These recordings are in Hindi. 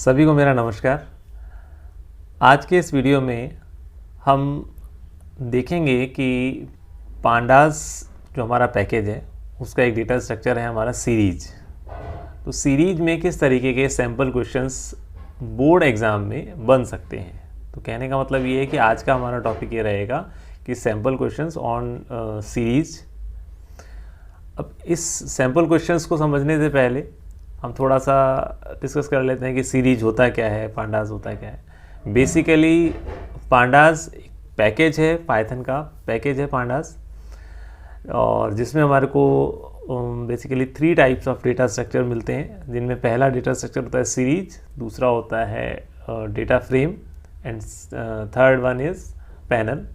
सभी को मेरा नमस्कार। आज के इस वीडियो में हम देखेंगे कि पांडास जो हमारा पैकेज है उसका एक डेटा स्ट्रक्चर है हमारा सीरीज। तो सीरीज में किस तरीके के सैम्पल क्वेश्चंस बोर्ड एग्ज़ाम में बन सकते हैं। तो कहने का मतलब ये है कि आज का हमारा टॉपिक ये रहेगा कि सैम्पल क्वेश्चंस ऑन सीरीज। अब इस सैम्पल क्वेश्चंस को समझने से पहले हम थोड़ा सा डिस्कस कर लेते हैं कि सीरीज होता क्या है, पांडास होता क्या है। बेसिकली पांडास एक पैकेज है, पाइथन का पैकेज है पांडास, और जिसमें हमारे को basically 3 types of data structure मिलते हैं, जिनमें पहला डेटा स्ट्रक्चर होता है सीरीज, दूसरा होता है data frame and third one is panel.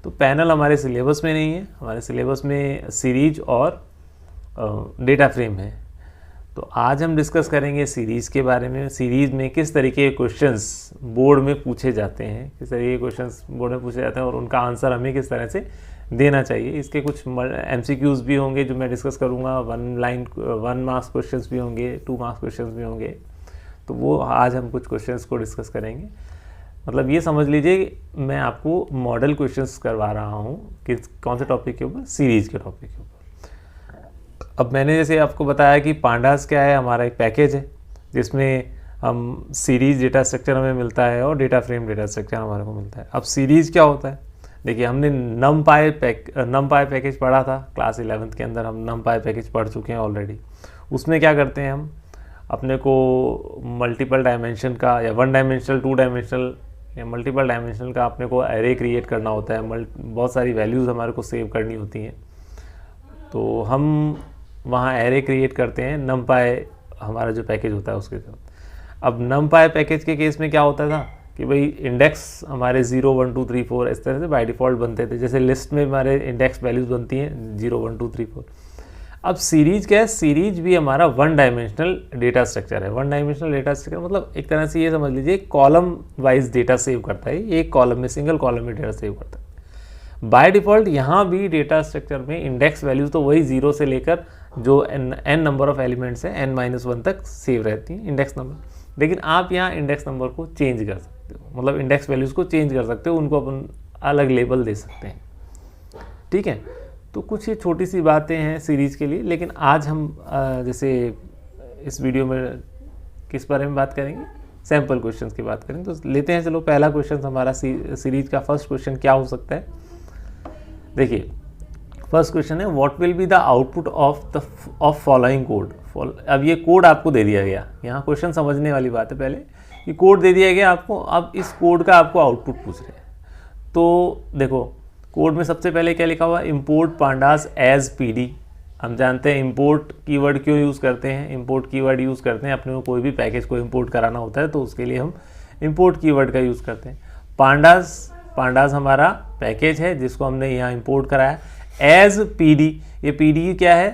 तो पैनल हमारे सिलेबस में नहीं है, हमारे सिलेबस में सीरीज और डेटा फ्रेम है। तो आज हम डिस्कस करेंगे सीरीज़ के बारे में। सीरीज़ में किस तरीके के क्वेश्चंस बोर्ड में पूछे जाते हैं, किस तरीके के क्वेश्चंस बोर्ड में पूछे जाते हैं और उनका आंसर हमें किस तरह से देना चाहिए। इसके कुछ MCQs भी होंगे जो मैं डिस्कस करूँगा, 1 मार्क्स क्वेश्चंस भी होंगे, 2 मार्क्स क्वेश्चंस भी होंगे। तो वो आज हम कुछ क्वेश्चंस को डिस्कस करेंगे। मतलब ये समझ लीजिए मैं आपको मॉडल क्वेश्चंस करवा रहा हूँ कि कौन से टॉपिक के ऊपर, सीरीज़ के टॉपिक के ऊपर। अब मैंने जैसे आपको बताया कि पांडास क्या है, हमारा एक पैकेज है जिसमें हम सीरीज डेटा स्ट्रक्चर हमें मिलता है और डेटा फ्रेम डेटा स्ट्रक्चर हमारे को मिलता है। अब सीरीज़ क्या होता है, देखिए हमने नमपाई पैकेज पढ़ा था क्लास 11th के अंदर। हम नमपाई पैकेज पढ़ चुके हैं ऑलरेडी। उसमें क्या करते हैं, हम अपने को मल्टीपल डायमेंशन का या 1 डायमेंशनल 2 डायमेंशनल या मल्टीपल डायमेंशनल का अपने को एरे क्रिएट करना होता है। बहुत सारी वैल्यूज़ हमारे को सेव करनी होती हैं, तो हम वहाँ एरे क्रिएट करते हैं नमपाई हमारा जो पैकेज होता है उसके साथ। अब नमपाई पैकेज के केस में क्या होता था कि भाई इंडेक्स हमारे 0 1 2 3 4 इस तरह से बाय डिफ़ॉल्ट बनते थे। जैसे लिस्ट में हमारे इंडेक्स वैल्यूज़ बनती हैं 0 1 2 3 4। अब सीरीज क्या है, सीरीज भी हमारा 1 डायमेंशनल डेटा स्ट्रक्चर है। 1 डायमेंशनल डेटा स्ट्रक्चर मतलब एक तरह से ये समझ लीजिए कॉलम वाइज डेटा सेव करता है। एक कॉलम में, सिंगल कॉलम में डेटा सेव करता है। बाय डिफ़ॉल्ट यहाँ भी डेटा स्ट्रक्चर में इंडेक्स वैल्यूज़ तो वही 0 से लेकर जो n नंबर ऑफ एलिमेंट्स हैं n-1 तक सेव रहती हैं इंडेक्स नंबर। लेकिन आप यहाँ इंडेक्स नंबर को चेंज कर सकते हो, मतलब इंडेक्स वैल्यूज़ को चेंज कर सकते हो, उनको अपन अलग लेबल दे सकते हैं। ठीक है, तो कुछ ये छोटी सी बातें हैं सीरीज़ के लिए। लेकिन आज हम जैसे इस वीडियो में किस बारे में बात करेंगे, सैम्पल क्वेश्चंस की बात करेंगे। तो लेते हैं, चलो पहला क्वेश्चन हमारा सीरीज़ का फर्स्ट क्वेश्चन क्या हो सकता है। देखिए फर्स्ट क्वेश्चन है, what will be the output of following code. अब ये कोड आपको दे दिया गया, यहाँ क्वेश्चन समझने वाली बात है। पहले ये कोड दे दिया गया आपको, अब इस कोड का आपको आउटपुट पूछ रहे हैं। तो देखो कोड में सबसे पहले क्या लिखा हुआ है, इम्पोर्ट पांडास एज PD। हम जानते हैं इम्पोर्ट कीवर्ड क्यों यूज़ करते हैं। इम्पोर्ट कीवर्ड यूज़ करते हैं अपने को कोई भी पैकेज को इम्पोर्ट कराना होता है, तो उसके लिए हम इम्पोर्ट कीवर्ड का यूज़ करते हैं। पांडास हमारा पैकेज है जिसको हमने यहाँ इम्पोर्ट कराया एज PD। ये PD क्या है,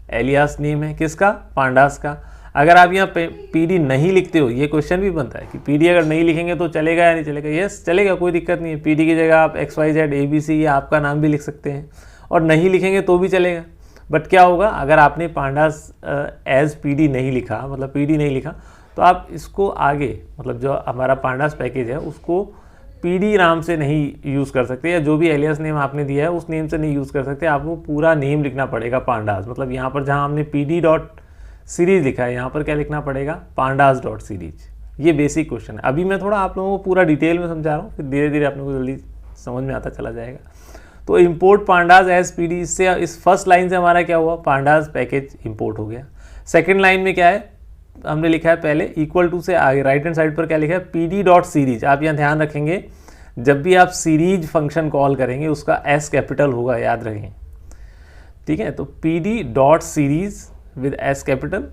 एलियास नेम है किसका, पांडास का। अगर आप यहाँ PD नहीं लिखते हो, ये क्वेश्चन भी बनता है कि PD अगर नहीं लिखेंगे तो चलेगा या नहीं चलेगा। यस चलेगा, कोई दिक्कत नहीं है। PD की जगह आप XYZ ABC या आपका नाम भी लिख सकते हैं, और नहीं लिखेंगे तो भी चलेगा। बट क्या होगा, अगर आपने पांडास एज PD नहीं लिखा, मतलब PD नहीं लिखा, तो आप इसको आगे मतलब जो हमारा पांडास पैकेज है उसको PD नाम से नहीं यूज़ कर सकते, या जो भी एलियास नेम आपने दिया है उस नेम से नहीं यूज़ कर सकते। आपको पूरा नेम लिखना पड़ेगा पांडास। मतलब यहाँ पर जहाँ हमने PD.series लिखा है, यहाँ पर क्या लिखना पड़ेगा, pandas.series। ये बेसिक क्वेश्चन है। अभी मैं थोड़ा आप लोगों को पूरा डिटेल में समझा रहा हूँ, फिर धीरे धीरे आप लोगों को जल्दी समझ में आता चला जाएगा। तो इम्पोर्ट पांडास एज PD, इससे इस फर्स्ट लाइन से हमारा क्या हुआ, पांडास पैकेज इम्पोर्ट हो गया। सेकेंड लाइन में क्या है, हमने लिखा है पहले इक्वल टू से आगे राइट हैंड साइड पर क्या लिखा है, PD.series। आप यहाँ ध्यान रखेंगे, जब भी आप सीरीज फंक्शन कॉल करेंगे उसका S कैपिटल होगा, याद रखें। ठीक है, तो PD.series विद S कैपिटल।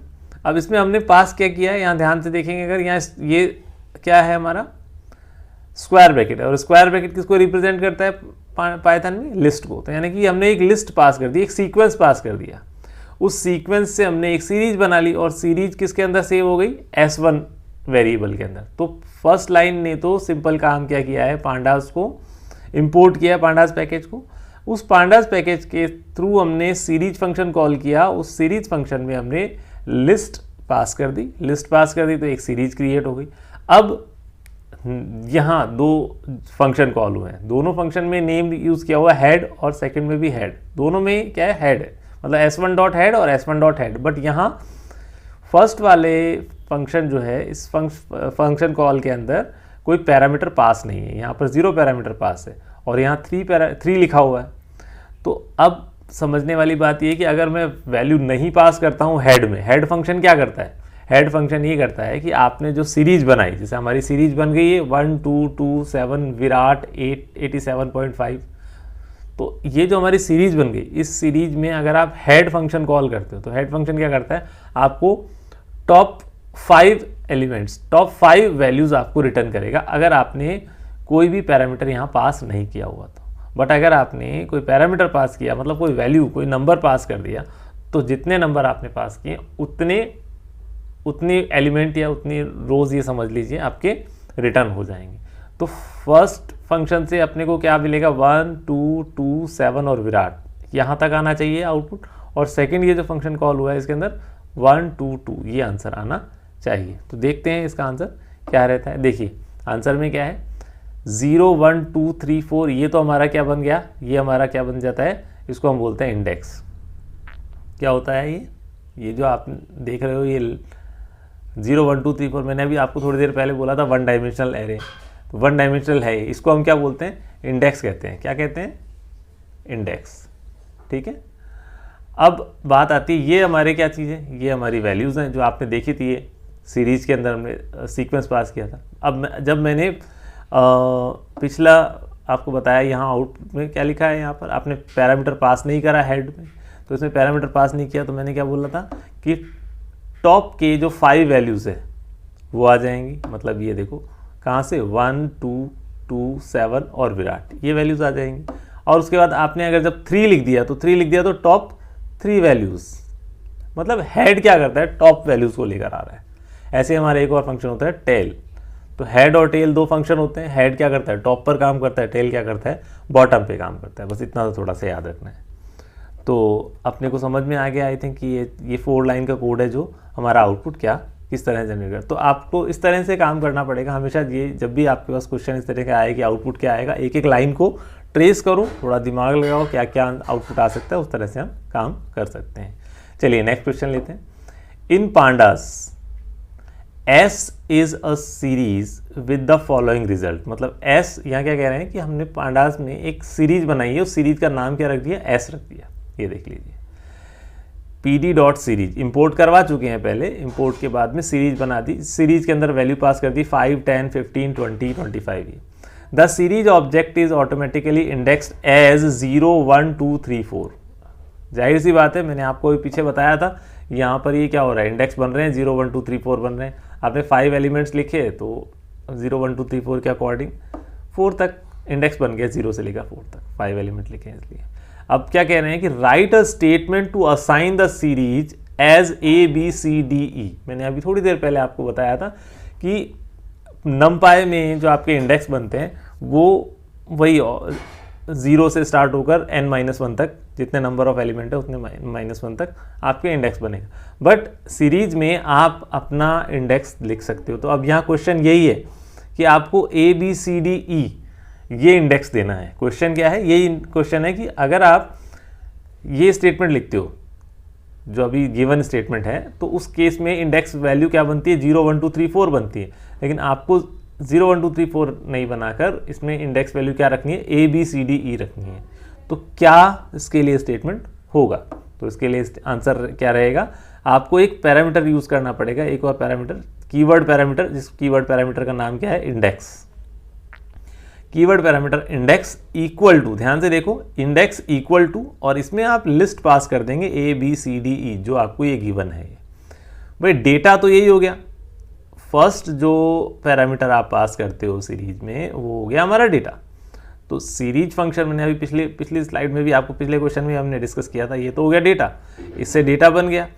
अब इसमें हमने पास क्या किया है, यहाँ ध्यान से देखेंगे, अगर यहाँ ये क्या है हमारा स्क्वायर ब्रैकेट है, और स्क्वायर ब्रैकेट किसको रिप्रेजेंट करता है पाइथन में, लिस्ट को। तो यानी कि हमने एक लिस्ट पास कर दी, एक सीक्वेंस पास कर दिया। उस सीक्वेंस से हमने एक सीरीज बना ली, और सीरीज किसके अंदर सेव हो गई, S1 वेरिएबल के अंदर। तो फर्स्ट लाइन ने तो सिंपल काम क्या किया है, पांडास को इंपोर्ट किया है, पांडास पैकेज को। उस पांडास पैकेज के थ्रू हमने सीरीज फंक्शन कॉल किया। उस सीरीज फंक्शन में हमने लिस्ट पास कर दी, लिस्ट पास कर दी तो एक सीरीज क्रिएट हो गई। अब यहाँ दो फंक्शन कॉल हुए हैं, दोनों फंक्शन में नेम यूज़ किया हुआ हेड और सेकंड में भी हेड, दोनों में क्या है हेड है, मतलब s1 डॉट हेड और s1 डॉट हेड। बट यहाँ फर्स्ट वाले फंक्शन जो है, इस फंक्शन कॉल के अंदर कोई पैरामीटर पास नहीं है, यहाँ पर 0 पैरामीटर पास है और यहाँ 3 लिखा हुआ है। तो अब समझने वाली बात ये है कि अगर मैं वैल्यू नहीं पास करता हूँ हेड में, हेड फंक्शन क्या करता है, हेड फंक्शन ये करता है कि आपने जो सीरीज बनाई, जैसे हमारी सीरीज बन गई है 1 2 2 7 विराट 87.5, तो ये जो हमारी सीरीज बन गई, इस सीरीज में अगर आप हेड फंक्शन कॉल करते हो तो हेड फंक्शन क्या करता है, आपको टॉप 5 एलिमेंट्स, टॉप 5 वैल्यूज़ आपको रिटर्न करेगा अगर आपने कोई भी पैरामीटर यहाँ पास नहीं किया हुआ तो। बट अगर आपने कोई पैरामीटर पास किया, मतलब कोई वैल्यू, कोई नंबर पास कर दिया, तो जितने नंबर आपने पास किए उतने एलिमेंट या उतनी रोज़ ये समझ लीजिए आपके रिटर्न हो जाएंगे। तो फर्स्ट फंक्शन से अपने को क्या मिलेगा, 1 2 2 7 और विराट, यहाँ तक आना चाहिए आउटपुट। और सेकंड ये जो फंक्शन कॉल हुआ है इसके अंदर 1 2 2, ये आंसर आना चाहिए। तो देखते हैं इसका आंसर क्या रहता है। देखिए आंसर में क्या है, 0 1 2 3 4, ये तो हमारा क्या बन गया, ये हमारा क्या बन जाता है, इसको हम बोलते हैं इंडेक्स। क्या होता है ये जो आप देख रहे हो, ये 0 1 2 3 4, मैंने अभी आपको थोड़ी देर पहले बोला था 1 डायमेंशनल एरे, तो 1 डायमेंशनल है, इसको हम क्या बोलते हैं, इंडेक्स कहते हैं। क्या कहते हैं, इंडेक्स। ठीक है, अब बात आती है, ये हमारे क्या चीज़ है, ये हमारी वैल्यूज़ हैं जो आपने देखी थी, ये सीरीज़ के अंदर हमने सीक्वेंस पास किया था। अब जब मैंने पिछला आपको बताया, यहाँ आउटपुट में क्या लिखा है, यहाँ पर आपने पैरामीटर पास नहीं करा हेड में, तो इसमें पैरामीटर पास नहीं किया, तो मैंने क्या बोला था कि टॉप के जो 5 वैल्यूज़ है वो आ जाएंगी। मतलब ये देखो कहाँ से, 1 2 2 7 और विराट, ये वैल्यूज़ आ जाएंगी। और उसके बाद आपने अगर जब 3 लिख दिया तो टॉप 3 वैल्यूज़, मतलब हेड क्या करता है, टॉप वैल्यूज़ को लेकर आ रहा है। ऐसे हमारा एक और फंक्शन होता है टेल। तो हेड और टेल 2 फंक्शन होते हैं। हेड क्या करता है, टॉप पर काम करता है, टेल क्या करता है, बॉटम पे काम करता है। बस इतना तो थोड़ा सा याद रखना है। तो अपने को समझ में आ गया आई थिंक कि ये 4 लाइन का कोड है जो हमारा आउटपुट क्या किस तरह से जनरेट कर। तो आपको इस तरह से काम करना पड़ेगा हमेशा। ये जब भी आपके पास क्वेश्चन इस तरह का आए कि आउटपुट क्या आएगा, एक एक लाइन को ट्रेस करो, थोड़ा दिमाग लगाओ क्या क्या आउटपुट आ सकता है, उस तरह से हम काम कर सकते हैं। चलिए नेक्स्ट क्वेश्चन लेते हैं। In pandas S is a series with the following result. मतलब S यहाँ क्या कह रहे हैं कि हमने पांडास में एक सीरीज बनाई है, उस सीरीज का नाम क्या रख दिया, S रख दिया। ये देख लीजिए, pd डॉट सीरीज इंपोर्ट करवा चुके हैं पहले, इंपोर्ट के बाद में सीरीज बना दी, सीरीज के अंदर वैल्यू पास कर दी 5 10 15 20 25। The series object is automatically indexed as 0 1 2 3 4। जाहिर सी बात है, मैंने आपको भी पीछे बताया था, यहाँ पर ये क्या हो रहा है, इंडेक्स बन रहे हैं 0 1 2 3 4 बन रहे हैं। आपने 5 एलिमेंट्स लिखे तो 0 1 2 3 4 के अकॉर्डिंग 4 तक इंडेक्स बन गया, 0 से लेकर 4 तक 5 एलिमेंट लिखे हैं इसलिए। अब क्या कह रहे हैं कि right a statement to assign the series as ABCDE। मैंने अभी थोड़ी देर पहले आपको बताया था कि नमपाई में जो आपके इंडेक्स बनते हैं वो वही 0 से स्टार्ट होकर n-1 तक, जितने नंबर ऑफ एलिमेंट है उतने -1 तक आपके इंडेक्स बनेगा। बट सीरीज में आप अपना इंडेक्स लिख सकते हो। तो अब यहाँ क्वेश्चन यही है कि आपको ABCDE ये इंडेक्स देना है। क्वेश्चन क्या है, यही क्वेश्चन है कि अगर आप ये स्टेटमेंट लिखते हो जो अभी गिवन स्टेटमेंट है, तो उस केस में इंडेक्स वैल्यू क्या बनती है, 0 1 2 3 4 बनती है। लेकिन आपको 0 1 2 3 4 नहीं बनाकर इसमें इंडेक्स वैल्यू क्या रखनी है, ABCDE रखनी है। तो क्या इसके लिए स्टेटमेंट होगा, तो इसके लिए आंसर क्या रहेगा, आपको एक पैरामीटर यूज़ करना पड़ेगा, एक और पैरामीटर, कीवर्ड पैरामीटर, जिस कीवर्ड पैरामीटर का नाम क्या है, index. Keyword parameter index equal to, ध्यान से देखो, इंडेक्स इक्वल टू, और इसमें आप लिस्ट पास कर देंगे ABCDE जो आपको ये गिवन है। भाई डेटा तो यही हो गया, फर्स्ट जो पैरामीटर आप पास करते हो सीरीज में वो हो गया हमारा डेटा। तो सीरीज फंक्शन मैंने अभी पिछली स्लाइड में भी आपको, पिछले क्वेश्चन में हमने डिस्कस किया था, ये तो हो गया डेटा, इससे डेटा बन गया।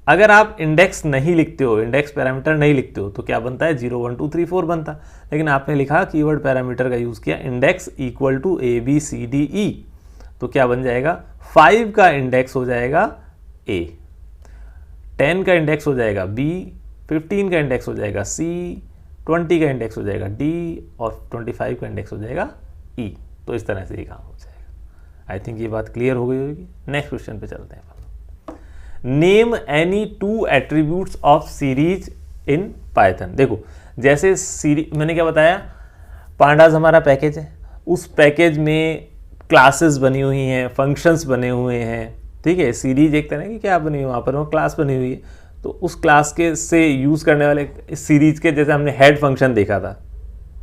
अगर आप इंडेक्स नहीं लिखते हो, इंडेक्स पैरामीटर नहीं लिखते हो, तो क्या बनता है, 0 1 2 3 4 बनता। लेकिन आपने लिखा कीवर्ड पैरामीटर का यूज़ किया, इंडेक्स इक्वल टू ABCDE, तो क्या बन जाएगा, 5 का इंडेक्स हो जाएगा A, 10 का इंडेक्स हो जाएगा B, 15 का इंडेक्स हो जाएगा C, 20 का इंडेक्स हो जाएगा D और 25 का इंडेक्स हो जाएगा E। तो इस तरह से ये काम हो जाएगा। आई थिंक ये बात क्लियर हो गई होगी। नेक्स्ट क्वेश्चन पे चलते हैं। Name any 2 attributes of series in Python. देखो जैसे सीरीज मैंने क्या बताया, पांडास हमारा पैकेज है, उस पैकेज में क्लासेस बनी हुई हैं, फंक्शंस बने हुए हैं, ठीक है। सीरीज एक तरह की क्या बनी हुई है, वहाँ पर वो क्लास बनी हुई है। तो उस क्लास के से यूज़ करने वाले इस सीरीज के, जैसे हमने हेड फंक्शन देखा था,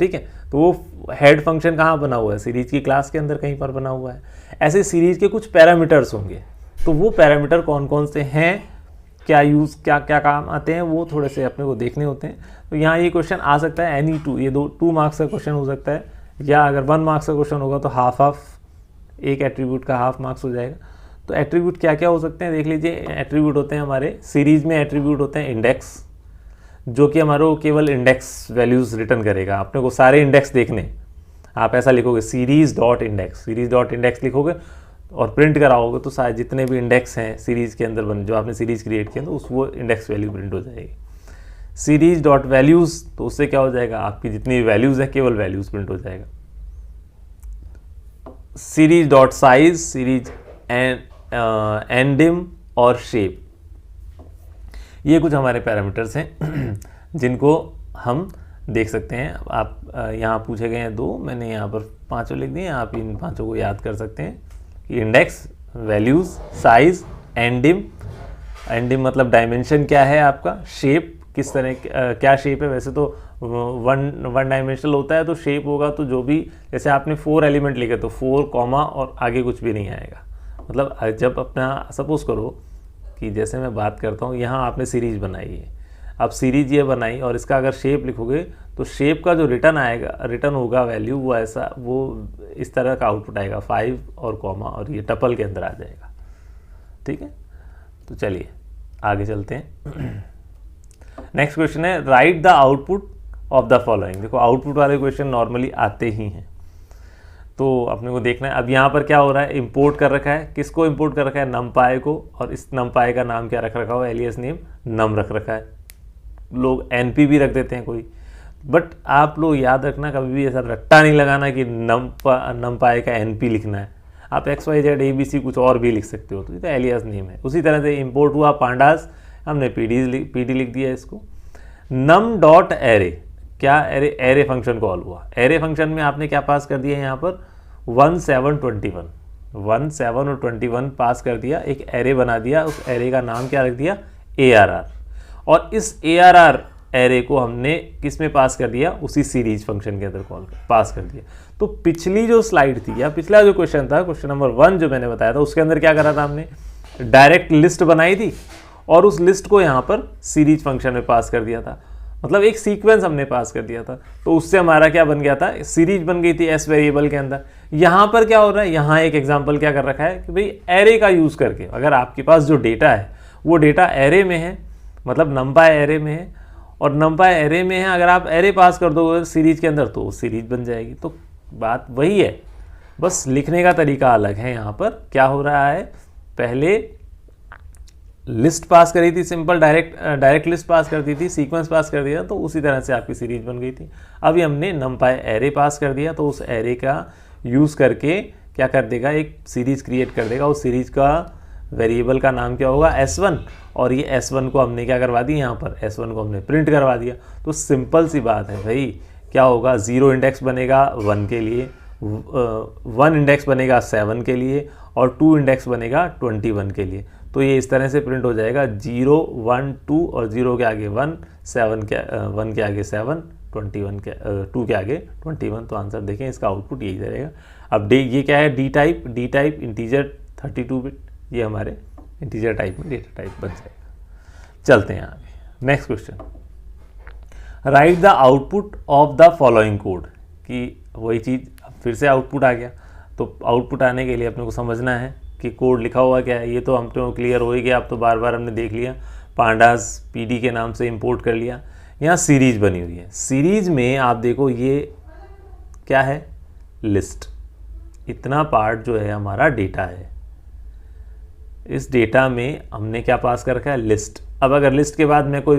ठीक है, तो वो हेड फंक्शन कहाँ बना हुआ है, सीरीज की क्लास के अंदर कहीं पर बना हुआ है। ऐसे सीरीज के कुछ पैरामीटर्स होंगे, तो वो पैरामीटर कौन कौन से हैं, क्या यूज़ क्या क्या काम आते हैं, वो थोड़े से अपने को देखने होते हैं। तो यहाँ ये क्वेश्चन आ सकता है एनी 2, ये 2 मार्क्स का क्वेश्चन हो सकता है, या अगर 1 मार्क्स का क्वेश्चन होगा तो हाफ एक एट्रीब्यूट का हाफ मार्क्स हो जाएगा। तो एट्रीब्यूट क्या क्या हो सकते हैं देख लीजिए। एट्रीब्यूट होते हैं हमारे सीरीज में, एट्रीब्यूट होते हैं इंडेक्स, जो कि हमारे केवल इंडेक्स वैल्यूज़ रिटर्न करेगा। अपने को सारे इंडेक्स देखने, आप ऐसा लिखोगे सीरीज डॉट इंडेक्स लिखोगे और प्रिंट कराओगे तो सारे जितने भी इंडेक्स हैं सीरीज़ के अंदर बने, जो आपने सीरीज़ क्रिएट किया तो उस वो इंडेक्स वैल्यू प्रिंट हो जाएगी। सीरीज डॉट वैल्यूज़, तो उससे क्या हो जाएगा, आपकी जितनी वैल्यूज़ है केवल वैल्यूज़ प्रिंट हो जाएगा। सीरीज डॉट साइज, सीरीज एंडिम और शेप, ये कुछ हमारे पैरामीटर्स हैं जिनको हम देख सकते हैं। आप यहाँ पूछे गए हैं 2, मैंने यहाँ पर 5 लिख दिए, आप इन 5 को याद कर सकते हैं कि इंडेक्स, वैल्यूज़, साइज, एंडिम मतलब डायमेंशन क्या है आपका, शेप किस तरह क्या शेप है। वैसे तो वन डायमेंशनल होता है, तो शेप होगा तो जो भी, जैसे आपने 4 एलिमेंट लिखे तो 4 कॉमा और आगे कुछ भी नहीं आएगा। मतलब जब अपना सपोज करो कि जैसे मैं बात करता हूँ, यहाँ आपने सीरीज बनाई है, अब सीरीज ये बनाई और इसका अगर शेप लिखोगे तो शेप का जो रिटर्न होगा वैल्यू, वो ऐसा, वो इस तरह का आउटपुट आएगा, 5 और कॉमा और ये टपल के अंदर आ जाएगा, ठीक है। तो चलिए आगे चलते हैं। नेक्स्ट क्वेश्चन है right the output of the following. देखो आउटपुट वाले क्वेश्चन नॉर्मली आते ही हैं, तो अपने को देखना है। अब यहाँ पर क्या हो रहा है, इंपोर्ट कर रखा है, किसको इंपोर्ट कर रखा है, नमपाई को, और इस नमपाई का नाम क्या रख रखा हो, एलियस नेम नम रख रखा है। लोग एनपी भी रख देते हैं कोई, बट आप लोग याद रखना कभी भी ऐसा रट्टा नहीं लगाना कि नमपाई का एनपी लिखना है। आप XYZ ABC कुछ और भी लिख सकते हो, तो ये तो एलियस नेम है। उसी तरह से इंपोर्ट हुआ पांडास, हमने पीडी लिख दिया इसको। नम डॉट एरे, क्या एरे फंक्शन कॉल हुआ। एरे फंक्शन में आपने क्या पास कर दिया, यहाँ पर 1 7 और 21 पास कर दिया, एक एरे बना दिया। उस एरे का नाम क्या रख दिया, ARR, और इस ARR एरे को हमने किस में पास कर दिया, उसी सीरीज फंक्शन के अंदर कॉल पास कर दिया। तो पिछली जो स्लाइड थी या पिछला जो क्वेश्चन था, क्वेश्चन नंबर 1 जो मैंने बताया था, उसके अंदर क्या करा था हमने, डायरेक्ट लिस्ट बनाई थी और उस लिस्ट को यहाँ पर सीरीज फंक्शन में पास कर दिया था। मतलब एक सीक्वेंस हमने पास कर दिया था, तो उससे हमारा क्या बन गया था, सीरीज बन गई थी एस वेरिएबल के अंदर। यहाँ पर क्या हो रहा है, यहाँ एक एग्जांपल क्या कर रखा है कि भाई एरे का यूज़ करके, अगर आपके पास जो डेटा है वो डेटा एरे में है, मतलब नंपाई एरे में है, और नंपाई एरे में है, अगर आप एरे पास कर दोगे सीरीज के अंदर तो सीरीज बन जाएगी। तो बात वही है, बस लिखने का तरीका अलग है। यहाँ पर क्या हो रहा है, पहले लिस्ट पास करी थी, सिंपल डायरेक्ट लिस्ट पास कर दी थी, सीक्वेंस पास कर दिया, तो उसी तरह से आपकी सीरीज बन गई थी। अभी हमने नंपाई एरे पास कर दिया, तो उस एरे का यूज़ करके क्या कर देगा, एक सीरीज क्रिएट कर देगा। उस सीरीज का वेरिएबल का नाम क्या होगा, S1, और ये S1 को हमने क्या करवा दी, यहाँ पर S1 को हमने प्रिंट करवा दिया। तो सिंपल सी बात है भाई, क्या होगा, 0 इंडेक्स बनेगा 1 के लिए, 1 इंडेक्स बनेगा 7 के लिए, और 2 इंडेक्स बनेगा 21 के लिए। तो ये इस तरह से प्रिंट हो जाएगा, 0 1 2 और 0 के आगे 1, 1 के आगे 7, 21 के 2 के आगे 21। तो आंसर देखें, इसका आउटपुट यही रहेगा। अब ये क्या है, डी टाइप इंटीजर 32 बिट, ये हमारे इंटीजर टाइप में डेटा टाइप बन जाएगा। चलते हैं आगे, next question, right the output of the following code. कि वही चीज़ फिर से आउटपुट आ गया, तो आउटपुट आने के लिए अपने को समझना है कि कोड लिखा हुआ क्या है। ये तो हम तो क्लियर हो ही गया, अब तो बार बार हमने देख लिया, पांडास PD के नाम से इंपोर्ट कर लिया। यहाँ सीरीज बनी हुई है, सीरीज में आप देखो ये क्या है, लिस्ट। इतना पार्ट जो है हमारा डेटा है, इस डेटा में हमने क्या पास कर रखा है, लिस्ट। अब अगर लिस्ट के बाद मैं कोई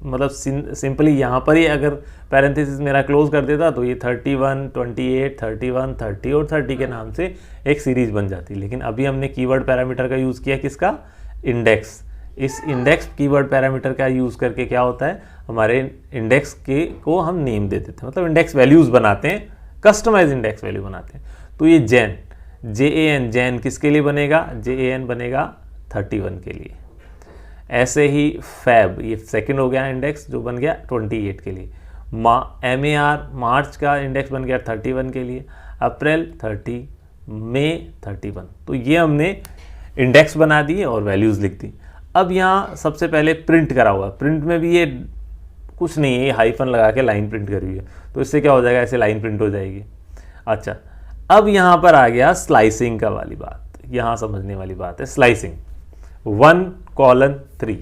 मतलब सिंपली यहाँ पर ही अगर पैरेंथेसिस मेरा क्लोज कर देता तो ये 31, 28, 31, 30 और 30 के नाम से एक सीरीज बन जाती। लेकिन अभी हमने कीवर्ड पैरामीटर का यूज़ किया, किसका? इंडेक्स। इस इंडेक्स कीवर्ड पैरामीटर का यूज़ करके क्या होता है, हमारे इंडेक्स के को हम नेम दे देते हैं, मतलब इंडेक्स वैल्यूज़ बनाते हैं, कस्टमाइज इंडेक्स वैल्यू बनाते हैं। तो ये जैन, JAN, जैन किसके लिए बनेगा? JAN बनेगा 31 के लिए। ऐसे ही फैब, ये सेकंड हो गया इंडेक्स जो बन गया 28 के लिए। MAR, मार्च का इंडेक्स बन गया 31 के लिए। अप्रैल 30, मई 31। तो ये हमने इंडेक्स बना दिए और वैल्यूज़ लिख दी। अब यहाँ सबसे पहले प्रिंट करा हुआ, प्रिंट में भी ये कुछ नहीं है, ये हाइफन लगा के लाइन प्रिंट करी हुई है। तो इससे क्या हो जाएगा, ऐसे लाइन प्रिंट हो जाएगी। अच्छा, अब यहाँ पर आ गया स्लाइसिंग का वाली बात, यहाँ समझने वाली बात है स्लाइसिंग। 1:3,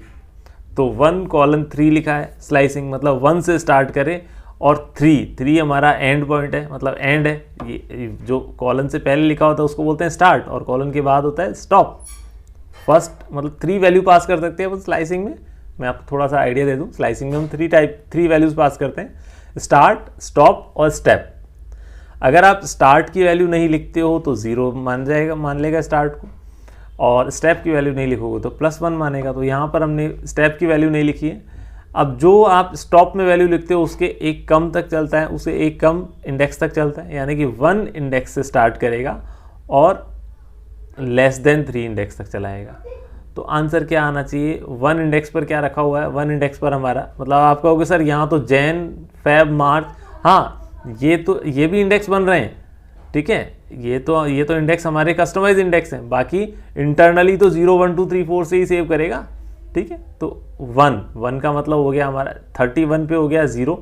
तो 1:3 लिखा है स्लाइसिंग, मतलब 1 से स्टार्ट करें और 3 हमारा एंड पॉइंट है, मतलब एंड है। ये जो कॉलन से पहले लिखा होता है उसको बोलते हैं स्टार्ट, और कॉलन के बाद होता है स्टॉप। फर्स्ट मतलब 3 वैल्यू पास कर सकते हैं वो स्लाइसिंग में। मैं आपको थोड़ा सा आइडिया दे दूं, स्लाइसिंग में हम 3 वैल्यूज पास करते हैं, स्टार्ट, स्टॉप और स्टेप। अगर आप स्टार्ट की वैल्यू नहीं लिखते हो तो 0 मान लेगा स्टार्ट को, और स्टेप की वैल्यू नहीं लिखोगे तो +1 मानेगा। तो यहाँ पर हमने स्टेप की वैल्यू नहीं लिखी है। अब जो आप स्टॉप में वैल्यू लिखते हो उसके एक कम तक चलता है, उसे एक कम इंडेक्स तक चलता है, यानी कि 1 इंडेक्स से स्टार्ट करेगा और <3 इंडेक्स तक चलाएगा। तो आंसर क्या आना चाहिए? 1 इंडेक्स पर क्या रखा हुआ है? 1 इंडेक्स पर हमारा, मतलब आप कहोगे सर यहाँ तो जैन, फेब, मार्च, हाँ ये भी इंडेक्स बन रहे हैं, ठीक है, ये तो इंडेक्स हमारे कस्टमाइज इंडेक्स हैं। बाकी इंटरनली तो 0, 1, 2, 3, 4 से ही सेव करेगा, ठीक है। तो 1 का मतलब हो गया हमारा 31 पे हो गया 0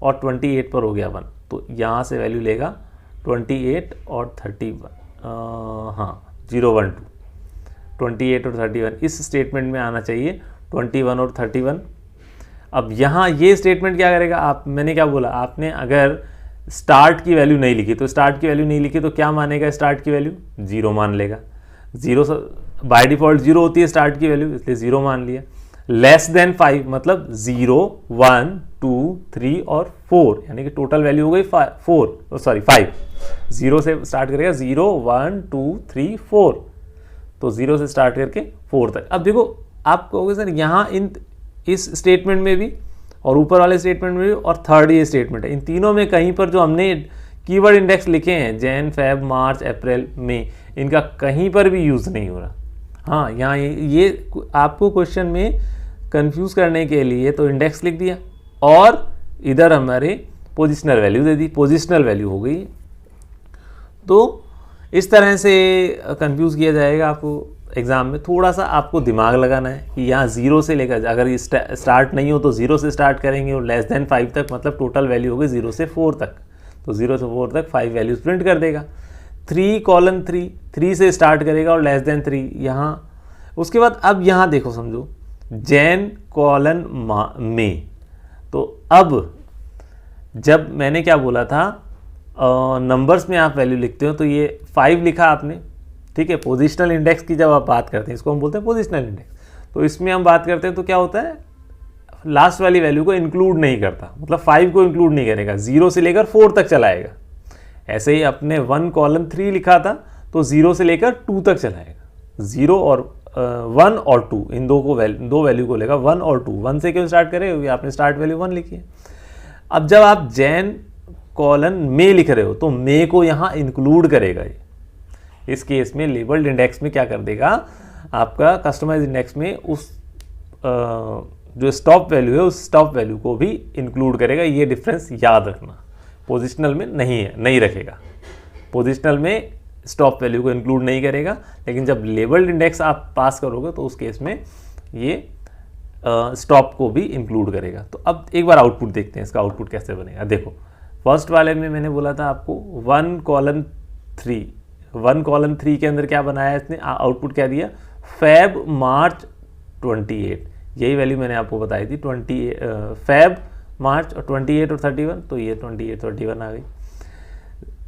और 28 पर हो गया 1। तो यहाँ से वैल्यू लेगा 28 और 31, हाँ 0, 1, 2, 28 और 31 इस स्टेटमेंट में आना चाहिए, 21 और 31। अब यहाँ ये स्टेटमेंट क्या करेगा? मैंने क्या बोला, आपने अगर स्टार्ट की वैल्यू नहीं लिखी तो क्या मानेगा? स्टार्ट की वैल्यू 0 मान लेगा। 0 बाय डिफॉल्ट 0 होती है स्टार्ट की वैल्यू, इसलिए 0 मान लिया। <5 मतलब 0, 1, 2, 3 और 4, यानी कि टोटल वैल्यू हो गई 5। 0 से स्टार्ट करेगा, 0, 1, 2, 3, 4। तो 0 से स्टार्ट करके 4 तक। अब देखो आप कहोगे सर यहाँ इस स्टेटमेंट में भी और ऊपर वाले स्टेटमेंट में भी और थर्ड ये स्टेटमेंट है, इन तीनों में कहीं पर जो हमने कीवर्ड इंडेक्स लिखे हैं जैन, फेब, मार्च, अप्रैल, मई, इनका कहीं पर भी यूज़ नहीं हो रहा। हाँ, यहाँ ये आपको क्वेश्चन में कंफ्यूज करने के लिए तो इंडेक्स लिख दिया और इधर हमारे पोजिशनल वैल्यू दे दी, पोजिशनल वैल्यू हो गई। तो इस तरह से कंफ्यूज किया जाएगा आपको एग्ज़ाम में। थोड़ा सा आपको दिमाग लगाना है कि यहाँ 0 से लेकर, अगर ये स्टार्ट नहीं हो तो 0 से स्टार्ट करेंगे और <5 तक, मतलब टोटल वैल्यू होगी 0 से 4 तक। तो 0 से 4 तक 5 वैल्यूज प्रिंट कर देगा। 3:3 से स्टार्ट करेगा और <3 यहाँ। उसके बाद अब यहाँ देखो, समझो जैन, मई। तो अब जब मैंने क्या बोला था, नंबर्स में आप वैल्यू लिखते हो तो ये 5 लिखा आपने, ठीक है। पोजिशनल इंडेक्स की जब आप बात करते हैं, इसको हम बोलते हैं पोजिशनल इंडेक्स। तो इसमें हम बात करते हैं तो क्या होता है, लास्ट वाली वैल्यू को इंक्लूड नहीं करता, मतलब 5 को इंक्लूड नहीं करेगा, 0 से लेकर 4 तक चलाएगा। ऐसे ही अपने 1:3 लिखा था तो 0 से लेकर 2 तक चलाएगा। 0 और 1 और 2 इन दो वैल्यू को लेगा, 1 और 2। 1 से क्यों स्टार्ट करे, क्योंकि आपने स्टार्ट वैल्यू 1 लिखी है। अब जब आप जैन, मई लिख रहे हो तो मई को यहाँ इंक्लूड करेगा ये। इस केस में लेबल्ड इंडेक्स में क्या कर देगा, आपका कस्टमाइज इंडेक्स में उस जो स्टॉप वैल्यू है उस स्टॉप वैल्यू को भी इंक्लूड करेगा। ये डिफरेंस याद रखना, पोजिशनल में नहीं रखेगा। पोजिशनल में स्टॉप वैल्यू को इंक्लूड नहीं करेगा, लेकिन जब लेबल्ड इंडेक्स आप पास करोगे तो उस केस में ये स्टॉप को भी इंक्लूड करेगा। तो अब एक बार आउटपुट देखते हैं, इसका आउटपुट कैसे बनेगा। देखो फर्स्ट वाले में मैंने बोला था आपको 1:3 के अंदर क्या बनाया इसने, आउटपुट क्या दिया, फेब, मार्च, 28। यही वैल्यू मैंने आपको बताई थी, फेब, मार्च और 28 और 31। तो ये 28, 31 आ गई।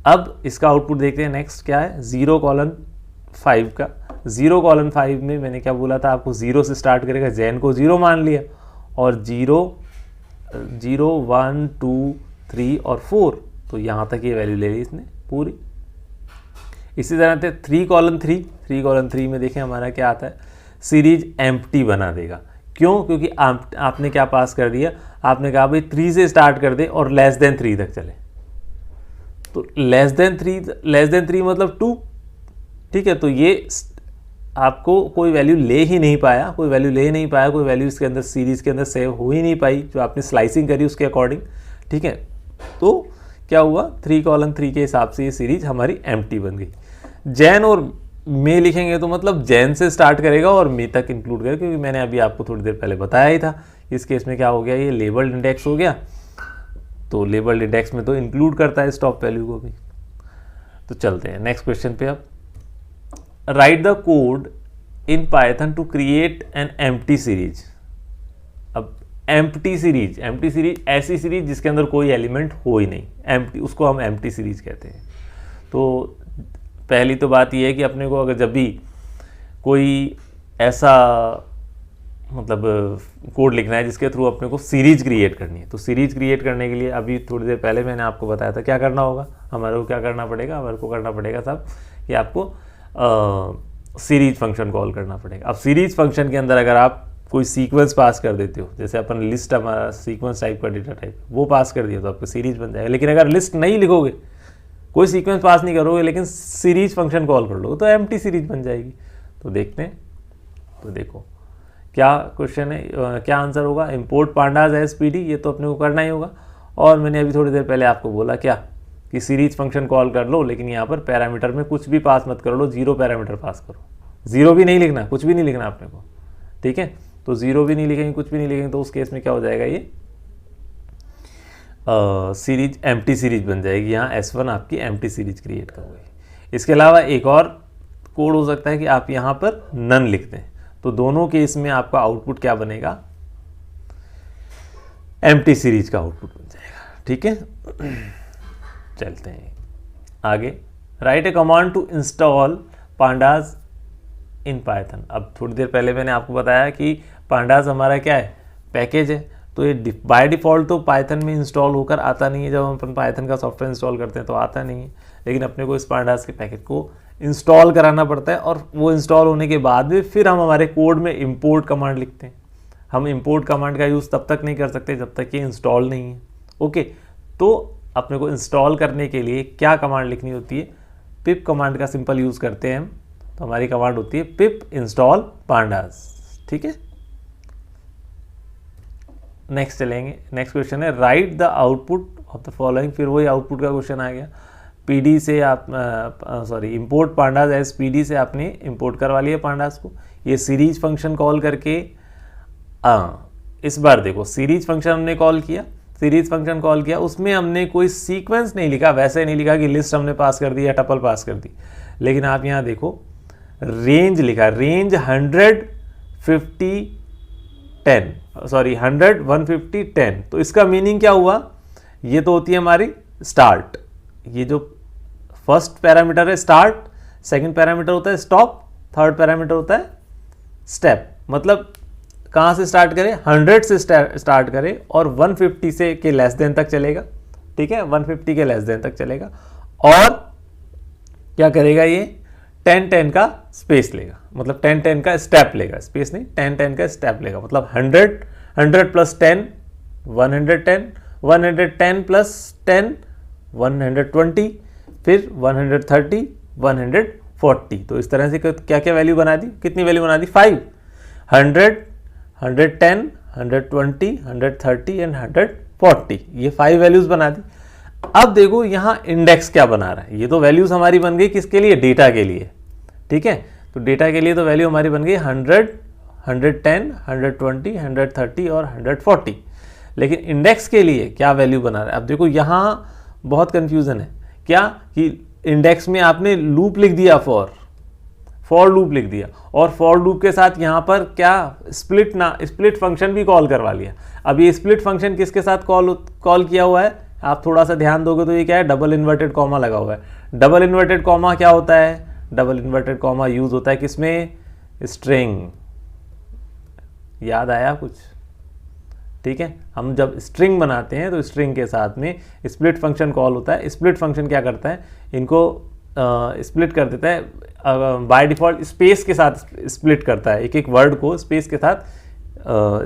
अब इसका आउटपुट देखते हैं नेक्स्ट क्या है, 0:5 का। 0:5 में मैंने क्या बोला था आपको, 0 से स्टार्ट करेगा, जैन को 0 मान लिया, और 0 1 2 3 और 4, तो यहाँ तक ये वैल्यू ले ली इसने पूरी। इसी तरह से 3:3 में देखें हमारा क्या आता है, सीरीज एम्प्टी बना देगा। क्यों? क्योंकि आपने क्या पास कर दिया, आपने कहा भाई 3 से स्टार्ट कर दे और लेस देन 3 तक चले, तो लेस देन 3 मतलब 2, ठीक है। तो ये आपको कोई वैल्यू ले ही नहीं पाया, कोई वैल्यू इसके अंदर सीरीज के अंदर सेव हो ही नहीं पाई जो आपने स्लाइसिंग करी उसके अकॉर्डिंग, ठीक है। तो क्या हुआ, 3:3 के हिसाब से ये सीरीज हमारी एम्प्टी बन गई। जैन और मे लिखेंगे तो मतलब जैन से स्टार्ट करेगा और मे तक इंक्लूड करेगा, क्योंकि मैंने अभी आपको थोड़ी देर पहले बताया ही था। इस केस में क्या हो गया, ये लेबल्ड इंडेक्स हो गया, तो लेबल्ड इंडेक्स में तो इंक्लूड करता है स्टॉप वैल्यू को भी। तो चलते हैं नेक्स्ट क्वेश्चन पे। अब right the code in Python to create an empty series. अब एम्प्टी सीरीज ऐसी सीरीज जिसके अंदर कोई एलिमेंट हो ही नहीं, एम्प्टी, उसको हम एम्प्टी सीरीज कहते हैं। तो पहली तो बात यह है कि अपने को अगर जब भी कोई ऐसा मतलब कोड लिखना है जिसके थ्रू अपने को सीरीज क्रिएट करनी है, तो सीरीज क्रिएट करने के लिए अभी थोड़ी देर पहले मैंने आपको बताया था क्या करना होगा, हमारे को क्या करना पड़ेगा, हमारे को करना पड़ेगा साहब कि आपको सीरीज फंक्शन कॉल करना पड़ेगा। अब सीरीज फंक्शन के अंदर अगर आप कोई सीक्वेंस पास कर देते हो, जैसे अपन लिस्ट, हमारा सीक्वेंस टाइप का डेटा टाइप, वो पास कर दिया तो आपको सीरीज बन जाएगा। लेकिन अगर लिस्ट नहीं लिखोगे, कोई सीक्वेंस पास नहीं करोगे, लेकिन सीरीज फंक्शन कॉल कर लो तो एम्प्टी सीरीज बन जाएगी। तो देखते हैं, तो देखो क्या क्वेश्चन है, क्या आंसर होगा, इंपोर्ट पांडाज एज पीडी, ये तो अपने को करना ही होगा। और मैंने अभी थोड़ी देर पहले आपको बोला क्या कि सीरीज फंक्शन कॉल कर लो, लेकिन यहाँ पर पैरामीटर में कुछ भी पास मत कर लो, 0 पैरामीटर पास करो, 0 भी नहीं लिखना, कुछ भी नहीं लिखना अपने को, ठीक है। तो 0 भी नहीं लिखेंगे, कुछ भी नहीं लिखेंगे, तो उस केस में क्या हो जाएगा, ये सीरीज एम्प्टी सीरीज बन जाएगी। यहाँ S1 आपकी एम्प्टी सीरीज क्रिएट करोगे। इसके अलावा एक और कोड हो सकता है कि आप यहाँ पर नन लिख दें, तो दोनों केस में आपका आउटपुट क्या बनेगा, एम्प्टी सीरीज का आउटपुट बन जाएगा, ठीक है। चलते हैं आगे। Right a command to install pandas in Python. अब थोड़ी देर पहले मैंने आपको बताया कि पांडाज हमारा क्या है, पैकेज है, तो ये बाय डिफ़ॉल्ट तो पाइथन में इंस्टॉल होकर आता नहीं है। जब हम अपन पाइथन का सॉफ्टवेयर इंस्टॉल करते हैं तो आता नहीं है, लेकिन अपने को इस पांडाज के पैकेज को इंस्टॉल कराना पड़ता है, और वो इंस्टॉल होने के बाद भी फिर हम हमारे कोड में इंपोर्ट कमांड लिखते हैं। हम इंपोर्ट कमांड का यूज़ तब तक नहीं कर सकते जब तक ये इंस्टॉल नहीं है, ओके। तो अपने को इंस्टॉल करने के लिए क्या कमांड लिखनी होती है, पिप कमांड का सिंपल यूज़ करते हैं हम। तो हमारी कमांड होती है पिप इंस्टॉल पांडाज, ठीक है। नेक्स्ट चलेंगे, नेक्स्ट क्वेश्चन है right the output of the following. फिर वही आउटपुट का क्वेश्चन आ गया। पीडी से आप इंपोर्ट पांडाज एज पीडी से आपने इंपोर्ट करवा लिया पांडाज को, ये सीरीज फंक्शन कॉल करके। इस बार देखो सीरीज फंक्शन हमने कॉल किया, सीरीज फंक्शन कॉल किया, उसमें हमने कोई सीक्वेंस नहीं लिखा, वैसे नहीं लिखा कि लिस्ट हमने पास कर दी या टपल पास कर दी, लेकिन आप यहाँ देखो रेंज लिखा, रेंज 100 50 10 सॉरी 100 150 10। तो इसका मीनिंग क्या हुआ, ये तो होती है हमारी स्टार्ट, ये जो फर्स्ट पैरामीटर है स्टार्ट, सेकंड पैरामीटर होता है स्टॉप, थर्ड पैरामीटर होता है स्टेप। मतलब कहाँ से स्टार्ट करें, 100 से स्टार्ट करें और 150 से के लेस देन तक चलेगा, ठीक है, 150 के लेस देन तक चलेगा। और क्या करेगा, ये 10-10 का स्पेस लेगा, मतलब 10-10 का स्टेप लेगा, स्पेस नहीं, 10-10 का स्टेप लेगा। मतलब 100 प्लस 10 110, 110 प्लस 10 120, फिर 130 140। तो इस तरह से क्या क्या वैल्यू बना दी, कितनी वैल्यू बना दी, 5, 100 110 120 130 एंड 140, ये 5 वैल्यूज बना दी। अब देखो यहाँ इंडेक्स क्या बना रहा है, ये तो वैल्यूज हमारी बन गई किसके लिए, डेटा के लिए, ठीक है। तो डेटा के लिए तो वैल्यू हमारी बन गई 100 110 120 130 और 140, लेकिन इंडेक्स के लिए क्या वैल्यू बना रहा है। अब देखो यहाँ बहुत कंफ्यूजन है, क्या कि इंडेक्स में आपने लूप लिख दिया, फॉर लूप लिख दिया, और फॉर लूप के साथ यहाँ पर क्या स्प्लिट फंक्शन भी कॉल करवा लिया। अब ये स्प्लिट फंक्शन किसके साथ कॉल किया हुआ है, आप थोड़ा सा ध्यान दोगे तो ये क्या है, डबल इन्वर्टेड कॉमा लगा हुआ है। डबल इन्वर्टेड कॉमा क्या होता है, डबल इन्वर्टेड कॉमा यूज होता है किसमें, स्ट्रिंग। याद आया कुछ? ठीक है, हम जब स्ट्रिंग बनाते हैं तो स्ट्रिंग के साथ में स्प्लिट फंक्शन कॉल होता है। स्प्लिट फंक्शन क्या करता है, इनको स्प्लिट कर देता है बाय डिफ़ॉल्ट, स्पेस के साथ स्प्लिट करता है, एक एक वर्ड को स्पेस के साथ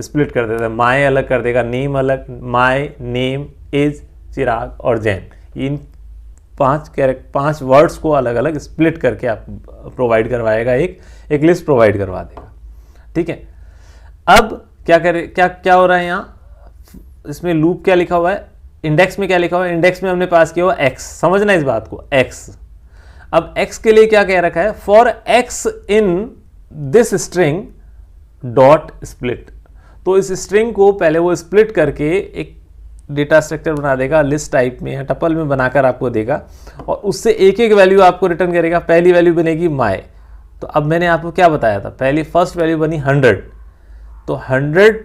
स्प्लिट कर देता है। माय अलग कर देगा, नेम अलग, माय नेम इज चिराग और जैन, इन 5 वर्ड्स को अलग अलग स्प्लिट करके आप प्रोवाइड करवाएगा, एक लिस्ट प्रोवाइड करवा देगा। ठीक है, अब क्या हो रहा है यहाँ, इसमें लूप क्या लिखा हुआ है, इंडेक्स में क्या लिखा हुआ है, इंडेक्स में हमने पास किया हुआ x, समझना इस बात को, x। अब x के लिए क्या कह रखा है, for x in this string dot split. तो इस स्ट्रिंग को पहले वो स्प्लिट करके एक डेटा स्ट्रक्चर बना देगा, लिस्ट टाइप में या टपल में बनाकर आपको देगा, और उससे एक एक वैल्यू आपको रिटर्न करेगा। पहली वैल्यू बनेगी माय, तो अब मैंने आपको क्या बताया था, पहली फर्स्ट वैल्यू बनी 100, तो 100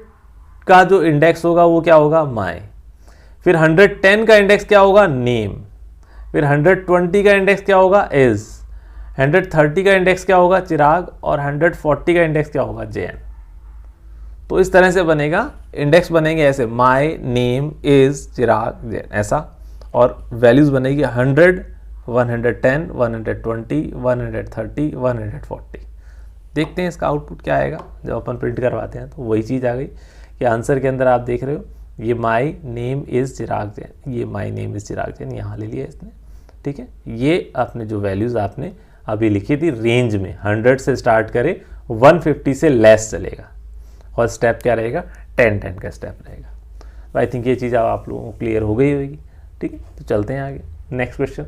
का जो इंडेक्स होगा वो क्या होगा, माय। फिर 110 का इंडेक्स क्या होगा, नेम। फिर 120 का इंडेक्स क्या होगा, इज। 130 का इंडेक्स क्या होगा, चिराग। और 140 का इंडेक्स क्या होगा, जैन। तो इस तरह से बनेगा, इंडेक्स बनेंगे ऐसे, माय नेम इज चिराग जैन, ऐसा। और वैल्यूज बनेगी 100, 110, 120, 130, 140। देखते हैं इसका आउटपुट क्या आएगा जब अपन प्रिंट करवाते हैं। तो वही चीज़ आ गई कि आंसर के अंदर आप देख रहे हो, ये माय नेम इज़ चिराग जैन, ये माय नेम इज़ चिराग जैन यहाँ ले लिया इसने। ठीक है, ये आपने जो वैल्यूज़ आपने अभी लिखी थी रेंज में, 100 से स्टार्ट करे 150 से लेस चलेगा, और स्टेप क्या रहेगा, 10-10 का स्टेप रहेगा। तो आई थिंक ये चीज़ आप लोगों को क्लियर हो गई होगी। ठीक है, तो चलते हैं आगे, next question.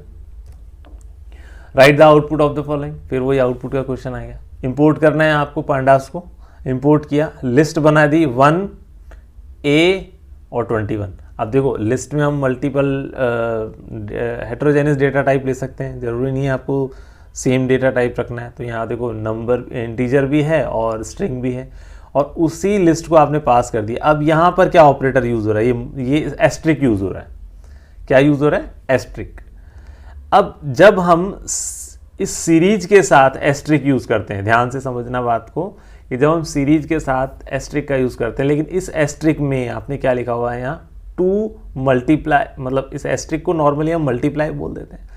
Right the output of the following, फिर वही आउटपुट का क्वेश्चन आएगा। इंपोर्ट करना है आपको पांडास को, इंपोर्ट किया, लिस्ट बना दी 1A और 21। अब देखो लिस्ट में हम मल्टीपल हेटेरोजेनियस डेटा टाइप ले सकते हैं, ज़रूरी नहीं है आपको सेम डेटा टाइप रखना है। तो यहाँ देखो नंबर इंटीजर भी है और स्ट्रिंग भी है, और उसी लिस्ट को आपने पास कर दिया। अब यहाँ पर क्या ऑपरेटर यूज़ हो रहा है, ये एस्ट्रिक यूज़ हो रहा है। क्या यूज़ हो रहा है, एस्ट्रिक। अब जब हम इस सीरीज के साथ एस्ट्रिक यूज़ करते हैं, ध्यान से समझना बात को, कि जब हम सीरीज के साथ एस्ट्रिक का यूज़ करते हैं, लेकिन इस एस्ट्रिक में आपने क्या लिखा हुआ है यहाँ, 2 मल्टीप्लाई, मतलब इस एस्ट्रिक को नॉर्मली हम मल्टीप्लाई बोल देते हैं,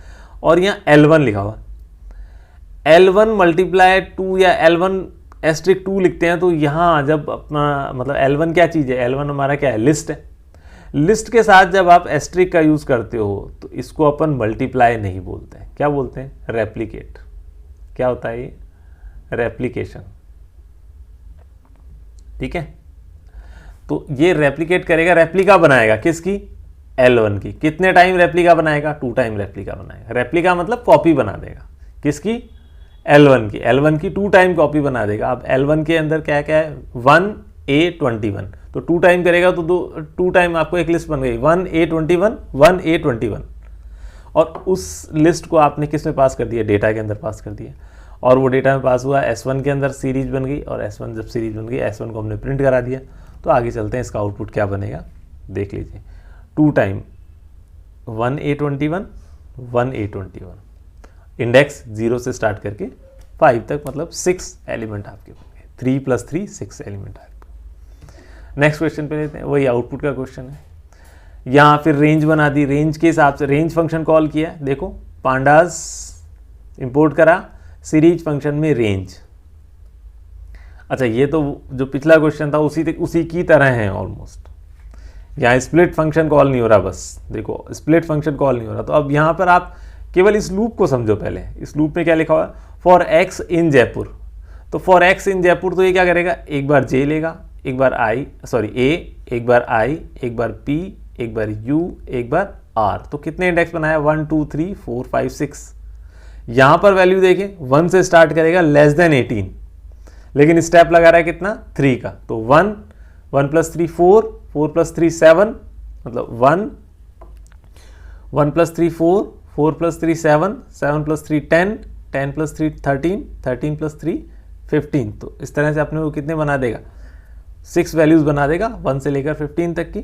और यहाँ L1 लिखा हुआ, L1 मल्टीप्लाई 2 या L1 एस्ट्रिक 2 लिखते हैं। तो यहाँ जब अपना मतलब L1 क्या चीज़ है, L1 हमारा क्या है, लिस्ट है। लिस्ट के साथ जब आप एस्ट्रिक का यूज़ करते हो तो इसको अपन मल्टीप्लाई नहीं बोलते हैं, क्या बोलते हैं, रेप्लिकेट। क्या होता है ये, रेप्लिकेशन। ठीक है, तो ये रेप्लिकेट करेगा, रेप्लिका बनाएगा किसकी, L1 की। कितने टाइम रेप्लिका बनाएगा, 2 टाइम रेप्लिका बनाएगा। रेप्लिका मतलब कॉपी बना देगा, किसकी, L1 की। L1 की 2 टाइम कॉपी बना देगा। अब L1 के अंदर क्या क्या है, 1A21, तो 2 टाइम करेगा तो 2 टाइम आपको एक लिस्ट बन गई, 1A21, 1A21। और उस लिस्ट को आपने किस में पास कर दिया, डेटा के अंदर पास कर दिया, और वो डेटा में पास हुआ, S1 के अंदर सीरीज बन गई, और S1 जब सीरीज बन गई, S1 को हमने प्रिंट करा दिया। तो आगे चलते हैं, इसका आउटपुट क्या बनेगा देख लीजिए। 2 टाइम 1A21, 1A21, इंडेक्स 0 से स्टार्ट करके 5 तक, मतलब 6 एलिमेंट आपके बन गए, 3 + 3 6 एलिमेंट आपके। नेक्स्ट क्वेश्चन पे लेते हैं, वही आउटपुट का क्वेश्चन है। यहाँ फिर रेंज बना दी, रेंज के हिसाब से रेंज फंक्शन कॉल किया। देखो पांडास इंपोर्ट करा, सीरीज फंक्शन में रेंज। अच्छा, ये तो जो पिछला क्वेश्चन था उसी की तरह है ऑलमोस्ट। यहाँ स्प्लिट फंक्शन कॉल नहीं हो रहा, बस देखो स्प्लिट फंक्शन कॉल नहीं हो रहा। तो अब यहाँ पर आप केवल इस लूप को समझो। पहले इस लूप में क्या लिखा हुआ है, फॉर एक्स इन जयपुर। तो फॉर एक्स इन जयपुर, तो ये क्या करेगा, एक बार जे लेगा, एक बार ए, एक बार आई, एक बार पी, एक बार यू, एक बार आर। तो कितने इंडेक्स बनाया, 1 2 3 4 5 6। यहाँ पर वैल्यू देखें 1 से स्टार्ट करेगा, लेस देन 18, लेकिन स्टेप लगा रहा है कितना, 3 का। तो 1 + 3 4, 4 + 3 7, मतलब 1 + 3 4, 4 + 3 7, 7 + 3 10, 10 + 3 13, 13 + 3 15। तो इस तरह से अपने को कितने बना देगा, 6 वैल्यूज बना देगा 1 से लेकर 15 तक की।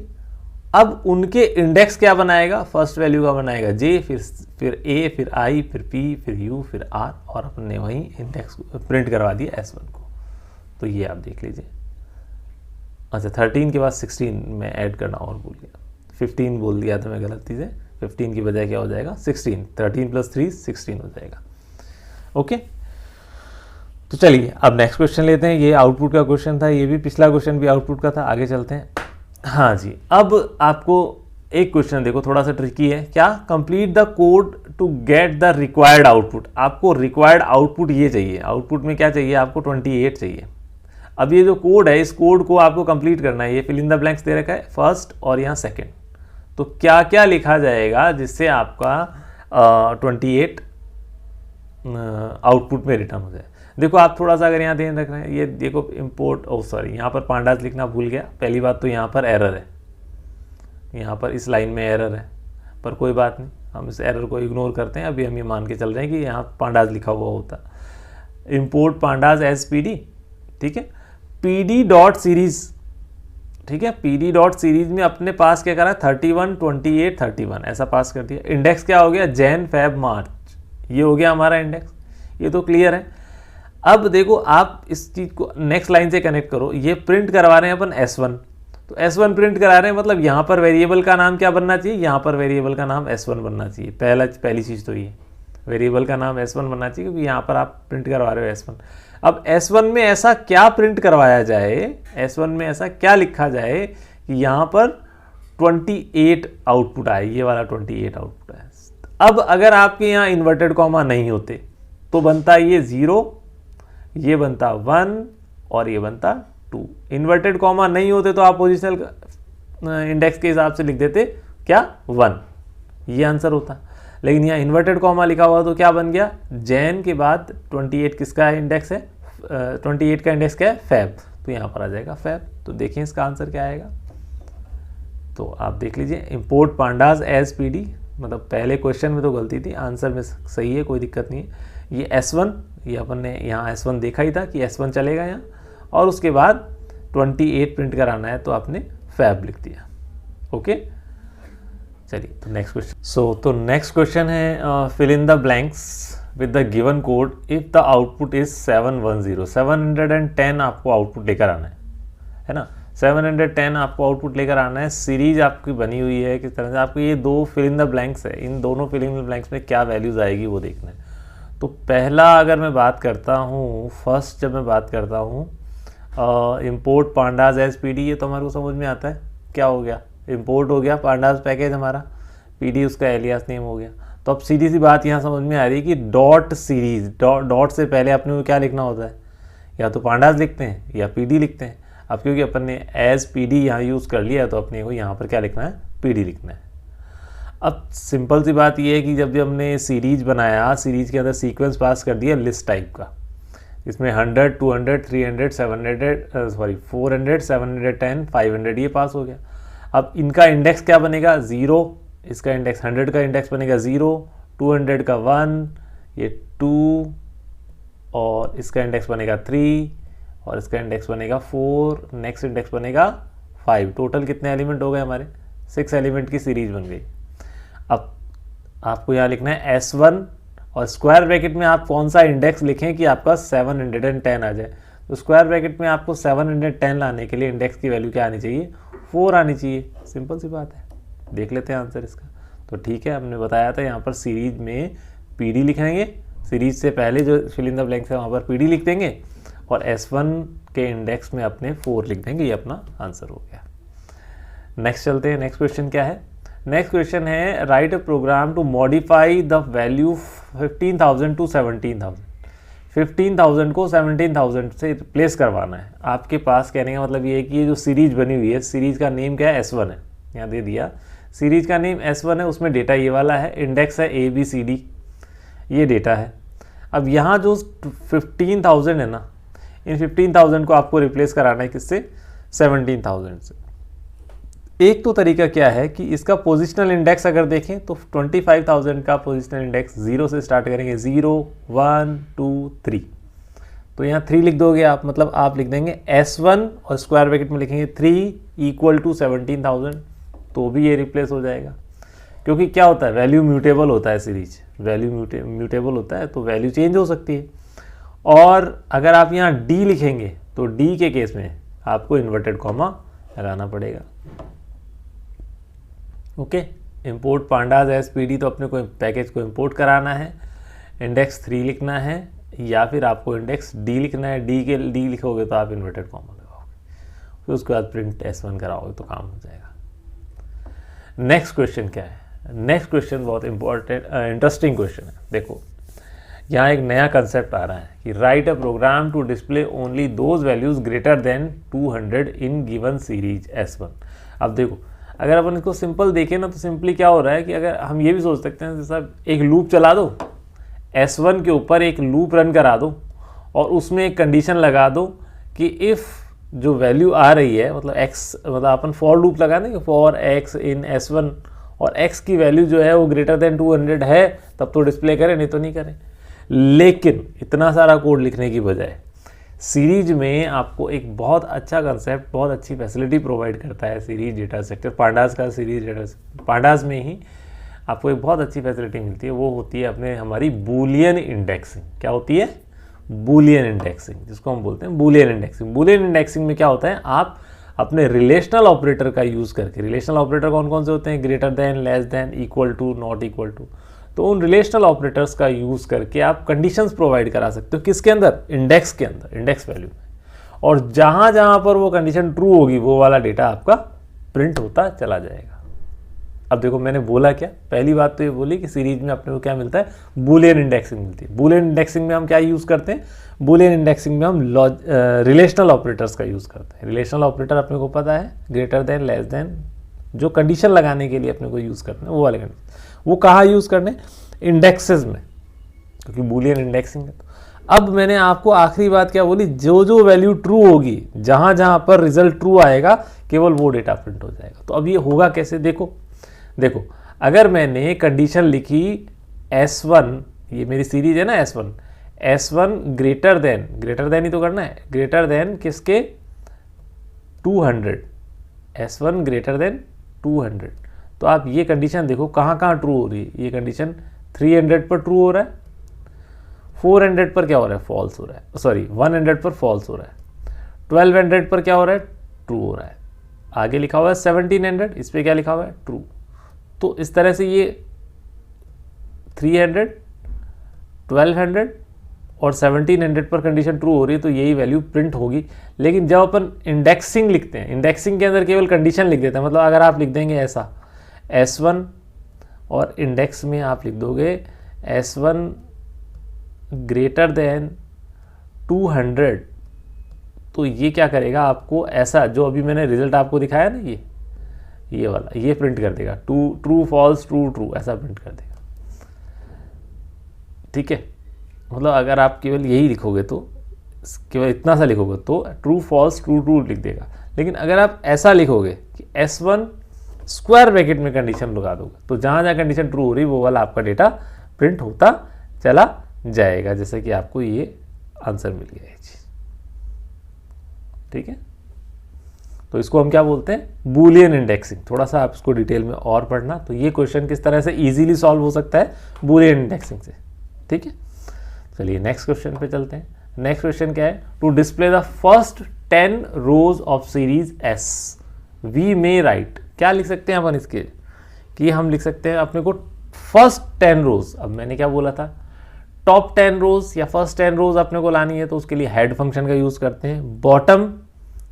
अब उनके इंडेक्स क्या बनाएगा, फर्स्ट वैल्यू का बनाएगा जे, फिर ए, फिर आई, फिर पी, फिर यू, फिर आर, और अपने वहीं इंडेक्स प्रिंट करवा दिया S1 को। तो ये आप देख लीजिए। अच्छा 13 के बाद 16 में ऐड करना और भूल गया, 15 बोल दिया था मैं गलती से, 15 की बजाय क्या हो जाएगा 16, 13 + 3 16 हो जाएगा। ओके, तो चलिए अब नेक्स्ट क्वेश्चन लेते हैं। ये आउटपुट का क्वेश्चन था, ये भी पिछला क्वेश्चन भी आउटपुट का था। आगे चलते हैं। हाँ जी, अब आपको एक क्वेश्चन देखो थोड़ा सा ट्रिकी है। क्या, complete the code to get the required output. आपको रिक्वायर्ड आउटपुट ये चाहिए, आउटपुट में क्या चाहिए आपको 28 चाहिए। अब ये जो कोड है, इस कोड को आपको कंप्लीट करना है। ये फिल इन द ब्लैंक्स दे रखा है, फर्स्ट और यहाँ सेकंड। तो क्या क्या लिखा जाएगा जिससे आपका 28 आउटपुट में रिटर्न हो जाए। देखो आप थोड़ा सा अगर यहाँ ध्यान रख रहे हैं, ये देखो इम्पोर्ट, सॉरी यहाँ पर पांडास लिखना भूल गया। पहली बात तो यहाँ पर एरर है, यहाँ पर इस लाइन में एरर है, पर कोई बात नहीं, हम इस एरर को इग्नोर करते हैं। अभी हम ये मान के चल रहे हैं कि यहाँ पांडास लिखा हुआ होता। इम्पोर्ट पांडास एज PD, ठीक है, PD.series, ठीक है, PD.series में अपने पास क्या करा, 31 28 31 ऐसा पास कर दिया। इंडेक्स क्या हो गया, जैन फेब मार्च, ये हो गया हमारा इंडेक्स। ये तो क्लियर है। अब देखो आप इस चीज़ को नेक्स्ट लाइन से कनेक्ट करो। ये प्रिंट करवा रहे हैं अपन S1, तो S1 प्रिंट करा रहे हैं, मतलब यहाँ पर वेरिएबल का नाम क्या बनना चाहिए, यहाँ पर वेरिएबल का नाम S1 बनना चाहिए। पहली चीज़ तो ये वेरिएबल का नाम S1 बनना चाहिए, क्योंकि यहाँ पर आप प्रिंट करवा रहे हो S1। अब S1 में ऐसा क्या प्रिंट करवाया जाए, S1 में ऐसा क्या लिखा जाए कि यहाँ पर 28 आउटपुट आए, ये वाला 28 आउटपुट आए। अब अगर आपके यहाँ इन्वर्टेड कॉमा नहीं होते तो बनता ये 0, ये बनता 1 और ये बनता 2। इन्वर्टेड कॉमा नहीं होते तो आप पोजिशनल इंडेक्स के हिसाब से लिख देते क्या 1, ये आंसर होता। लेकिन यहाँ इन्वर्टेड कॉमा लिखा हुआ तो क्या बन गया, जैन के बाद 28 किसका इंडेक्स है, 28 का इंडेक्स क्या है, फैब, तो यहाँ पर आ जाएगा फैब। तो देखिए इसका आंसर क्या आएगा, तो आप देख लीजिए इम्पोर्ट पांडास एज PD, मतलब पहले क्वेश्चन में तो गलती थी, आंसर में सही है, कोई दिक्कत नहीं है। ये S1, ये अपन ने यहाँ S1 देखा ही था कि S1 चलेगा यहाँ, और उसके बाद 28 प्रिंट कराना है तो आपने फैब लिख दिया। ओके, चलिए तो नेक्स्ट क्वेश्चन। तो नेक्स्ट क्वेश्चन है fill in the blanks with the given code if the output is 710। 710 आपको आउटपुट लेकर आना है ना, 710 आपको आउटपुट लेकर आना है। सीरीज आपकी बनी हुई है किस तरह से, आपको ये दो फिल इन द ब्लैंक्स है, इन दोनों फिल इन द ब्लैंक्स में क्या वैल्यूज आएगी वो देखना है। तो पहला अगर मैं बात करता हूँ, फर्स्ट जब मैं बात करता हूँ इम्पोर्ट पांडास एज PD, ये तो हमारे को समझ में आता है क्या हो गया, इम्पोर्ट हो गया पांडास पैकेज हमारा, PD उसका एलियास नेम हो गया। तो अब सीधी सी बात यहाँ समझ में आ रही है कि डॉट सीरीज, डॉट से पहले अपने को क्या लिखना होता है, या तो पांडास लिखते हैं या PD लिखते हैं। अब क्योंकि अपन ने एज PD यहाँ यूज़ कर लिया तो अपने को यहाँ पर क्या लिखना है, PD लिखना है। अब सिंपल सी बात ये है कि जब भी हमने सीरीज बनाया, सीरीज के अंदर सीक्वेंस पास कर दिया लिस्ट टाइप का, इसमें 100 200 300 700 400 710 500 ये पास हो गया। अब इनका इंडेक्स क्या बनेगा, 0, इसका इंडेक्स 100 का इंडेक्स बनेगा 0, 200 का 1, ये 2, और इसका इंडेक्स बनेगा 3, और इसका इंडेक्स बनेगा 4, नेक्स्ट इंडेक्स बनेगा 5। टोटल कितने एलिमेंट हो गए हमारे, 6 एलिमेंट की सीरीज बन गई। अब आपको यहाँ लिखना है S1, और स्क्वायर ब्रैकेट में आप कौन सा इंडेक्स लिखें कि आपका 710 आ जाए। तो स्क्वायर ब्रैकेट में आपको 710 लाने के लिए इंडेक्स की वैल्यू क्या आनी चाहिए, 4 आनी चाहिए। सिंपल सी बात है, देख लेते हैं आंसर इसका। तो ठीक है, हमने बताया था यहाँ पर सीरीज में PD लिखेंगे, सीरीज से पहले जो फिल इन द ब्लैंक्स है वहाँ पर PD लिख देंगे, और S1 के इंडेक्स में अपने 4 लिख देंगे, ये अपना आंसर हो गया। नेक्स्ट चलते हैं, नेक्स्ट क्वेश्चन क्या है। नेक्स्ट क्वेश्चन है right a program to modify the value 15,000 to 17,000। 15,000 को 17,000 से रिप्लेस करवाना है। आपके पास कहने का मतलब ये है कि ये जो सीरीज बनी हुई है, सीरीज का नेम क्या है, S1 है, यहाँ दे दिया सीरीज का नेम S1 है, उसमें डेटा ये वाला है, इंडेक्स है ABCD, ये डेटा है। अब यहाँ जो 15,000 है ना, इन 15,000 को आपको रिप्लेस कराना है किससे, 17,000 से। एक तो तरीका क्या है कि इसका पोजिशनल इंडेक्स अगर देखें तो 25,000 का पोजिशनल इंडेक्स 0 से स्टार्ट करेंगे, 0 1 2 3, तो यहाँ 3 लिख दोगे आप, मतलब आप लिख देंगे S1 और स्क्वायर ब्रैकेट में लिखेंगे 3 = 17,000, तो भी ये रिप्लेस हो जाएगा, क्योंकि क्या होता है, वैल्यू म्यूटेबल होता है सीरीज, वैल्यू म्यूटेबल होता है तो वैल्यू चेंज हो सकती है। और अगर आप यहाँ डी लिखेंगे तो डी के केस में आपको इन्वर्टेड कॉमा लगाना पड़ेगा। Okay, import pandas as PD, तो अपने को पैकेज को इंपोर्ट कराना है, इंडेक्स 3 लिखना है या फिर आपको इंडेक्स डी लिखना है। डी लिखोगे तो आप इन्वर्टेड कॉमा लगाओगे, फिर उसके बाद प्रिंट S1 कराओगे तो काम हो जाएगा। नेक्स्ट क्वेश्चन क्या है? नेक्स्ट क्वेश्चन बहुत इंटरेस्टिंग क्वेश्चन है। देखो यहाँ एक नया कंसेप्ट आ रहा है कि right a program to display only those values greater than 200 in given series S1। अब देखो, अगर अपन इसको सिंपल देखें ना तो सिंपली क्या हो रहा है कि अगर हम ये भी सोच सकते हैं जैसा एक लूप चला दो, S1 के ऊपर एक लूप रन करा दो और उसमें एक कंडीशन लगा दो कि इफ़ जो वैल्यू आ रही है, मतलब x, मतलब अपन फॉर लूप लगा देंगे, फॉर x इन S1 और x की वैल्यू जो है वो ग्रेटर देन 200 है तब तो डिस्प्ले करें, नहीं तो नहीं करें। लेकिन इतना सारा कोड लिखने की बजाय सीरीज में आपको एक बहुत अच्छा कंसेप्ट, बहुत अच्छी फैसिलिटी प्रोवाइड करता है सीरीज डेटा स्ट्रक्चर, पांडास का सीरीज डेटा। पांडास में ही आपको एक बहुत अच्छी फैसिलिटी मिलती है, वो होती है अपने हमारी बूलियन इंडेक्सिंग। क्या होती है? बूलियन इंडेक्सिंग, जिसको हम बोलते हैं बूलियन इंडेक्सिंग। बूलियन इंडेक्सिंग में क्या होता है, आप अपने रिलेशनल ऑपरेटर का यूज़ करके, रिलेशनल ऑपरेटर कौन कौन से होते हैं? Greater than, less than, equal to, not equal to, तो उन रिलेशनल ऑपरेटर्स का यूज़ करके आप कंडीशंस प्रोवाइड करा सकते हो। किसके अंदर? इंडेक्स के अंदर, इंडेक्स वैल्यू में। और जहाँ जहाँ पर वो कंडीशन ट्रू होगी वो वाला डेटा आपका प्रिंट होता चला जाएगा। अब देखो मैंने बोला क्या, पहली बात तो ये बोली कि सीरीज में अपने को क्या मिलता है? बूलियन इंडेक्सिंग मिलती है। बूलियन इंडेक्सिंग में हम क्या यूज़ करते हैं? बूलियन इंडेक्सिंग में हम रिलेशनल ऑपरेटर्स का यूज़ करते हैं। रिलेशनल ऑपरेटर अपने को पता है, ग्रेटर देन, लेस देन, जो कंडीशन लगाने के लिए अपने को यूज़ करते हैं वो वाले कंडीशन। वो कहाँ यूज़ करने? इंडेक्सेस में, क्योंकि बूलियन इंडेक्सिंग है। तो अब मैंने आपको आखिरी बात क्या बोली, जो जो वैल्यू ट्रू होगी, जहाँ जहाँ पर रिजल्ट ट्रू आएगा, केवल वो डेटा प्रिंट हो जाएगा। तो अब ये होगा कैसे? देखो अगर मैंने कंडीशन लिखी S1, ये मेरी सीरीज है ना S1 ग्रेटर देन ही तो करना है, ग्रेटर देन किसके? 200, S1 ग्रेटर देन 200। तो आप ये कंडीशन देखो कहाँ कहाँ ट्रू हो रही है। ये कंडीशन 300 पर ट्रू हो रहा है, 400 पर क्या हो रहा है? फॉल्स हो रहा है, सॉरी 100 पर फॉल्स हो रहा है, 1200 पर क्या हो रहा है? ट्रू हो रहा है। आगे लिखा हुआ है 1700, इस पर क्या लिखा हुआ है? ट्रू। तो इस तरह से ये 300, 1200 और 1700 पर कंडीशन ट्रू हो रही है तो यही वैल्यू प्रिंट होगी। लेकिन जब अपन इंडेक्सिंग लिखते हैं, इंडेक्सिंग के अंदर केवल कंडीशन लिख देते हैं। मतलब अगर आप लिख देंगे ऐसा S1 और इंडेक्स में आप लिख दोगे S1 ग्रेटर देन 200, तो ये क्या करेगा? आपको ऐसा जो अभी मैंने रिजल्ट आपको दिखाया ना, ये वाला, ये प्रिंट कर देगा। ट्रू फॉल्स, ट्रू ऐसा प्रिंट कर देगा। ठीक है, मतलब अगर आप केवल यही लिखोगे तो, केवल इतना सा लिखोगे तो ट्रू फॉल्स, ट्रू लिख देगा। लेकिन अगर आप ऐसा लिखोगे कि S1 स्क्वायर ब्रैकेट में कंडीशन लगा दोगे तो जहाँ जहाँ कंडीशन ट्रू हो रही वो वाला आपका डेटा प्रिंट होता चला जाएगा। जैसे कि आपको ये आंसर मिल गया है चीज़। ठीक है, तो इसको हम क्या बोलते हैं? Boolean indexing. थोड़ा सा आप इसको डिटेल में और पढ़ना, तो ये क्वेश्चन किस तरह से इजीली सॉल्व हो सकता है बूलियन इंडेक्सिंग से। ठीक है, चलिए नेक्स्ट क्वेश्चन पे चलते हैं। नेक्स्ट क्वेश्चन क्या है? To display the first 10 rows of series S we may write. क्या लिख सकते हैं अपन इसके? कि हम लिख सकते हैं अपने को फर्स्ट 10 रोज। अब मैंने क्या बोला था? टॉप 10 रोज या फर्स्ट 10 रोज अपने को लानी है तो उसके लिए हेड फंक्शन का यूज करते हैं। बॉटम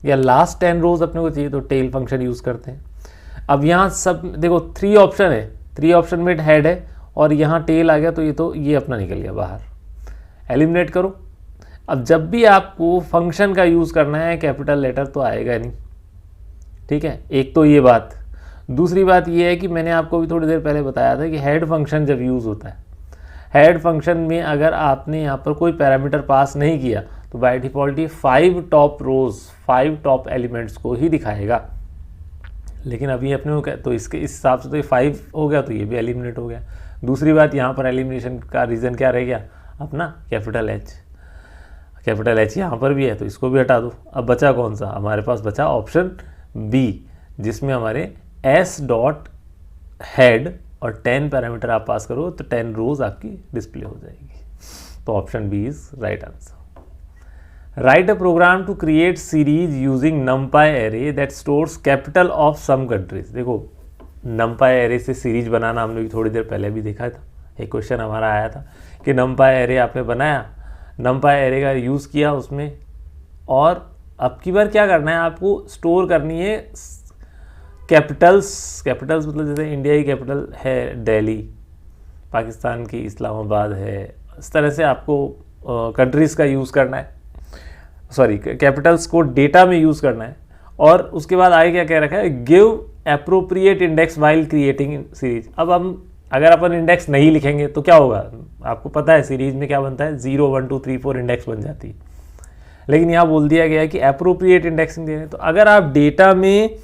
या लास्ट 10 रोज अपने को चाहिए तो टेल फंक्शन यूज करते हैं। अब यहाँ सब देखो 3 ऑप्शन है, 3 ऑप्शन में हेड है और यहाँ टेल आ गया तो ये अपना निकल गया बाहर। एलिमिनेट करो। अब जब भी आपको फंक्शन का यूज करना है कैपिटल लेटर तो आएगा नहीं। ठीक है, एक तो ये बात। दूसरी बात ये है कि मैंने आपको भी थोड़ी देर पहले बताया था कि हेड फंक्शन जब यूज होता है, हेड फंक्शन में अगर आपने यहाँ पर कोई पैरामीटर पास नहीं किया तो बाय डिफॉल्ट ये 5 टॉप रोज, 5 टॉप एलिमेंट्स को ही दिखाएगा। लेकिन अभी अपने को तो इसके इस हिसाब से तो ये 5 हो गया तो ये भी एलिमिनेट हो गया। दूसरी बात, यहाँ पर एलिमिनेशन का रीज़न क्या रह गया? अपना कैपिटल एच यहाँ पर भी है तो इसको भी हटा दो। अब बचा कौन सा? हमारे पास बचा ऑप्शन बी, जिसमें हमारे एस डॉट हेड और 10 पैरामीटर आप पास करो तो 10 रोज आपकी डिस्प्ले हो जाएगी। तो option B is right answer. Right a program to create series using numpy array that stores capital of some countries. देखो numpy एरे से सीरीज बनाना हमने भी थोड़ी देर पहले भी देखा था, एक क्वेश्चन हमारा आया था कि numpy एरे आपने बनाया, numpy एरे का यूज़ किया उसमें, और अब की बार क्या करना है, आपको स्टोर करनी है कैपिटल्स मतलब जैसे इंडिया की कैपिटल है दिल्ली, पाकिस्तान की इस्लामाबाद है, इस तरह से आपको कंट्रीज़ का यूज़ करना है, सॉरी कैपिटल्स को डेटा में यूज़ करना है। और उसके बाद आगे क्या कह रखा है, give appropriate index while creating series. अब हम अगर अपन इंडेक्स नहीं लिखेंगे तो क्या होगा, आपको पता है सीरीज में क्या बनता है, 0 1 2 3 4 इंडेक्स बन जाती है, लेकिन यहाँ बोल दिया गया है कि एप्रोप्रिएट इंडेक्सिंग दे रहे हैं। तो अगर आप डेटा में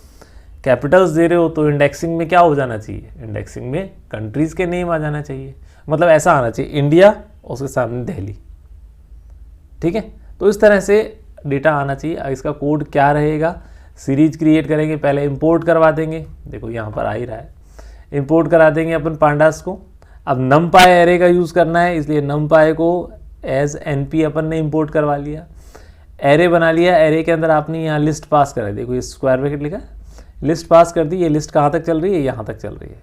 कैपिटल्स दे रहे हो तो इंडेक्सिंग में क्या हो जाना चाहिए, इंडेक्सिंग में कंट्रीज़ के नेम आ जाना चाहिए, मतलब ऐसा आना चाहिए इंडिया उसके सामने दिल्ली, ठीक है। तो इस तरह से डेटा आना चाहिए। इसका कोड क्या रहेगा, सीरीज क्रिएट करेंगे, पहले इंपोर्ट करवा देंगे, देखो यहाँ पर आ ही रहा है, इंपोर्ट करा देंगे अपन पांडास को। अब numpy एरे का यूज़ करना है, इसलिए numpy को एज np अपन ने इंपोर्ट करवा लिया, एरे बना लिया, एरे के अंदर आपने यहाँ लिस्ट पास करा, देखो ये स्क्वायर ब्रैकेट लिखा, लिस्ट पास कर दी। ये लिस्ट कहाँ तक चल रही है, यहाँ तक चल रही है।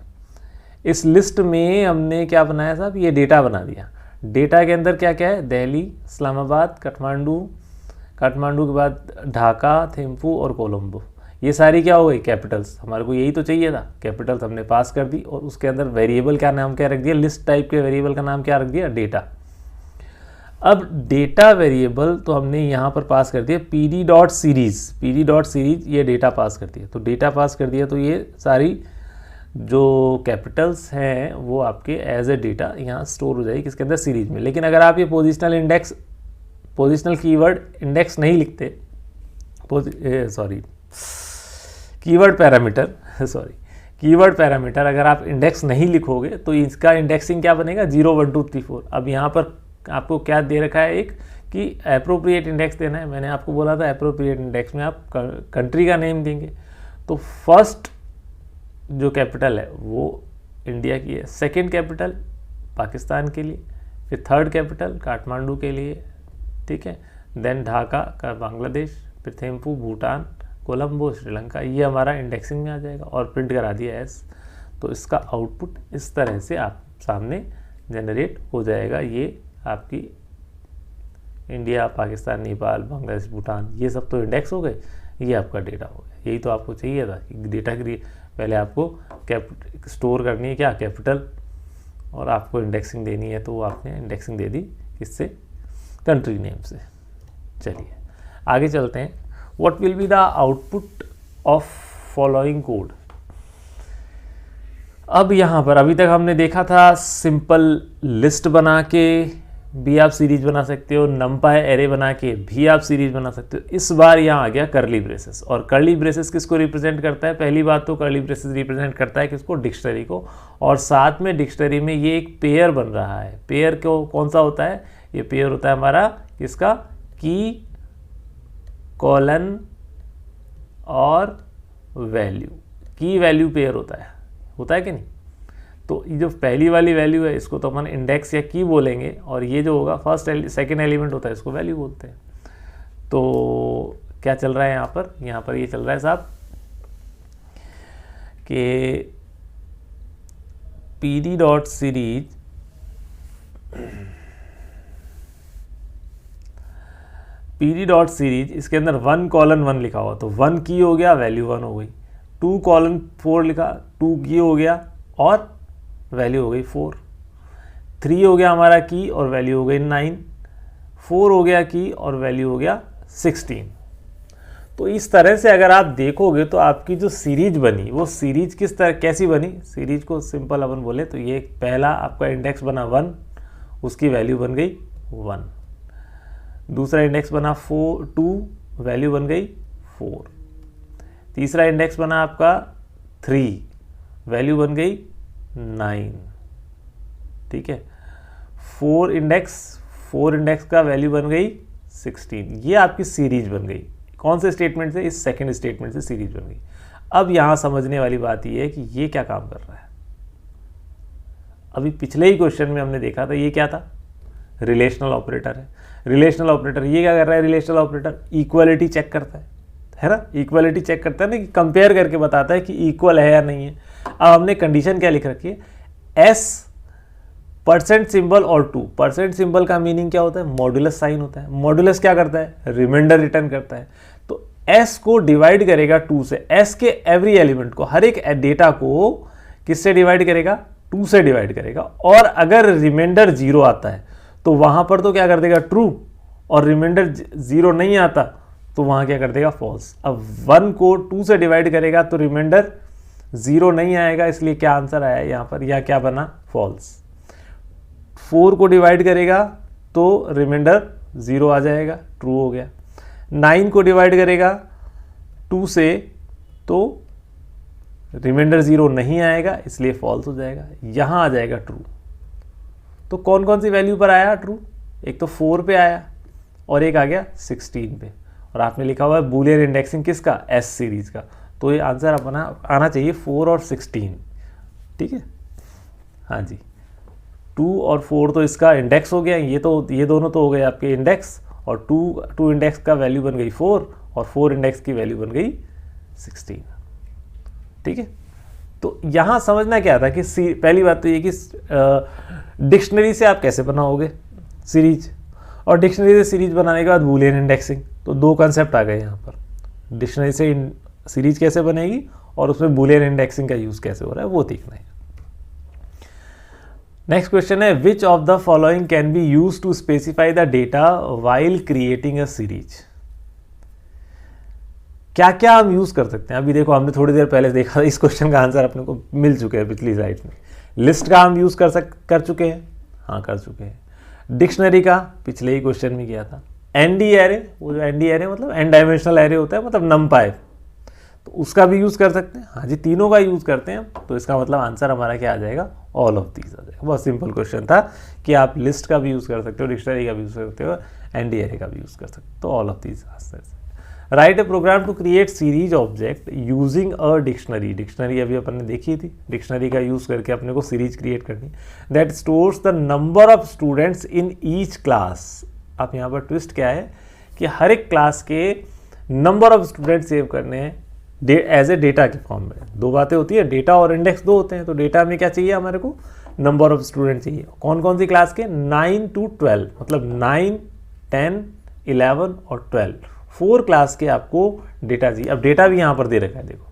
इस लिस्ट में हमने क्या बनाया साहब, ये डेटा बना दिया। डेटा के अंदर क्या क्या है, दिल्ली, इस्लामाबाद, काठमांडू के बाद ढाका, थिम्पू और कोलंबो, ये सारी क्या हो गई कैपिटल्स। हमारे को यही तो चाहिए था, कैपिटल्स हमने पास कर दी, और उसके अंदर वेरिएबल का नाम क्या रख दिया, लिस्ट टाइप के वेरिएबल का नाम क्या रख दिया, डेटा। अब डेटा वेरिएबल तो हमने यहाँ पर पास कर दिया pd.series, ये डेटा पास कर दिया। तो डेटा पास कर दिया तो ये सारी जो कैपिटल्स हैं वो आपके एज ए डेटा यहाँ स्टोर हो जाएगी किसके अंदर, सीरीज में। लेकिन अगर आप ये पोजिशनल कीवर्ड इंडेक्स नहीं लिखते, कीवर्ड पैरामीटर अगर आप इंडेक्स नहीं लिखोगे तो इसका इंडेक्सिंग क्या बनेगा, 0 1 2 3 4। अब यहाँ पर आपको क्या दे रखा है, एक कि एप्रोप्रिएट इंडेक्स देना है। मैंने आपको बोला था एप्रोप्रिएट इंडेक्स में आप कंट्री का नेम देंगे। तो फर्स्ट जो कैपिटल है वो इंडिया की है, सेकंड कैपिटल पाकिस्तान के लिए, फिर थर्ड कैपिटल काठमांडू के लिए, ठीक है, देन ढाका का बांग्लादेश, फिर थिम्पू भूटान, कोलंबो श्रीलंका, ये हमारा इंडेक्सिंग में आ जाएगा और प्रिंट करा दिया एस। तो इसका आउटपुट इस तरह से आप सामने जनरेट हो जाएगा। ये आपकी इंडिया, पाकिस्तान, नेपाल, बांग्लादेश, भूटान, ये सब तो इंडेक्स हो गए, ये आपका डेटा हो गया। यही तो आपको चाहिए था कि डेटा के पहले आपको स्टोर करनी है क्या, कैपिटल, और आपको इंडेक्सिंग देनी है, तो आपने इंडेक्सिंग दे दी किससे, कंट्री नेम से। चलिए आगे चलते हैं। What will be the output of following code. अब यहाँ पर अभी तक हमने देखा था सिंपल लिस्ट बना के भी आप सीरीज बना सकते हो, numpy एरे बना के भी आप सीरीज बना सकते हो। इस बार यहाँ आ गया कर्ली ब्रेसेस, और कर्ली ब्रेसेस किसको रिप्रेजेंट करता है, पहली बात तो कर्ली ब्रेसेस रिप्रेजेंट करता है किसको, डिक्शनरी को, और साथ में डिक्शनरी में ये एक पेयर बन रहा है। पेयर को कौन सा होता है, ये पेयर होता है हमारा किसका, की कॉलन और वैल्यू, की वैल्यू पेयर होता है कि नहीं। तो ये जो पहली वाली वैल्यू है इसको तो अपन इंडेक्स या की बोलेंगे, और ये जो होगा फर्स्ट सेकंड एलिमेंट होता है इसको वैल्यू बोलते हैं। तो क्या चल रहा है यहाँ पर ये चल रहा है साहब कि pd.series इसके अंदर 1:1 लिखा हुआ, तो 1 की हो गया, वैल्यू 1 हो गई। 2:4 लिखा, 2 की हो गया और वैल्यू हो गई 4। 3 हो गया हमारा की और वैल्यू हो गई 9। 4 हो गया की और वैल्यू हो गया 16। तो इस तरह से अगर आप देखोगे तो आपकी जो सीरीज बनी वो सीरीज कैसी बनी, सीरीज को सिंपल अपन बोले तो ये पहला आपका इंडेक्स बना 1, उसकी वैल्यू बन गई 1। दूसरा इंडेक्स बना 2, वैल्यू बन गई 4। तीसरा इंडेक्स बना आपका 3, वैल्यू बन गई 9, ठीक है। 4 इंडेक्स का वैल्यू बन गई 16। ये आपकी सीरीज बन गई। कौन से स्टेटमेंट से, इस सेकंड स्टेटमेंट से सीरीज बन गई। अब यहाँ समझने वाली बात ये है कि ये क्या काम कर रहा है। अभी पिछले ही क्वेश्चन में हमने देखा था ये क्या था, रिलेशनल ऑपरेटर है। रिलेशनल ऑपरेटर ये क्या कर रहा है, रिलेशनल ऑपरेटर इक्वालिटी चेक करता है ना, इक्वालिटी चेक करता है ना, कि कंपेयर करके बताता है कि इक्वल है या नहीं है। अब हमने कंडीशन क्या लिख रखी है, एस परसेंट सिंबल और 2। परसेंट सिंबल का मीनिंग क्या होता है, मॉड्यूलस साइन होता है। मॉड्यूलस क्या करता है, रिमाइंडर रिटर्न करता है। तो एस को डिवाइड करेगा 2 से, एस के एवरी एलिमेंट को, हर एक डेटा को किससे डिवाइड करेगा, 2 से डिवाइड करेगा। और अगर रिमाइंडर 0 आता है तो वहां पर तो क्या कर देगा, ट्रू, और रिमाइंडर 0 नहीं आता तो वहां क्या कर देगा, फॉल्स। अब 1 को 2 से डिवाइड करेगा तो रिमाइंडर 0 नहीं आएगा, इसलिए क्या आंसर आया यहाँ पर, या क्या बना, फॉल्स। 4 को डिवाइड करेगा तो रिमाइंडर 0 आ जाएगा, ट्रू हो गया। 9 को डिवाइड करेगा 2 से तो रिमाइंडर 0 नहीं आएगा, इसलिए फॉल्स हो जाएगा। यहाँ आ जाएगा ट्रू। तो कौन कौन सी वैल्यू पर आया ट्रू, एक तो 4 पे आया और एक आ गया 16 पे। और आपने लिखा हुआ है बूलियन इंडेक्सिंग किसका, एस सीरीज का। तो ये आंसर अपना आना चाहिए 4 और 16, ठीक है। हाँ जी, 2 और 4 तो इसका इंडेक्स हो गया, ये दोनों तो हो गए आपके इंडेक्स, और 2 इंडेक्स का वैल्यू बन गई 4 और 4 इंडेक्स की वैल्यू बन गई 16, ठीक है। तो यहाँ समझना क्या था कि पहली बात तो ये कि डिक्शनरी से आप कैसे बनाओगे सीरीज, और डिक्शनरी से सीरीज बनाने के बाद बूलियन इंडेक्सिंग। तो 2 कंसेप्ट आ गए यहाँ पर, डिक्शनरी से सीरीज कैसे बनेगी और उसमें बूलियन इंडेक्सिंग का यूज़ कैसे हो रहा है वो देखना है। नेक्स्ट क्वेश्चन है, which of the following can be use to specify the data while creating a series. क्या क्या हम यूज कर सकते हैं। अभी देखो हमने थोड़ी देर पहले देखा, इस क्वेश्चन का आंसर अपने को मिल चुके हैं पिछली स्लाइड में। लिस्ट का हम यूज कर चुके हैं, हाँ कर चुके हैं। डिक्शनरी का पिछले ही क्वेश्चन में किया था। एनडी एरे, वो जो एनडी एरे मतलब एन डायमेंशनल एरे होता है, मतलब नमपाई, तो उसका भी यूज़ कर सकते हैं। हाँ जी, तीनों का यूज़ करते हैं, तो इसका मतलब आंसर हमारा क्या आ जाएगा, ऑल ऑफ दीज आ जाएगा। बहुत सिंपल क्वेश्चन था कि आप लिस्ट का भी यूज़ कर सकते हो, डिक्शनरी का भी यूज़ कर सकते हो, एनडी एरे का भी यूज़ कर सकते हो, तो all of these answer. Right a program to create series object using a dictionary. Dictionary अभी अपन ने देखी थी, डिक्शनरी का यूज़ करके अपने को सीरीज क्रिएट करनी, that stores the number of students in each class. अब यहाँ पर ट्विस्ट क्या है कि हर एक क्लास के नंबर ऑफ स्टूडेंट सेव करने हैं एज ए डेटा के फॉर्म में। 2 बातें होती है, डेटा और इंडेक्स 2 होते हैं। तो डेटा में क्या चाहिए हमारे को, नंबर ऑफ स्टूडेंट चाहिए। कौन कौन सी क्लास के, 9 to 12, मतलब 9, 10, 11 और 12, 4 क्लास के आपको डेटा चाहिए। अब डेटा भी यहाँ पर दे रखा है, देखो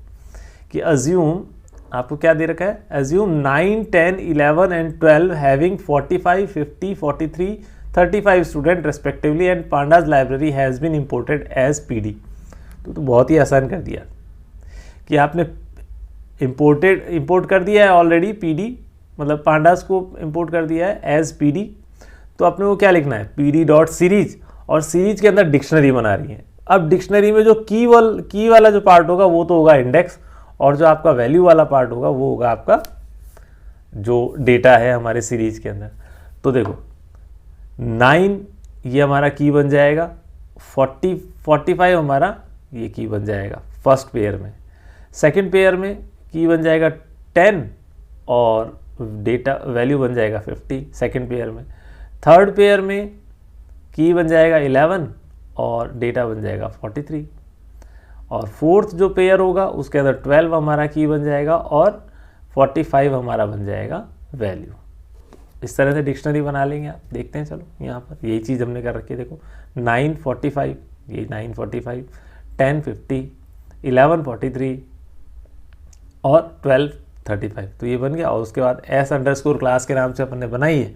कि अज्यूम, आपको क्या दे रखा है, assume 9, 10, 11 and 12 having 45, 50, 43, 35 student respectively and pandas library has been imported as PD. तो बहुत ही आसान कर दिया कि आपने इंपोर्ट कर दिया है ऑलरेडी पीडी, मतलब पांडास को इंपोर्ट कर दिया है एज पीडी। तो अपने को क्या लिखना है, पीडी डॉट सीरीज, और सीरीज के अंदर डिक्शनरी बना रही है। अब डिक्शनरी में जो की वाला जो पार्ट होगा वो तो होगा इंडेक्स, और जो आपका वैल्यू वाला पार्ट होगा वो होगा आपका जो डेटा है हमारे सीरीज के अंदर। तो देखो 9 ये हमारा की बन जाएगा, 45 हमारा ये की बन जाएगा फर्स्ट पेयर में। सेकंड पेयर में की बन जाएगा 10 और डेटा वैल्यू बन जाएगा 50 सेकंड पेयर में। थर्ड पेयर में की बन जाएगा 11 और डेटा बन जाएगा 43। और फोर्थ जो पेयर होगा उसके अंदर 12 हमारा की बन जाएगा और 45 हमारा बन जाएगा वैल्यू। इस तरह से डिक्शनरी बना लेंगे आप। देखते हैं, चलो यहाँ पर यही चीज़ हमने कर रखी है। देखो 9 45, ये 9 45, 10 50, 11 43 और 12 35, तो ये बन गया। और उसके बाद s_ क्लास के नाम से अपन ने बनाई है,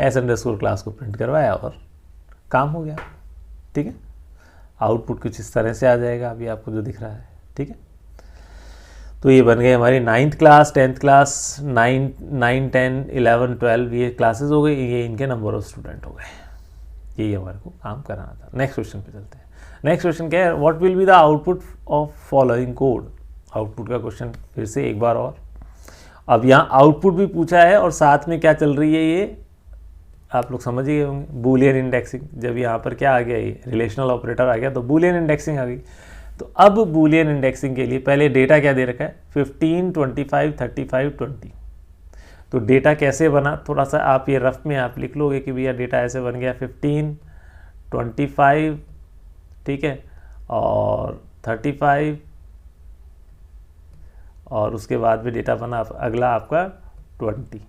s_ क्लास को प्रिंट करवाया और काम हो गया। ठीक है, आउटपुट कुछ इस तरह से आ जाएगा अभी आपको जो दिख रहा है। ठीक है, तो ये बन गई हमारी 9th क्लास, 10th क्लास, 9, 10, 11, 12 ये क्लासेस हो गई, ये इनके नंबर ऑफ स्टूडेंट हो गए। यही हमारे को काम कराना था। नेक्स्ट क्वेश्चन पे चलते हैं। नेक्स्ट क्वेश्चन क्या है, what will be the output of following code. Output का क्वेश्चन फिर से एक बार और। अब यहाँ आउटपुट भी पूछा है और साथ में क्या चल रही है ये आप लोग समझ ही गए होंगे, बूलियन इंडेक्सिंग। जब यहाँ पर क्या आ गया, ये रिलेशनल ऑपरेटर आ गया तो बूलियन इंडेक्सिंग आ गई। तो अब बूलियन इंडेक्सिंग के लिए पहले डेटा क्या दे रखा है 15, 25, 35, 20। तो डेटा कैसे बना, थोड़ा सा आप ये रफ में आप लिख लोगे कि भैया डेटा ऐसे बन गया 15, 25, ठीक है, और 35, और उसके बाद भी डेटा बना अगला आपका 20।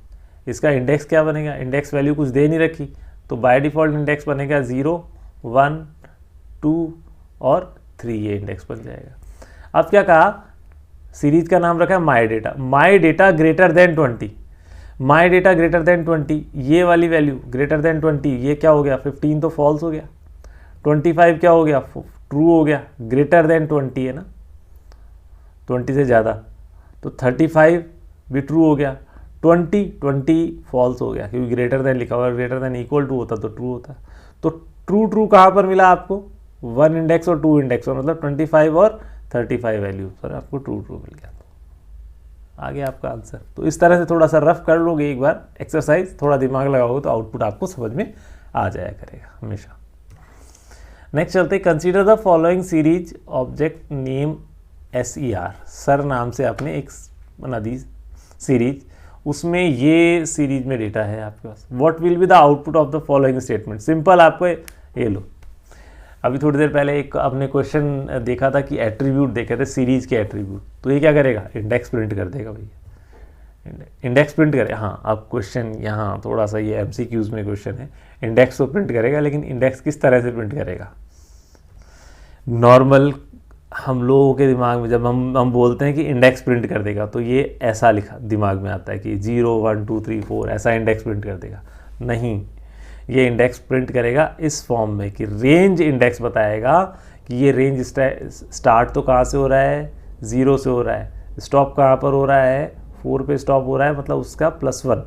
इसका इंडेक्स क्या बनेगा, इंडेक्स वैल्यू कुछ दे नहीं रखी, तो बाय डिफ़ॉल्ट इंडेक्स बनेगा 0, 1, 2 और 3, ये इंडेक्स बन जाएगा। अब क्या कहा, सीरीज का नाम रखा है my data, my data greater than 20, my data greater than 20, ये वाली वैल्यू ग्रेटर देन 20, ये क्या हो गया 15 तो फॉल्स हो गया, 25 क्या हो गया ट्रू हो गया, ग्रेटर देन 20 है ना, 20 से ज़्यादा, तो 35 भी ट्रू हो गया, 20 फॉल्स हो गया क्योंकि ग्रेटर देन लिखा हुआ, ग्रेटर देन इक्वल टू होता तो ट्रू होता। तो ट्रू कहाँ पर मिला आपको, 1 इंडेक्स और 2 इंडेक्स और मतलब 25 और 35 वैल्यू पर आपको ट्रू मिल गया, आ गया आपका आंसर। तो इस तरह से थोड़ा सा रफ कर लोगे एक बार एक्सरसाइज, थोड़ा दिमाग लगाओगे तो आउटपुट आपको समझ में आ जाया करेगा हमेशा। नेक्स्ट चलते, consider the following series object name SER, sir नाम से आपने एक बना दी सीरीज, उसमें ये सीरीज में डेटा है आपके पास। What will be the output of the following statement, simple आपको ये लो। अभी थोड़ी देर पहले एक आपने क्वेश्चन देखा था कि एट्रीब्यूट देखे थे, सीरीज के एट्रीब्यूट, तो ये क्या करेगा, इंडेक्स प्रिंट कर देगा भैया, इंडेक्स प्रिंट करे। हाँ, अब क्वेश्चन यहाँ थोड़ा सा ये MCQs में क्वेश्चन है, इंडेक्स तो प्रिंट करेगा, लेकिन इंडेक्स किस तरह से प्रिंट करेगा। नॉर्मल हम लोगों के दिमाग में जब हम बोलते हैं कि इंडेक्स प्रिंट कर देगा, तो ये ऐसा लिखा दिमाग में आता है कि 0, 1, 2, 3, 4 ऐसा इंडेक्स प्रिंट कर देगा। नहीं, ये इंडेक्स प्रिंट करेगा इस फॉर्म में कि रेंज इंडेक्स बताएगा कि ये रेंज स्टार्ट तो कहाँ से हो रहा है, 0 से हो रहा है, स्टॉप कहाँ पर हो रहा है, 4 पे स्टॉप हो रहा है, मतलब उसका +1,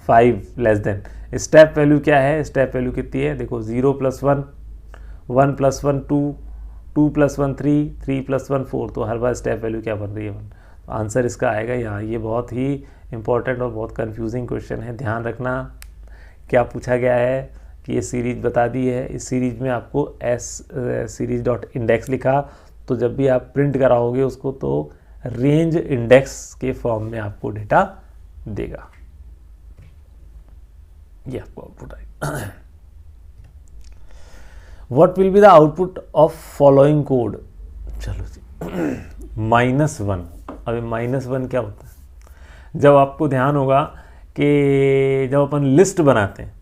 5 लेस देन। स्टेप वैल्यू क्या है, स्टेप वैल्यू कितनी है, देखो 0 + 1, 1 + 1 2, 2 + 1 3, 3 + 1 4, तो हर बार स्टेप वैल्यू क्या बन रही है 1। तो आंसर इसका आएगा यहाँ। ये बहुत ही इंपॉर्टेंट और बहुत कंफ्यूजिंग क्वेश्चन है, ध्यान रखना। क्या पूछा गया है कि ये सीरीज बता दी है, इस सीरीज में आपको series.index लिखा, तो जब भी आप प्रिंट कराओगे उसको तो रेंज इंडेक्स के फॉर्म में आपको डेटा देगा, ये आपको आउटपुट आएगा। What will be the output of following code, चलो जी -1। अभी -1 क्या होता है, जब आपको ध्यान होगा कि जब अपन लिस्ट बनाते हैं,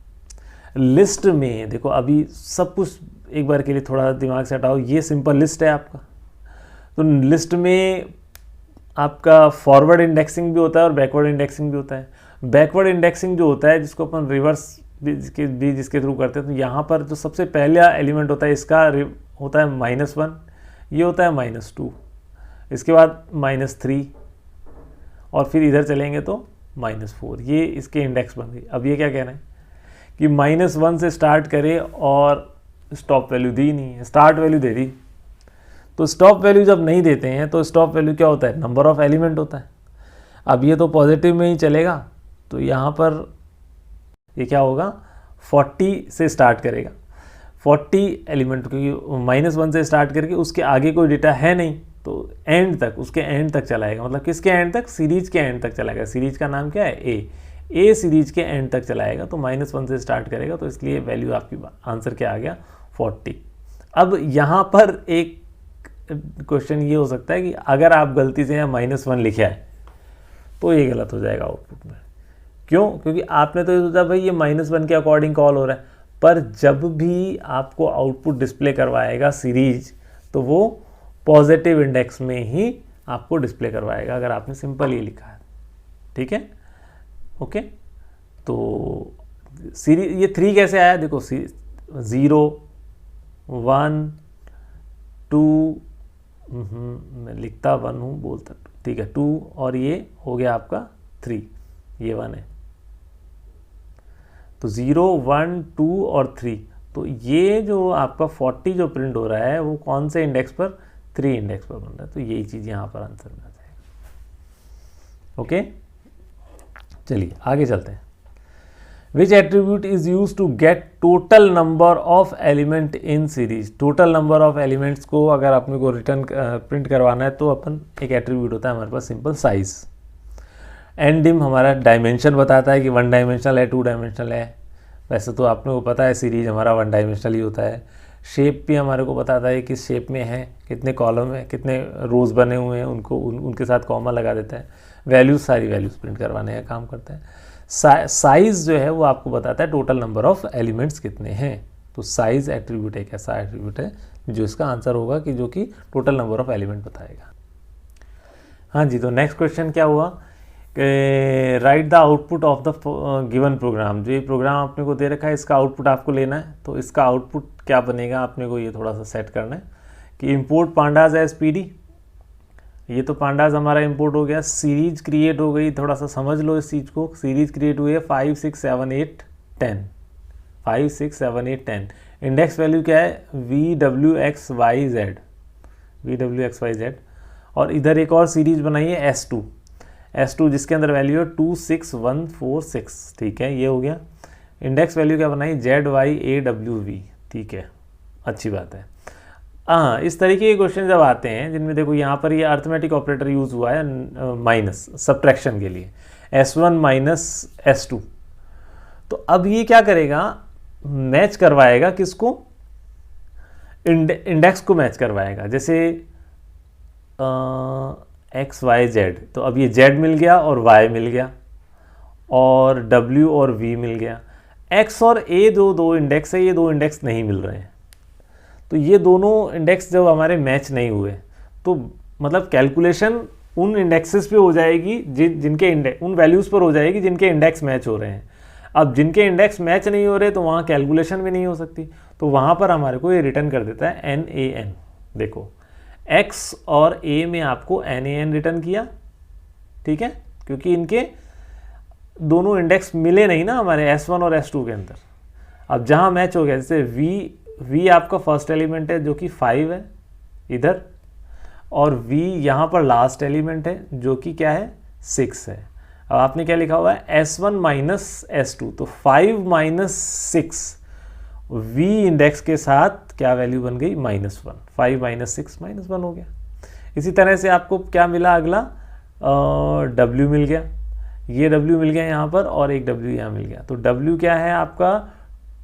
लिस्ट में देखो अभी सब कुछ एक बार के लिए थोड़ा दिमाग से हटाओ, ये सिंपल लिस्ट है आपका, तो लिस्ट में आपका फॉरवर्ड इंडेक्सिंग भी होता है और बैकवर्ड इंडेक्सिंग भी होता है। बैकवर्ड इंडेक्सिंग जो होता है जिसको अपन रिवर्स जिसके थ्रू करते हैं, तो यहाँ पर जो सबसे पहला एलिमेंट होता है इसका होता है -1, ये होता है -2, इसके बाद -3 और फिर इधर चलेंगे तो -4, ये इसके इंडेक्स बन गई। अब ये क्या कहना है कि -1 से स्टार्ट करे और स्टॉप वैल्यू दी नहीं है, स्टार्ट वैल्यू दे दी। तो स्टॉप वैल्यू जब नहीं देते हैं तो स्टॉप वैल्यू क्या होता है, नंबर ऑफ एलिमेंट होता है। अब ये तो पॉजिटिव में ही चलेगा, तो यहाँ पर ये क्या होगा 40 से स्टार्ट करेगा, 40 एलिमेंट, क्योंकि -1 से स्टार्ट करके उसके आगे कोई डेटा है नहीं, तो एंड तक, उसके एंड तक चलाएगा। मतलब किसके एंड तक, सीरीज के एंड तक चलाएगा। सीरीज का नाम क्या है, ए सीरीज के एंड तक चलाएगा, तो -1 से स्टार्ट करेगा, तो इसलिए वैल्यू आपकी आंसर क्या आ गया 40। अब यहाँ पर एक क्वेश्चन ये हो सकता है कि अगर आप गलती से यहाँ -1 लिखा है तो ये गलत हो जाएगा आउटपुट में। क्यों, क्योंकि आपने तो ये सोचा भाई ये -1 के अकॉर्डिंग कॉल हो रहा है, पर जब भी आपको आउटपुट डिस्प्ले करवाएगा सीरीज, तो वो पॉजिटिव इंडेक्स में ही आपको डिस्प्ले करवाएगा अगर आपने सिंपल ये लिखा है। ठीक है, ओके। तो सीरीज ये 3 कैसे आया, देखो 0, 1, 2, मैं लिखता 1 हूँ, बोलता 2, ठीक है 2, और ये हो गया आपका 3, ये 1 है। तो 0, 1, 2 और 3, तो ये जो आपका 40 जो प्रिंट हो रहा है वो कौन से इंडेक्स पर, 3 इंडेक्स पर बन रहा है, तो यही चीज़ यहाँ पर आंसर में आ जाएगा। ओके, चलिए आगे चलते हैं। Which attribute is use to get total number of element in series. Total number of elements को अगर अपने को रिटर्न प्रिंट करवाना है तो अपन एक एट्रीब्यूट होता है हमारे पास सिंपल साइज। एनडिम हमारा डायमेंशन बताता है कि 1 डायमेंशनल है 2 डायमेंशनल है, वैसे तो आपने को पता है सीरीज हमारा 1 डायमेंशनल ही होता है। शेप भी हमारे को बताता है किस शेप में है, कितने कॉलम है, कितने रोज बने हुए हैं, उनको उनके साथ कॉमा लगा देता है। वैल्यूज, सारी वैल्यूज प्रिंट करवाने का काम करता है। साइज जो है वो आपको बताता है टोटल नंबर ऑफ एलिमेंट्स कितने हैं। तो साइज एट्रीब्यूट एक ऐसा एट्रीब्यूट है जो इसका आंसर होगा कि जो कि टोटल नंबर ऑफ एलिमेंट बताएगा। हाँ जी, तो नेक्स्ट क्वेश्चन क्या हुआ, right the output of the given program. जो ये प्रोग्राम आपने को दे रखा है इसका आउटपुट आपको लेना है। तो इसका आउटपुट क्या बनेगा, आपने को ये थोड़ा सा सेट करना है कि इंपोर्ट पांडाज एज पीडी। ये तो पांडाज हमारा इंपोर्ट हो गया, सीरीज क्रिएट हो गई। थोड़ा सा समझ लो इस चीज़ को, सीरीज क्रिएट हुई है 5 6 7 8 10, 5 6 7 8 10। इंडेक्स वैल्यू क्या है, VWXYZ, VWXYZ। और इधर एक और सीरीज बनाई है S2 जिसके अंदर वैल्यू है 2 6 1 4 6। ठीक है, ये हो गया। इंडेक्स वैल्यू क्या बनाई, ZYAWV। ठीक है, अच्छी बात है। हाँ, इस तरीके के क्वेश्चन जब आते हैं जिनमें देखो यहाँ पर ये अर्थमेटिक ऑपरेटर यूज़ हुआ है माइनस सब्ट्रैक्शन के लिए, S1 माइनस S2। तो अब ये क्या करेगा, मैच करवाएगा किसको, इंडेक्स को मैच करवाएगा। जैसे XYZ, तो अब ये Z मिल गया और Y मिल गया और W और V मिल गया। X और A जो दो इंडेक्स है, ये दो इंडेक्स नहीं मिल रहे हैं। तो ये दोनों इंडेक्स जब हमारे मैच नहीं हुए तो मतलब कैलकुलेशन उन इंडेक्सेस पे हो जाएगी जिनके उन वैल्यूज़ पर हो जाएगी जिनके इंडेक्स मैच हो रहे हैं। अब जिनके इंडेक्स मैच नहीं हो रहे तो वहाँ कैलकुलेशन भी नहीं हो सकती। तो वहाँ पर हमारे को ये रिटर्न कर देता है NaN। देखो X और A में आपको NaN रिटर्न किया, ठीक है, क्योंकि इनके दोनों इंडेक्स मिले नहीं ना हमारे S1 और S2 के अंदर। अब जहाँ मैच हो गया, जैसे V आपका फर्स्ट एलिमेंट है जो कि 5 है इधर, और V यहाँ पर लास्ट एलिमेंट है जो कि क्या है 6 है। अब आपने क्या लिखा हुआ है S1 माइनस S2, तो 5 माइनस 6 V इंडेक्स के साथ क्या वैल्यू बन गई, -1। 5 माइनस 6 -1 हो गया। इसी तरह से आपको क्या मिला, अगला W मिल गया, ये W मिल गया यहाँ पर और एक W यहाँ मिल गया। तो W क्या है आपका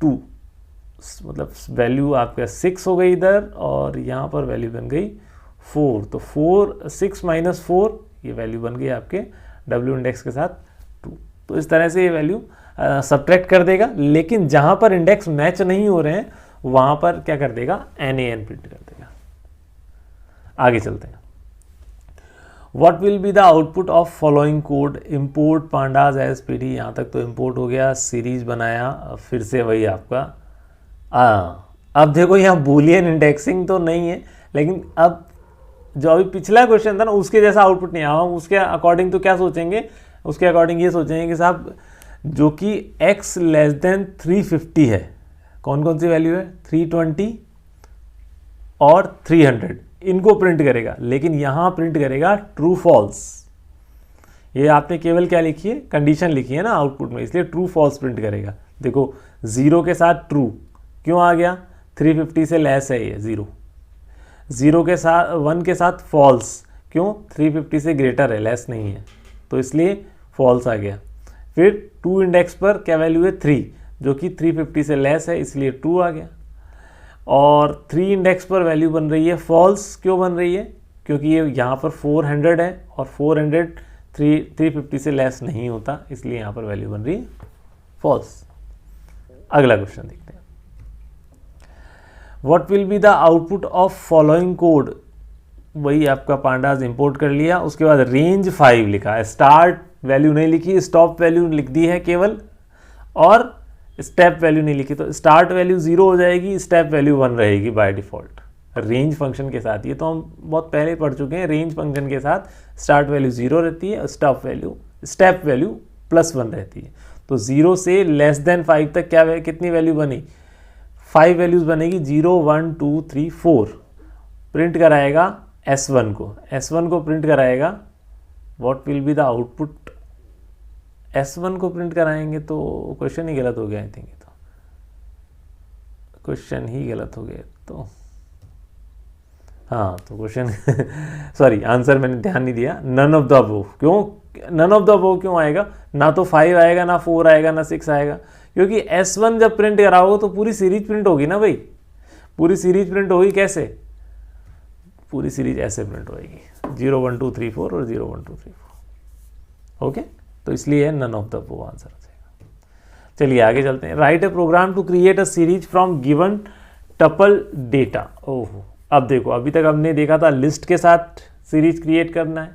2, मतलब वैल्यू आपका 6 हो गई इधर और यहाँ पर वैल्यू बन गई 4। तो 6 माइनस 4 ये वैल्यू बन गई आपके W इंडेक्स के साथ 2। तो इस तरह से ये वैल्यू सब्ट्रैक्ट कर देगा, लेकिन जहाँ पर इंडेक्स मैच नहीं हो रहे हैं वहाँ पर क्या कर देगा, NaN प्रिंट कर देगा। आगे चलते हैं। What will be the output of following code, import pandas as PD। यहाँ तक तो import हो गया, सीरीज बनाया, फिर से वही आपका अब देखो यहाँ बूलियन इंडेक्सिंग तो नहीं है, लेकिन अब जो अभी पिछला क्वेश्चन था ना उसके जैसा आउटपुट नहीं आया। हम उसके अकॉर्डिंग तो क्या सोचेंगे, उसके अकॉर्डिंग ये सोचेंगे कि साहब जो कि x लेस देन 350 है, कौन कौन सी वैल्यू है, 320 और 300, इनको प्रिंट करेगा। लेकिन यहाँ प्रिंट करेगा ट्रू फॉल्स। ये आपने केवल क्या लिखी है, कंडीशन लिखी है ना आउटपुट में, इसलिए ट्रू फॉल्स प्रिंट करेगा। देखो 0 के साथ ट्रू क्यों आ गया, 350 से लेस है ये 0 के साथ 1 के साथ फॉल्स क्यों, 350 से ग्रेटर है, लेस नहीं है, तो इसलिए फॉल्स आ गया। फिर 2 इंडेक्स पर क्या वैल्यू है 3, जो कि 350 से लेस है, इसलिए 2 आ गया। और 3 इंडेक्स पर वैल्यू बन रही है फॉल्स, क्यों बन रही है, क्योंकि ये यहाँ पर 400 है और 400 350 से लेस नहीं होता, इसलिए यहाँ पर वैल्यू बन रही है फॉल्स। अगला क्वेश्चन देखते हैं। What will be the output of following code। वही आपका पांडास इंपोर्ट कर लिया, उसके बाद रेंज 5 लिखा है, स्टार्ट वैल्यू नहीं लिखी, स्टॉप वैल्यू लिख दी है केवल, और स्टेप वैल्यू नहीं लिखी। तो स्टार्ट वैल्यू 0 हो जाएगी, स्टेप वैल्यू 1 रहेगी बाय डिफॉल्ट रेंज फंक्शन के साथ। ये तो हम बहुत पहले पढ़ चुके हैं, रेंज फंक्शन के साथ स्टार्ट वैल्यू 0 रहती है, स्टॉप वैल्यू स्टेप वैल्यू +1 रहती है। तो 0 से लेस देन 5 तक क्या कितनी वैल्यू बनी, 5 वैल्यूज बनेगी, 0 1 2 3 4। प्रिंट कराएगा S1 को प्रिंट कराएगा। What will be the output S1 को प्रिंट कराएंगे तो क्वेश्चन ही गलत हो गया, आई थिंक। तो क्वेश्चन ही गलत हो गया तो हाँ, तो क्वेश्चन सॉरी, आंसर मैंने ध्यान नहीं दिया। नन ऑफ द अबव, क्यों नन ऑफ द अबव क्यों आएगा? ना तो 5 आएगा, ना 4 आएगा, ना 6 आएगा, क्योंकि S1 जब प्रिंट कराओगे तो पूरी सीरीज प्रिंट होगी ना भाई। पूरी सीरीज प्रिंट होगी कैसे? पूरी सीरीज ऐसे प्रिंट होगी, 0 1 2 3 4 और 0 1 2 3 4। ओके, तो इसलिए none of the above answer हो जाएगा। चलिए आगे चलते हैं। Right a program to create a series from given tuple data. ओहो, अब देखो, अभी तक हमने देखा था लिस्ट के साथ सीरीज क्रिएट करना है,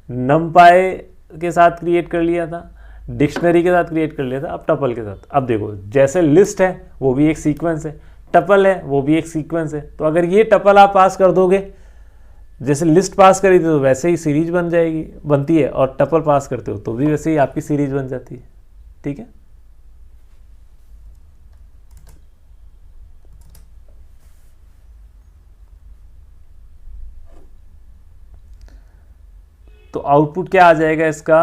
नमपाई के साथ क्रिएट कर लिया था, डिक्शनरी के साथ क्रिएट कर लिया था, अब टपल के साथ। अब देखो, जैसे लिस्ट है वो भी एक सीक्वेंस है, टपल है वो भी एक सीक्वेंस है। तो अगर ये टपल आप पास कर दोगे, जैसे लिस्ट पास करी थी तो वैसे ही सीरीज बन जाएगी, बनती है, और टपल पास करते हो तो भी वैसे ही आपकी सीरीज बन जाती है। ठीक है, तो आउटपुट क्या आ जाएगा इसका?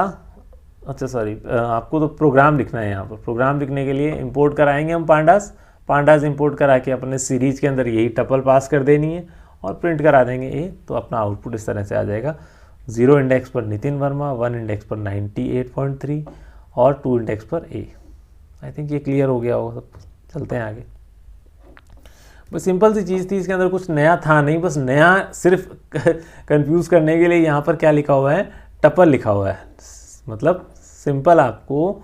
अच्छा सॉरी, आपको तो प्रोग्राम लिखना है यहाँ पर। प्रोग्राम लिखने के लिए इंपोर्ट कराएंगे हम पांडास इंपोर्ट करा के अपने सीरीज के अंदर यही टपल पास कर देनी है और प्रिंट करा देंगे ए, तो अपना आउटपुट इस तरह से आ जाएगा। 0 इंडेक्स पर नितिन वर्मा, 1 इंडेक्स पर 98.3 और 2 इंडेक्स पर ए। आई थिंक ये क्लियर हो गया होगा सब। चलते हैं आगे। बस सिंपल सी चीज़ थी, इसके अंदर कुछ नया था नहीं, बस नया सिर्फ कंफ्यूज करने के लिए यहाँ पर क्या लिखा हुआ है? टपल लिखा हुआ है। मतलब सिंपल आपको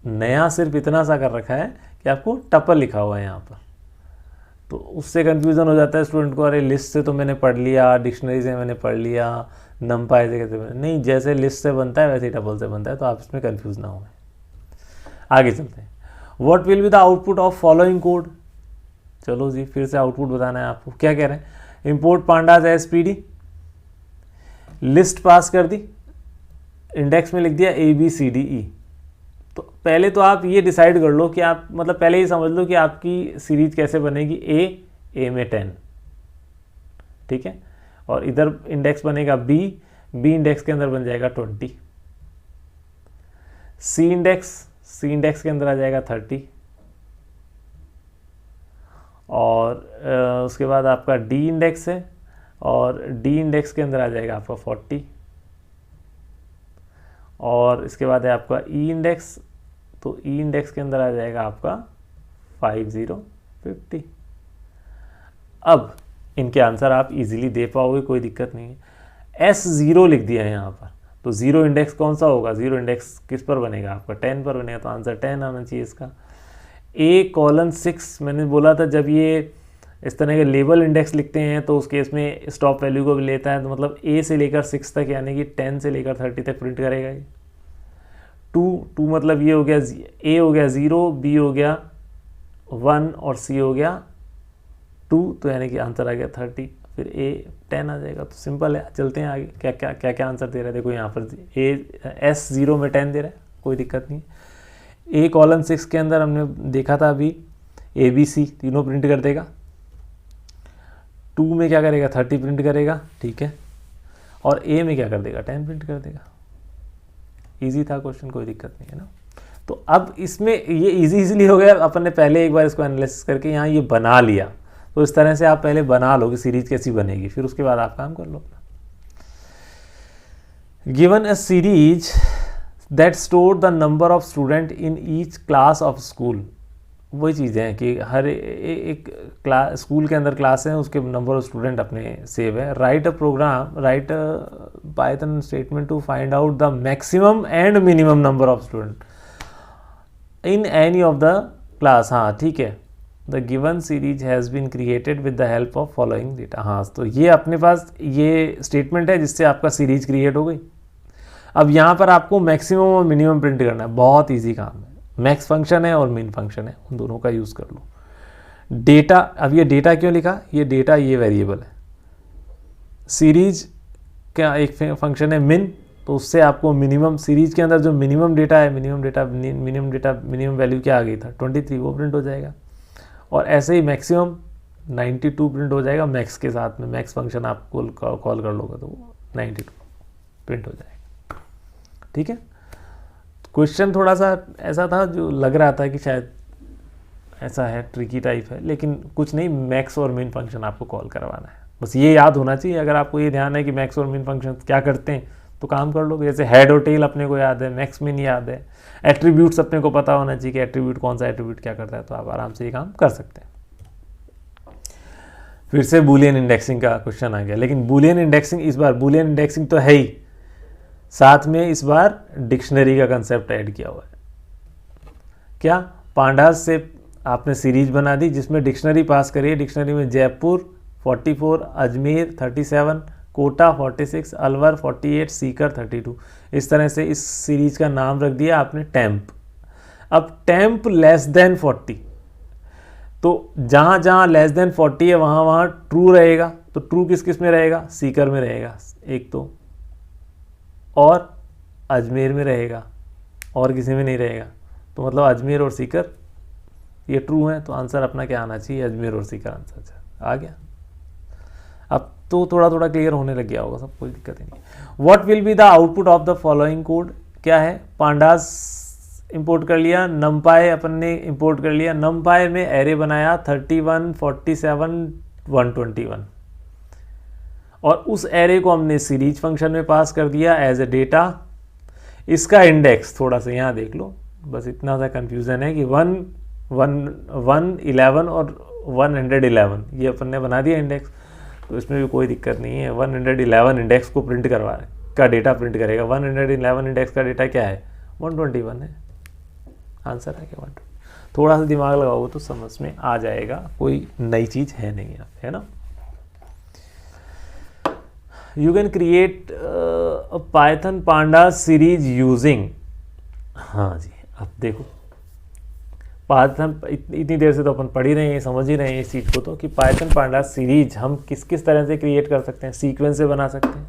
नया सिर्फ इतना सा कर रखा है कि आपको टपल लिखा हुआ है यहाँ पर, तो उससे कंफ्यूजन हो जाता है स्टूडेंट को। अरे लिस्ट से तो मैंने पढ़ लिया, डिक्शनरी से मैंने पढ़ लिया, नमपाई से कैसे? नहीं, जैसे लिस्ट से बनता है वैसे ही टपल से बनता है, तो आप इसमें कंफ्यूज ना हो। आगे चलते हैं। What will be the output of following code? चलो जी, फिर से आउटपुट बताना है आपको। क्या कह रहे हैं? Import pandas as p d, list pass कर दी, इंडेक्स में लिख दिया ABCDE। तो पहले तो आप ये डिसाइड कर लो कि आप, मतलब पहले ही समझ लो कि आपकी सीरीज कैसे बनेगी। ए में 10, ठीक है, और इधर इंडेक्स बनेगा बी इंडेक्स के अंदर बन जाएगा 20, सी इंडेक्स के अंदर आ जाएगा 30, और उसके बाद आपका डी इंडेक्स है, और डी इंडेक्स के अंदर आ जाएगा आपका 40, और इसके बाद है आपका ई इंडेक्स, तो ई इंडेक्स के अंदर आ जाएगा आपका 5050। अब इनके आंसर आप इजीली दे पाओगे, कोई दिक्कत नहीं है। S0 लिख दिया है यहाँ पर, तो 0 इंडेक्स कौन सा होगा? 0 इंडेक्स किस पर बनेगा? आपका 10 पर बनेगा, तो आंसर 10 आना चाहिए इसका। A:6 मैंने बोला था, जब ये इस तरह के लेबल इंडेक्स लिखते हैं तो उस केस में स्टॉप वैल्यू को भी लेता है, तो मतलब A से लेकर 6 तक, यानी कि 10 से लेकर 30 तक प्रिंट करेगा ये। 2 मतलब ये हो गया, A हो गया 0, B हो गया 1 और C हो गया 2, तो यानी कि आंसर आ गया 30, फिर A 10 आ जाएगा। तो सिंपल है, चलते हैं आगे। क्या क्या आंसर दे रहा है? देखो यहाँ पर S0 में 10 दे रहा है, कोई दिक्कत नहीं। A:6 के अंदर हमने देखा था अभी ABC तीनों प्रिंट कर देगा। 2 में क्या करेगा? 30 प्रिंट करेगा, ठीक है, और A में क्या कर देगा? 10 प्रिंट कर देगा। इजी था क्वेश्चन, कोई दिक्कत नहीं है ना। तो अब इसमें ये इजीली हो गया, अपन ने पहले एक बार इसको एनालिसिस करके यहाँ ये बना लिया। तो इस तरह से आप पहले बना लो कि सीरीज कैसी बनेगी, फिर उसके बाद आप काम कर लो। Given a series that store the number of student in each class of school. वही चीज़ें हैं कि हर एक क्लास, स्कूल के अंदर क्लास है, उसके नंबर ऑफ स्टूडेंट अपने सेव है। Right Python statement to find out the maximum and minimum number of student in any of the class. हाँ ठीक है, the given series has been created with the help of following data. हाँ, तो ये अपने पास ये स्टेटमेंट है जिससे आपका सीरीज क्रिएट हो गई। अब यहाँ पर आपको मैक्सिमम और मिनिमम प्रिंट करना है, बहुत ईजी काम है। मैक्स फंक्शन है और मिन फंक्शन है, उन दोनों का यूज़ कर लो। डेटा, अब ये डेटा क्यों लिखा? ये डेटा ये वेरिएबल है। सीरीज क्या एक फंक्शन है मिन, तो उससे आपको मिनिमम, सीरीज के अंदर जो मिनिमम डेटा है, मिनिमम वैल्यू क्या आ गई था? 23, वो प्रिंट हो जाएगा। और ऐसे ही मैक्सिमम 92 प्रिंट हो जाएगा मैक्स के साथ में। मैक्स फंक्शन आप कॉल कर लोगे तो वो 92 प्रिंट हो जाएगा। ठीक है, क्वेश्चन थोड़ा सा ऐसा था जो लग रहा था कि शायद ऐसा है, ट्रिकी टाइप है, लेकिन कुछ नहीं, मैक्स और मिन फंक्शन आपको कॉल करवाना है, बस ये याद होना चाहिए। अगर आपको ये ध्यान है कि मैक्स और मिन फंक्शन क्या करते हैं तो काम कर लो। जैसे हेड और टेल अपने को याद है, मैक्स मिन याद है, एट्रीब्यूट्स अपने को पता होना चाहिए कि एट्रीब्यूट कौन सा एट्रीब्यूट क्या करता है, तो आप आराम से ये काम कर सकते हैं। फिर से बूलियन इंडेक्सिंग का क्वेश्चन आ गया, लेकिन बूलियन इंडेक्सिंग इस बार, बूलियन इंडेक्सिंग तो है ही, साथ में इस बार डिक्शनरी का कंसेप्ट ऐड किया हुआ है। क्या? पांडास से आपने सीरीज बना दी जिसमें डिक्शनरी पास करिए। डिक्शनरी में जयपुर 44, अजमेर 37, कोटा 46, अलवर 48, सीकर 32। इस तरह से इस सीरीज का नाम रख दिया आपने टेम्प। अब टेम्प लेस देन 40, तो जहाँ जहाँ लेस देन 40 है वहाँ वहाँ ट्रू रहेगा। तो ट्रू किस किस में रहेगा? सीकर में रहेगा एक तो, और अजमेर में रहेगा, और किसी में नहीं रहेगा। तो मतलब अजमेर और सीकर ये ट्रू है, तो आंसर अपना क्या आना चाहिए? अजमेर और सीकर आंसर आ गया। अब तो थोड़ा थोड़ा क्लियर होने लग गया होगा सब, कोई दिक्कत ही नहीं। What will be the output of the following code? क्या है? पांडास इंपोर्ट कर लिया, नमपाई अपन ने इंपोर्ट कर लिया, नमपाई में एरे बनाया 31, 47, 121, और उस एरे को हमने सीरीज फंक्शन में पास कर दिया एज ए डेटा। इसका इंडेक्स थोड़ा सा यहाँ देख लो, बस इतना सा कंफ्यूजन है कि 111 और 111 ये अपन ने बना दिया इंडेक्स, तो इसमें भी कोई दिक्कत नहीं है। 111 इंडेक्स को प्रिंट करवा का डेटा प्रिंट करेगा। 111 इंडेक्स का डेटा क्या है? 121 है, आंसर है क्या 120। थोड़ा सा दिमाग लगाओगे तो समझ में आ जाएगा, कोई नई चीज़ है नहीं यहाँ, है ना। You can create Python Panda series using, हाँ जी। अब देखो पाइथन, इतनी देर से तो अपन पढ़ ही रहे हैं, समझ ही रहे हैं इस चीज़ को, तो कि पाइथन पांडा सीरीज हम किस किस तरह से क्रिएट कर सकते हैं। सीक्वेंस से बना सकते हैं।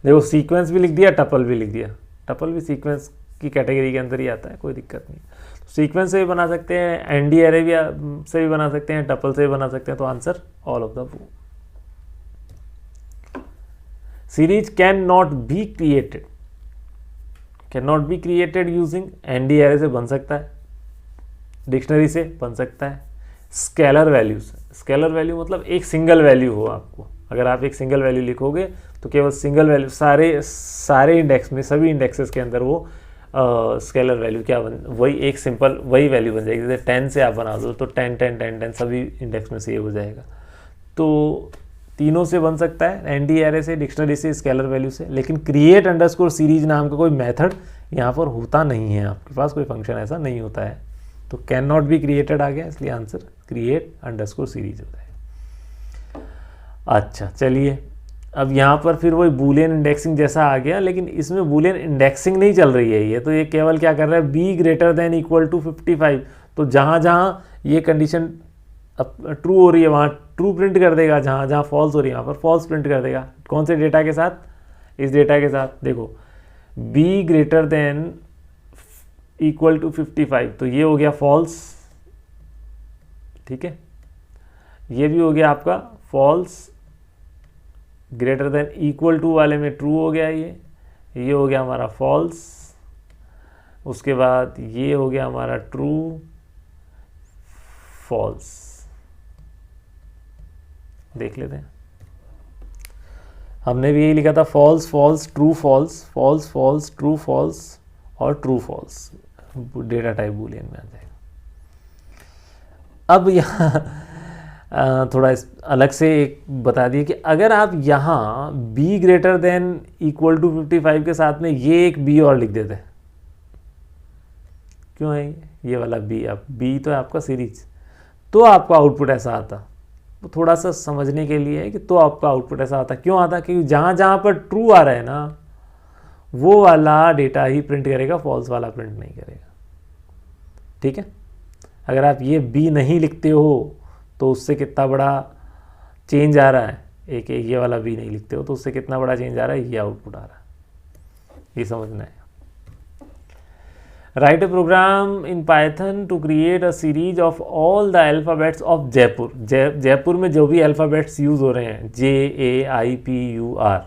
देखो सीक्वेंस भी लिख दिया, टपल भी लिख दिया। टपल भी सीक्वेंस की कैटेगरी के अंदर ही आता है, कोई दिक्कत नहीं। सीक्वेंस से भी बना सकते हैं, एनडी एरे भी से भी बना सकते हैं, टपल से भी बना सकते हैं, तो answer all of the above. Series can not be created, can not be created using ND array से बन सकता है, डिक्शनरी से बन सकता है, स्केलर वैल्यू से। स्केलर वैल्यू मतलब एक सिंगल वैल्यू हो आपको, अगर आप एक सिंगल वैल्यू लिखोगे तो केवल सिंगल वैल्यू, सारे इंडेक्स में, सभी इंडेक्सेस के अंदर वो स्केलर वैल्यू क्या वही एक सिंपल वही वैल्यू बन जाएगी। जैसे 10 से आप बना दो तो 10 10 10 10 सभी इंडेक्स में सेव हो जाएगा। तो तीनों से बन सकता है, एनडी एरे से, डिक्शनरी से, स्केलर वैल्यू से। लेकिन क्रिएट अंडरस्कोर सीरीज नाम का कोई मेथड यहाँ पर होता नहीं है, आपके पास कोई फंक्शन ऐसा नहीं होता है, तो can not be created a गया, इसलिए आंसर क्रिएट अंडरस्कोर सीरीज होता है। अच्छा चलिए, अब यहाँ पर फिर वही बूलियन इंडेक्सिंग जैसा आ गया, लेकिन इसमें बूलियन इंडेक्सिंग नहीं चल रही है ये, तो ये केवल क्या कर रहा है? B greater than equal to 55। तो जहाँ जहाँ ये कंडीशन ट्रू हो रही है वहाँ ट्रू प्रिंट कर देगा, जहाँ जहाँ फॉल्स हो रही है वहाँ पर फॉल्स प्रिंट कर देगा। कौन से डेटा के साथ? इस डेटा के साथ। देखो B greater than equal to 55, तो ये हो गया फॉल्स, ठीक है। ये भी हो गया आपका false, greater than equal to वाले में ट्रू हो गया, ये हो गया हमारा फॉल्स। उसके बाद ये हो गया हमारा ट्रू, फॉल्स। देख लेते हैं, हमने भी यही लिखा था, false false true false, false false true false और true false, data type boolean में आ जाएगा। अब यहाँ थोड़ा अलग से एक बता दिए कि अगर आप यहाँ b greater than equal to 55 के साथ में ये एक b और लिख देते, क्यों है ये वाला b? अब b तो है आपका सीरीज, तो आपका आउटपुट ऐसा आता। तो थोड़ा सा समझने के लिए है कि तो आपका आउटपुट ऐसा आता, क्यों आता? क्योंकि जहाँ जहाँ पर ट्रू आ रहा है ना, वो वाला डेटा ही प्रिंट करेगा, फॉल्स वाला प्रिंट नहीं करेगा, ठीक है। अगर आप ये बी नहीं लिखते हो तो उससे कितना बड़ा चेंज आ रहा है, एक ये वाला बी नहीं लिखते हो तो उससे कितना बड़ा चेंज आ रहा है, ये आउटपुट आ रहा है, ये समझना है। Right a program in Python to create a series of all the alphabets of Jaipur. Jaipur में जो भी अल्फ़ाबेट्स यूज़ हो रहे हैं, JAIPUR,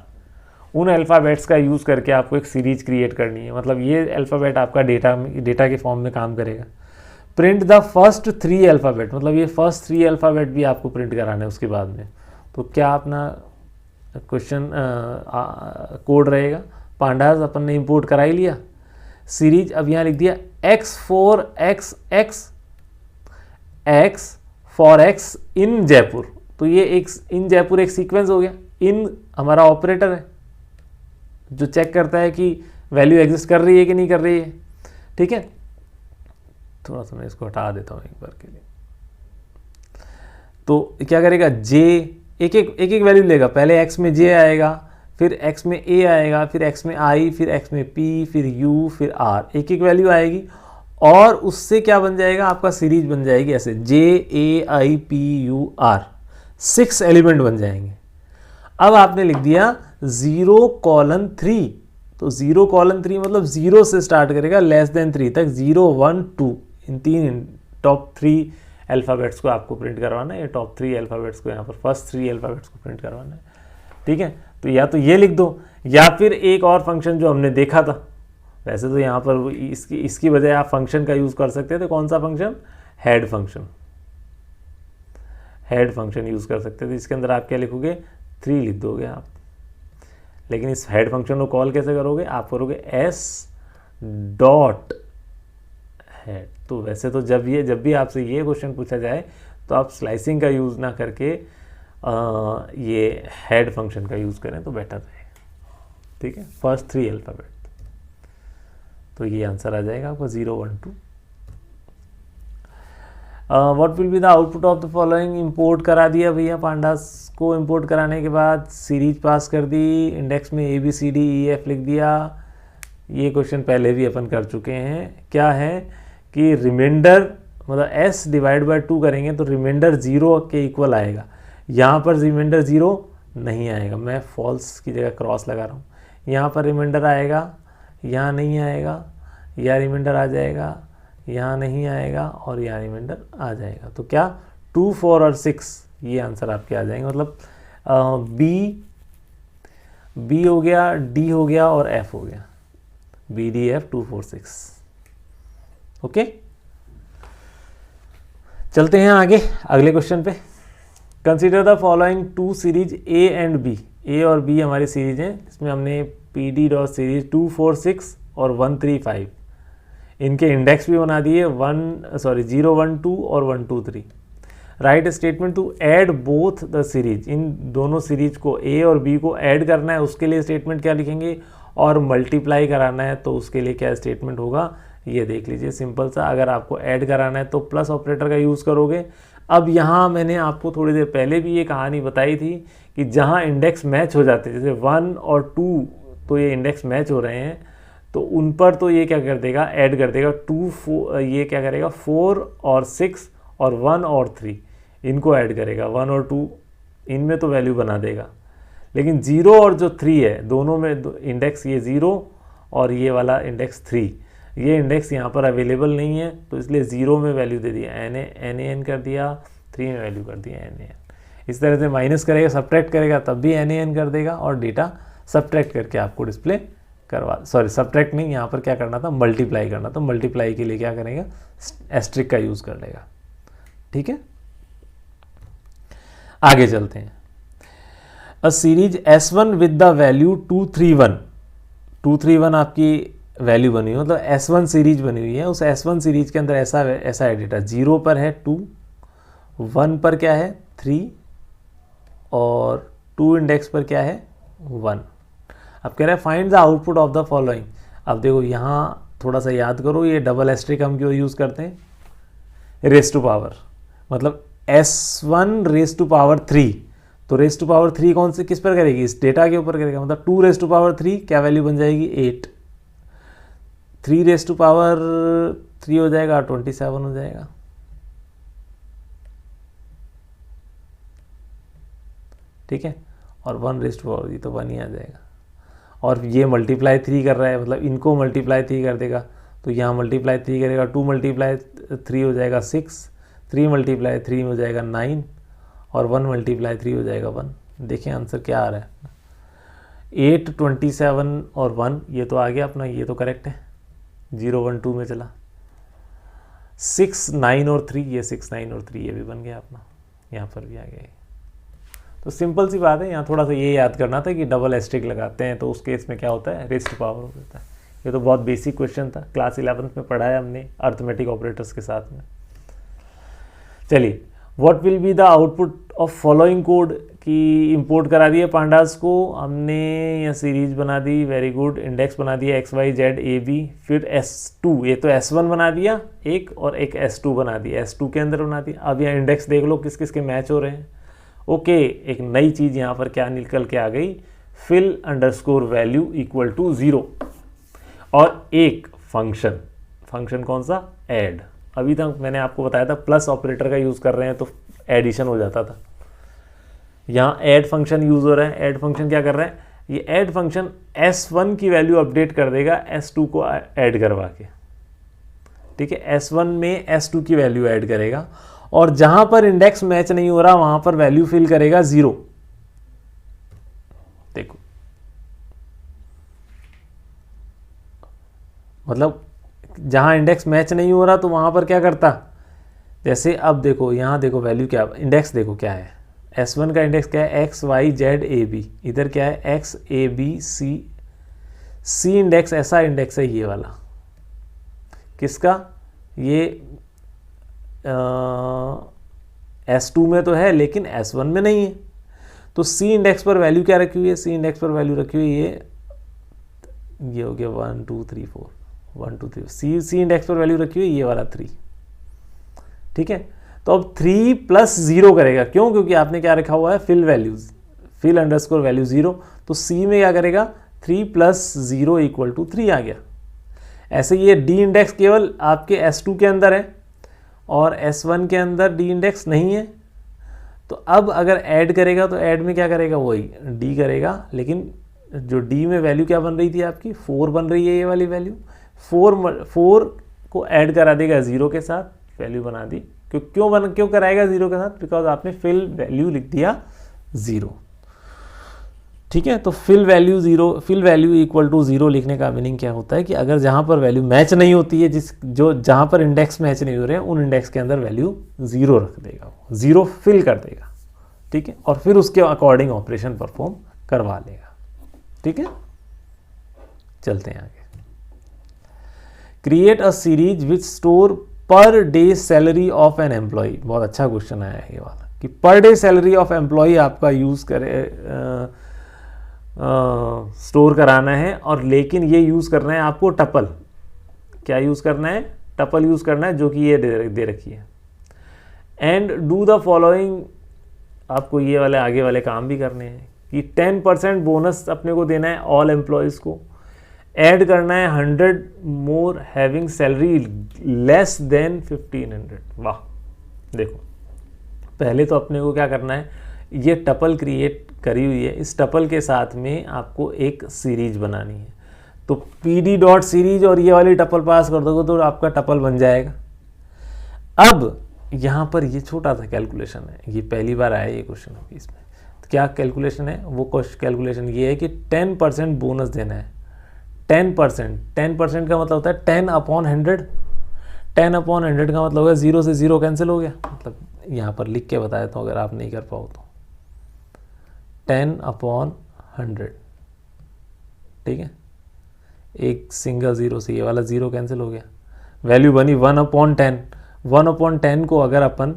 उन अल्फ़ाबेट्स का यूज़ करके आपको एक सीरीज क्रिएट करनी है। मतलब ये अल्फ़ाबेट आपका डेटा के फॉर्म में काम करेगा। प्रिंट द फर्स्ट 3 अल्फ़ाबेट, मतलब ये फर्स्ट 3 अल्फ़ाबेट भी आपको प्रिंट कराना है उसके बाद में। तो क्या अपना क्वेश्चन कोड रहेगा? पांडास अपन ने इंपोर्ट करा ही लिया। सीरीज अब यहाँ लिख दिया x4 x फॉर x इन जयपुर। तो ये एक इन जयपुर एक सीक्वेंस हो गया। इन हमारा ऑपरेटर है जो चेक करता है कि वैल्यू एग्जिस्ट कर रही है कि नहीं कर रही है। ठीक है, थोड़ा सा मैं इसको हटा देता हूँ एक बार के लिए। तो क्या करेगा, जे एक एक वैल्यू लेगा। पहले x में j आएगा, फिर x में a आएगा, फिर x में i, फिर x में p, फिर u, फिर r, एक एक वैल्यू आएगी और उससे क्या बन जाएगा, आपका सीरीज बन जाएगी ऐसे j a i p u r, 6 element बन जाएंगे। अब आपने लिख दिया 0:3, तो 0:3 मतलब 0 से स्टार्ट करेगा लेस देन 3 तक, 0 1 2 इन 3 टॉप 3 अल्फ़ाबेट्स को आपको प्रिंट करवाना है। ये टॉप 3 अल्फ़ाबेट्स को यहाँ पर फर्स्ट 3 अल्फ़ाबेट्स को प्रिंट करवाना है। ठीक है, तो या तो ये लिख दो या फिर एक और फंक्शन जो हमने देखा था। वैसे तो यहाँ पर इसकी बजाय आप फंक्शन का यूज़ कर सकते थे। कौन सा function? Head function. Head function use कर सकते थे। इसके अंदर आप क्या लिखोगे, 3 लिख दोगे आप। लेकिन इस हेड फंक्शन को कॉल कैसे करोगे? आप करोगे s.head। तो वैसे तो जब भी आपसे ये क्वेश्चन पूछा जाए तो आप स्लाइसिंग का यूज़ ना करके ये हेड फंक्शन का यूज़ करें तो बेटर रहेगा। ठीक है, फर्स्ट 3 अल्फ़ाबेट। तो ये आंसर आ जाएगा आपका 0 1 2। What will be the output of the following. Import करा दिया भैया, पांडास को इंपोर्ट कराने के बाद सीरीज पास कर दी, इंडेक्स में ABCDEF लिख दिया। ये क्वेश्चन पहले भी अपन कर चुके हैं। क्या है कि रिमाइंडर मतलब s डिवाइड बाय 2 करेंगे तो रिमाइंडर 0 के इक्वल आएगा। यहाँ पर रिमाइंडर 0 नहीं आएगा, मैं फॉल्स की जगह क्रॉस लगा रहा हूँ। यहाँ पर रिमाइंडर आएगा, यहाँ नहीं आएगा, यहाँ रिमाइंडर आ जाएगा, यहाँ नहीं आएगा और यहाँ रिमाइंडर आ जाएगा। तो क्या 2 4 और 6 ये आंसर आपके आ जाएंगे। मतलब B हो गया, D हो गया और F हो गया, BDF 2 4 6। ओके, चलते हैं आगे अगले क्वेश्चन पे। Consider the following 2 series A and B। A और B हमारी सीरीज हैं, इसमें हमने PD डॉट सीरीज 2 4 6 और 1 3 5 इनके इंडेक्स भी बना दिए, 0 1 2 और 1 2 3। Right statement to add both the series. इन दोनों सीरीज को A और B को ऐड करना है, उसके लिए स्टेटमेंट क्या लिखेंगे, और मल्टीप्लाई कराना है तो उसके लिए क्या स्टेटमेंट होगा, ये देख लीजिए सिंपल सा। अगर आपको ऐड कराना है तो प्लस ऑपरेटर का यूज़ करोगे। अब यहाँ मैंने आपको थोड़ी देर पहले भी ये कहानी बताई थी कि जहाँ इंडेक्स मैच हो जाते हैं, जैसे 1 और 2 तो ये इंडेक्स मैच हो रहे हैं, तो उन पर तो ये क्या कर देगा, ऐड कर देगा 2 4, ये क्या करेगा 4 और 6 और 1 और 3 इनको ऐड करेगा, 1 और 2 इनमें तो वैल्यू बना देगा। लेकिन 0 और जो 3 है दोनों में इंडेक्स ये 0 और ये वाला इंडेक्स 3, ये इंडेक्स यहाँ पर अवेलेबल नहीं है, तो इसलिए 0 में वैल्यू दे दिया NaN कर दिया, 3 में वैल्यू कर दिया NaN। इस तरह से माइनस करेगा, सब्ट्रैक्ट करेगा तब भी NaN कर देगा और डेटा सब्ट्रैक्ट करके आपको डिस्प्ले सब्ट्रैक्ट नहीं, यहाँ पर क्या करना था, मल्टीप्लाई करना। तो मल्टीप्लाई के लिए क्या करेगा, एस्ट्रिक का यूज़ कर लेगा। ठीक है, आगे चलते हैं। A series S1 with the value 231 आपकी वैल्यू बनी हुई, मतलब S1 सीरीज बनी हुई है। उस S1 सीरीज के अंदर ऐसा है डेटा, 0 पर है 2, 1 पर क्या है 3 और 2 इंडेक्स पर क्या है 1। अब कह रहा है find the output of the following. अब देखो यहाँ थोड़ा सा याद करो, ये डबल एस्ट्रिक हम क्यों यूज़ करते हैं, रेस टू पावर, मतलब S1 रेस टू पावर 3। तो रेस टू पावर 3 कौन से किस पर करेगी, इस डेटा के ऊपर करेगा। मतलब 2 रेस टू पावर 3 क्या वैल्यू बन जाएगी 8, 3 रेस टू पावर 3 हो जाएगा 27 हो जाएगा। ठीक है, और 1 रेस टू पावर, ये तो 1 ही आ जाएगा। और ये मल्टीप्लाई 3 कर रहा है, मतलब इनको मल्टीप्लाई 3 कर देगा, तो यहाँ मल्टीप्लाई 3 करेगा, 2 मल्टीप्लाई 3 हो जाएगा 6, 3 मल्टीप्लाई 3 हो जाएगा 9 और 1 मल्टीप्लाई 3 हो जाएगा 1। देखें आंसर क्या आ रहा है, 8, 27 और 1 ये तो आ गया अपना, ये तो करेक्ट है, 0, 1, 2 में चला। 6, 9 और 3, ये 6, 9 और 3 ये भी बन गया अपना, यहाँ पर भी आ गया। तो सिंपल सी बात है, यहाँ थोड़ा सा ये याद करना था कि डबल एस्ट्रिक लगाते हैं तो उस केस में क्या होता है, रेज़्ड पावर हो जाता है। ये तो बहुत बेसिक क्वेश्चन था, क्लास 11th में पढ़ा है हमने अर्थमेटिक ऑपरेटर्स के साथ में। चलिए, what will be the output of following code की इंपोर्ट करा दिया पांडास को हमने, या सीरीज बना दी, वेरी गुड। इंडेक्स बना दिया XYZ AB, फिर S2, ये तो S1 बना दिया एक, और एक S2 बना दिया, S2 के अंदर बना दिया। अब यहाँ इंडेक्स देख लो किस किस के मैच हो रहे हैं। ओके, एक नई चीज़ यहाँ पर क्या निकल के आ गई, fill underscore value equal to 0, और एक फंक्शन कौन सा, ऐड। अभी तक मैंने आपको बताया था प्लस ऑपरेटर का यूज़ कर रहे हैं तो एडिशन हो जाता था, यहाँ ऐड फंक्शन यूज़ हो रहा है। ऐड फंक्शन क्या कर रहा है, ये ऐड फंक्शन S1 की वैल्यू अपडेट कर देगा S2 को ऐड करवा के, ठीक है। S1 में S2 की वैल्यू ऐड करेगा, और जहां पर इंडेक्स मैच नहीं हो रहा वहां पर वैल्यू फिल करेगा 0। देखो, मतलब जहां इंडेक्स मैच नहीं हो रहा तो वहां पर क्या करता, जैसे अब देखो यहाँ देखो वैल्यू क्या, इंडेक्स देखो क्या है, S1 का इंडेक्स क्या है, XYZAB, इधर क्या है XABC, C इंडेक्स ऐसा इंडेक्स है ये वाला, किसका, ये S2 में तो है लेकिन S1 में नहीं है। तो C इंडेक्स पर वैल्यू क्या रखी हुई है, C इंडेक्स पर वैल्यू रखी हुई है ये हो गया 1 2 3 4, 1 2 3, C इंडेक्स पर वैल्यू रखी हुई है ये वाला 3, ठीक है। तो अब 3 + 0 करेगा, क्यों, क्योंकि आपने क्या रखा हुआ है, fill values, fill underscore value 0, तो C में क्या करेगा, 3 + 0 = 3 आ गया। ऐसे ये D इंडेक्स केवल आपके S2 के अंदर है और S1 के अंदर D इंडेक्स नहीं है। तो अब अगर ऐड करेगा तो ऐड में क्या करेगा, वही D करेगा, लेकिन जो D में वैल्यू क्या बन रही थी आपकी, 4 बन रही है ये वाली वैल्यू, 4 को ऐड करा देगा 0 के साथ, वैल्यू बना दी। क्यों कराएगा 0 के साथ, बिकॉज आपने फिल वैल्यू लिख दिया 0, ठीक है। तो फिल वैल्यू = 0 लिखने का मीनिंग क्या होता है कि अगर जहां पर वैल्यू मैच नहीं होती है, जहां पर इंडेक्स मैच नहीं हो रहे हैं उन इंडेक्स के अंदर वैल्यू 0 रख देगा, 0 फिल कर देगा, ठीक है, और फिर उसके अकॉर्डिंग ऑपरेशन परफॉर्म करवा लेगा, ठीक है। चलते हैं आगे। Create a series which store per day salary of an employee, बहुत अच्छा क्वेश्चन आया है ये वाला, कि per day salary of employee आपका यूज करे स्टोर कराना है, और लेकिन ये यूज़ करना है आपको टपल, क्या यूज़ करना है, टपल यूज़ करना है, जो कि ये दे रखी है। एंड डू द फॉलोइंग, आपको ये वाले आगे वाले काम भी करने हैं, कि 10% बोनस अपने को देना है ऑल एम्प्लॉयज़ को, ऐड करना है 100 मोर हैविंग सैलरी लेस देन 1500। वाह, देखो पहले तो अपने को क्या करना है, ये टपल क्रिएट करी हुई है, इस टपल के साथ में आपको एक सीरीज बनानी है। तो pd.series और ये वाली टपल पास कर दोगे तो आपका टपल बन जाएगा। अब यहाँ पर ये छोटा सा कैलकुलेशन है, ये पहली बार आया ये क्वेश्चन अभी इसमें। तो क्या कैलकुलेशन है, वो कैलकुलेशन ये है कि 10% बोनस देना है। 10% का मतलब होता है 10/100। 10/100 का मतलब है 0 से 0 कैंसिल हो गया। मतलब यहाँ पर लिख के बता देता हूँ अगर आप नहीं कर पाओ तो 10/100, ठीक है। एक सिंगल 0 से ये वाला 0 कैंसिल हो गया, वैल्यू बनी 1/10। 1/10 को अगर अपन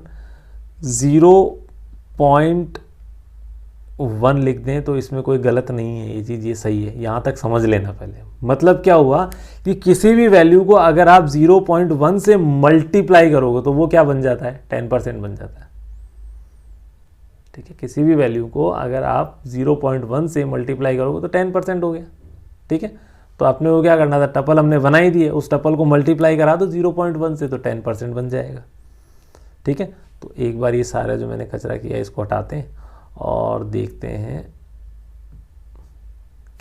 0.1 लिख दें तो इसमें कोई गलत नहीं है, ये चीज़ ये सही है। यहाँ तक समझ लेना पहले। मतलब क्या हुआ कि किसी भी वैल्यू को अगर आप 0.1 से मल्टीप्लाई करोगे तो वो क्या बन जाता है, 10% बन जाता है, ठीक है। किसी भी वैल्यू को अगर आप 0.1 से मल्टीप्लाई करोगे तो 10% हो गया, ठीक है। तो आपने वो क्या करना था, टपल हमने बना ही दी है, उस टपल को मल्टीप्लाई करा दो 0.1 से तो 10% बन जाएगा, ठीक है। तो एक बार ये सारा जो मैंने कचरा किया इसको हटाते हैं और देखते हैं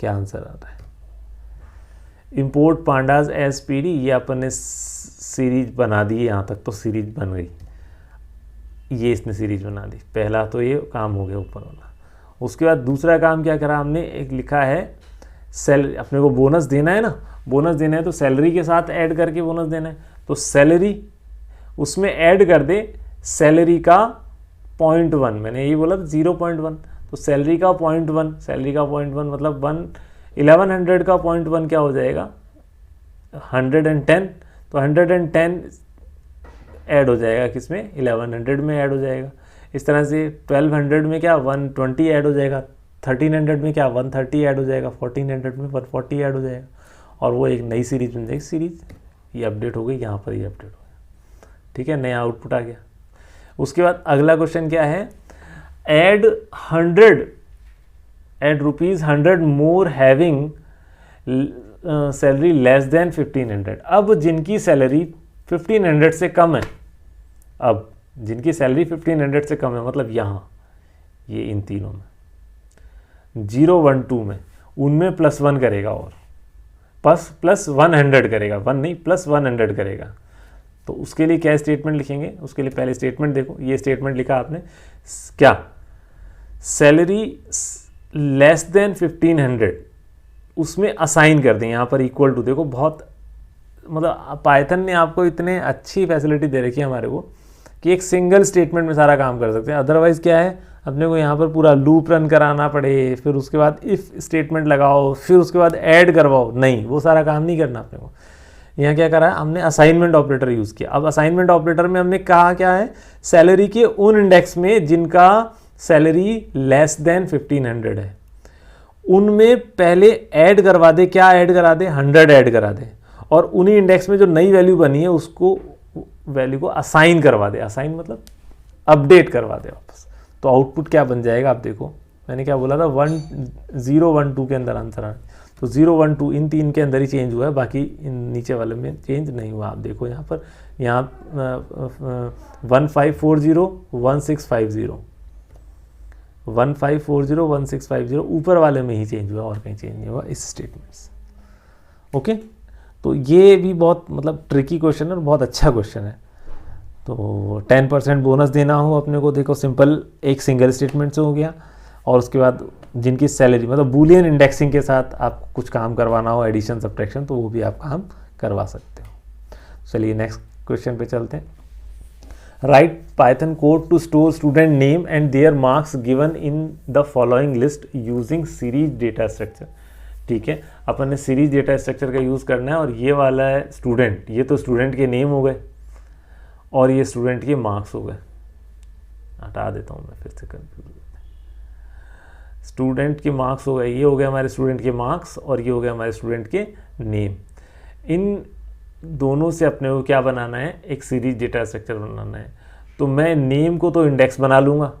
क्या आंसर आता है। इंपोर्ट पांडास एज पीडी, ये अपन ने सीरीज बना दी है, यहाँ तक तो सीरीज बन गई। ये इसने सीरीज बना दी, पहला तो ये काम हो गया ऊपर वाला। उसके बाद दूसरा काम क्या करा हमने, एक लिखा है अपने को बोनस देना है ना, बोनस देना है तो सैलरी के साथ ऐड करके बोनस देना है, तो सैलरी उसमें ऐड कर दे सैलरी का 0.1, मैंने यही बोला था 0.1, तो सैलरी का 0.1, सैलरी का 0.1 मतलब 1100 का 0.1 क्या हो जाएगा 110, तो 110 ऐड हो जाएगा किसमें 1100 में ऐड हो जाएगा। इस तरह से 1200 में क्या 120 ऐड हो जाएगा, 1300 में क्या 130 ऐड हो जाएगा, 1400 में 140 ऐड हो जाएगा, और वो एक नई सीरीज बन जाएगी। सीरीज ये अपडेट हो गई, यहाँ पर ये अपडेट हो गया, ठीक है, नया आउटपुट आ गया। उसके बाद अगला क्वेश्चन क्या है, ऐड ₹100 मोर हैविंग सैलरी लेस देन 1500। अब जिनकी सैलरी 1500 से कम है, अब जिनकी सैलरी 1500 से कम है मतलब यहाँ ये इन तीनों में 0, 1, 2 में, उनमें +1 करेगा और प्लस 100 करेगा, 1 नहीं +100 करेगा। तो उसके लिए क्या स्टेटमेंट लिखेंगे, उसके लिए पहले स्टेटमेंट देखो, ये स्टेटमेंट लिखा आपने क्या, सैलरी लेस देन 1500 उसमें असाइन कर दें, यहाँ पर इक्वल टू, देखो बहुत मतलब पाइथन ने आपको इतने अच्छी फैसिलिटी दे रखी है हमारे को कि एक सिंगल स्टेटमेंट में सारा काम कर सकते हैं। अदरवाइज़ क्या है, अपने को यहाँ पर पूरा लूप रन कराना पड़े, फिर उसके बाद इफ़ स्टेटमेंट लगाओ, फिर उसके बाद ऐड करवाओ, नहीं वो सारा काम नहीं करना अपने को। यहाँ क्या करा है हमने, असाइनमेंट ऑपरेटर यूज़ किया। अब असाइनमेंट ऑपरेटर में हमने कहा क्या है, सैलरी के उन इंडेक्स में जिनका सैलरी लेस देन 1500 है, उनमें पहले ऐड करवा दे, क्या ऐड करा दे 100 ऐड करा दे, और उन्हीं इंडेक्स में जो नई वैल्यू बनी है उसको वैल्यू को असाइन करवा दे, असाइन मतलब अपडेट करवा दे वापस। तो आउटपुट क्या बन जाएगा, आप देखो मैंने क्या बोला था 0, 1, 2 के अंदर आंसर आना, तो 0, 1, 2 इन तीन के अंदर ही चेंज हुआ है, बाकी इन नीचे वाले में चेंज नहीं हुआ। आप देखो यहाँ पर, यहाँ 1540 1650 1540 1650 ऊपर वाले में ही चेंज हुआ, और कहीं चेंज नहीं हुआ इस स्टेटमेंट से। ओके, तो ये भी बहुत मतलब ट्रिकी क्वेश्चन है और बहुत अच्छा क्वेश्चन है। तो 10% बोनस देना हो अपने को, देखो सिंपल एक सिंगल स्टेटमेंट से हो गया, और उसके बाद जिनकी सैलरी मतलब बूलियन इंडेक्सिंग के साथ आपको कुछ काम करवाना हो, एडिशन सब्ट्रैक्शन, तो वो भी आप काम करवा सकते हो। चलिए नेक्स्ट क्वेश्चन पे चलते हैं। Right Python code to store student name and their marks given in the following list using series data structure. ठीक है, अपन ने सीरीज डेटा स्ट्रक्चर का यूज़ करना है, और ये वाला है स्टूडेंट, ये तो स्टूडेंट के नेम हो गए और ये स्टूडेंट के मार्क्स हो गए। हटा देता हूँ मैं, फिर से कंफ्यूज हो जाता है। स्टूडेंट के मार्क्स हो गए, ये हो गए हमारे स्टूडेंट के मार्क्स, और ये हो गए हमारे स्टूडेंट के नेम। इन दोनों से अपने को क्या बनाना है, एक सीरीज डेटा स्ट्रक्चर बनाना है। तो मैं नेम को तो इंडेक्स बना लूँगा,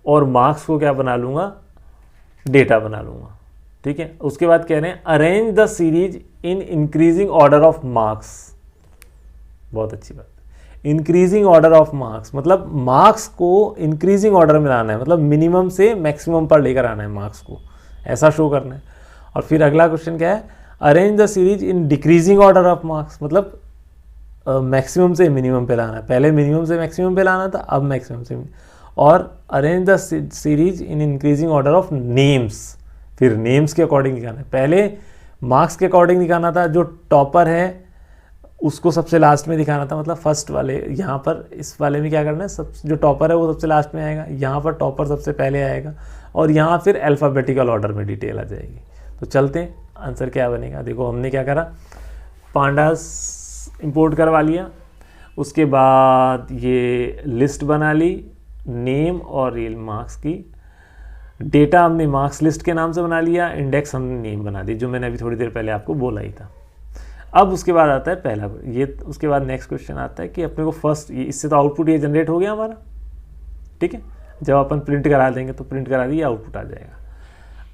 और मार्क्स को क्या बना लूँगा, डेटा बना लूँगा। ठीक है, उसके बाद कह रहे हैं arrange the series in increasing order of marks. बहुत अच्छी बात, इंक्रीजिंग ऑर्डर ऑफ मार्क्स मतलब मार्क्स को इंक्रीजिंग ऑर्डर में लाना है, मतलब मिनिमम से मैक्सिमम पर लेकर आना है मार्क्स को, ऐसा शो करना है। और फिर अगला क्वेश्चन क्या है, arrange the series in decreasing order of marks, मतलब मैक्सिमम से मिनिमम पे लाना है। पहले मिनिमम से मैक्सिमम पे लाना था, अब मैक्सिमम से। और arrange the series in increasing order of names, फिर नेम्स के अकॉर्डिंग दिखाना है। पहले मार्क्स के अकॉर्डिंग दिखाना था, जो टॉपर है उसको सबसे लास्ट में दिखाना था, मतलब फर्स्ट वाले। यहाँ पर इस वाले में क्या करना है, सब जो टॉपर है वो सबसे लास्ट में आएगा, यहाँ पर टॉपर सबसे पहले आएगा, और यहाँ फिर अल्फ़ाबेटिकल ऑर्डर में डिटेल आ जाएगी। तो चलते हैं, आंसर क्या बनेगा। देखो हमने क्या करा, पांडास इंपोर्ट करवा लिया, उसके बाद ये लिस्ट बना ली नेम और ये मार्क्स की, डेटा हमने मार्क्स लिस्ट के नाम से बना लिया, इंडेक्स हमने नेम बना दी, जो मैंने अभी थोड़ी देर पहले आपको बोला ही था। अब उसके बाद आता है पहला ये, उसके बाद नेक्स्ट क्वेश्चन आता है कि अपने को फर्स्ट इससे तो आउटपुट ये जनरेट हो गया हमारा। ठीक है, जब अपन प्रिंट करा देंगे तो प्रिंट करा दिए आउटपुट आ जाएगा।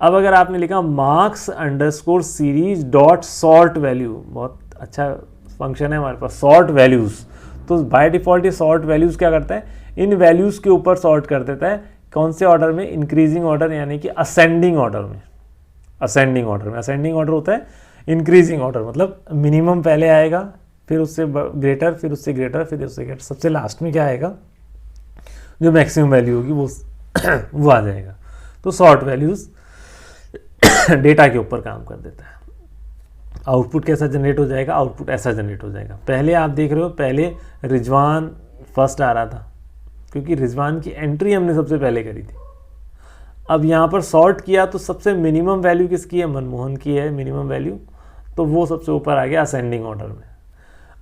अब अगर आपने लिखा marks underscore series dot sort value, बहुत अच्छा फंक्शन है हमारे पास सॉर्ट वैल्यूज़। तो बाय डिफ़ॉल्ट ये सॉर्ट वैल्यूज़ क्या करता है, इन वैल्यूज़ के ऊपर सॉर्ट कर देता है। कौन से ऑर्डर में, इंक्रीजिंग ऑर्डर यानी कि असेंडिंग ऑर्डर में। असेंडिंग ऑर्डर में, असेंडिंग ऑर्डर होता है इंक्रीजिंग ऑर्डर, मतलब मिनिमम पहले आएगा, फिर उससे ग्रेटर, फिर उससे ग्रेटर, फिर उससे ग्रेटर, सबसे लास्ट में क्या आएगा, जो मैक्सिमम वैल्यू होगी वो वो आ जाएगा। तो सॉर्ट वैल्यूज़ डेटा के ऊपर काम कर देता है। आउटपुट कैसा जनरेट हो जाएगा, आउटपुट ऐसा जनरेट हो जाएगा। पहले आप देख रहे हो, पहले रिजवान फर्स्ट आ रहा था क्योंकि रिजवान की एंट्री हमने सबसे पहले करी थी। अब यहाँ पर सॉर्ट किया तो सबसे मिनिमम वैल्यू किसकी है, मनमोहन की है मिनिमम वैल्यू, तो वो सबसे ऊपर आ गया असेंडिंग ऑर्डर में।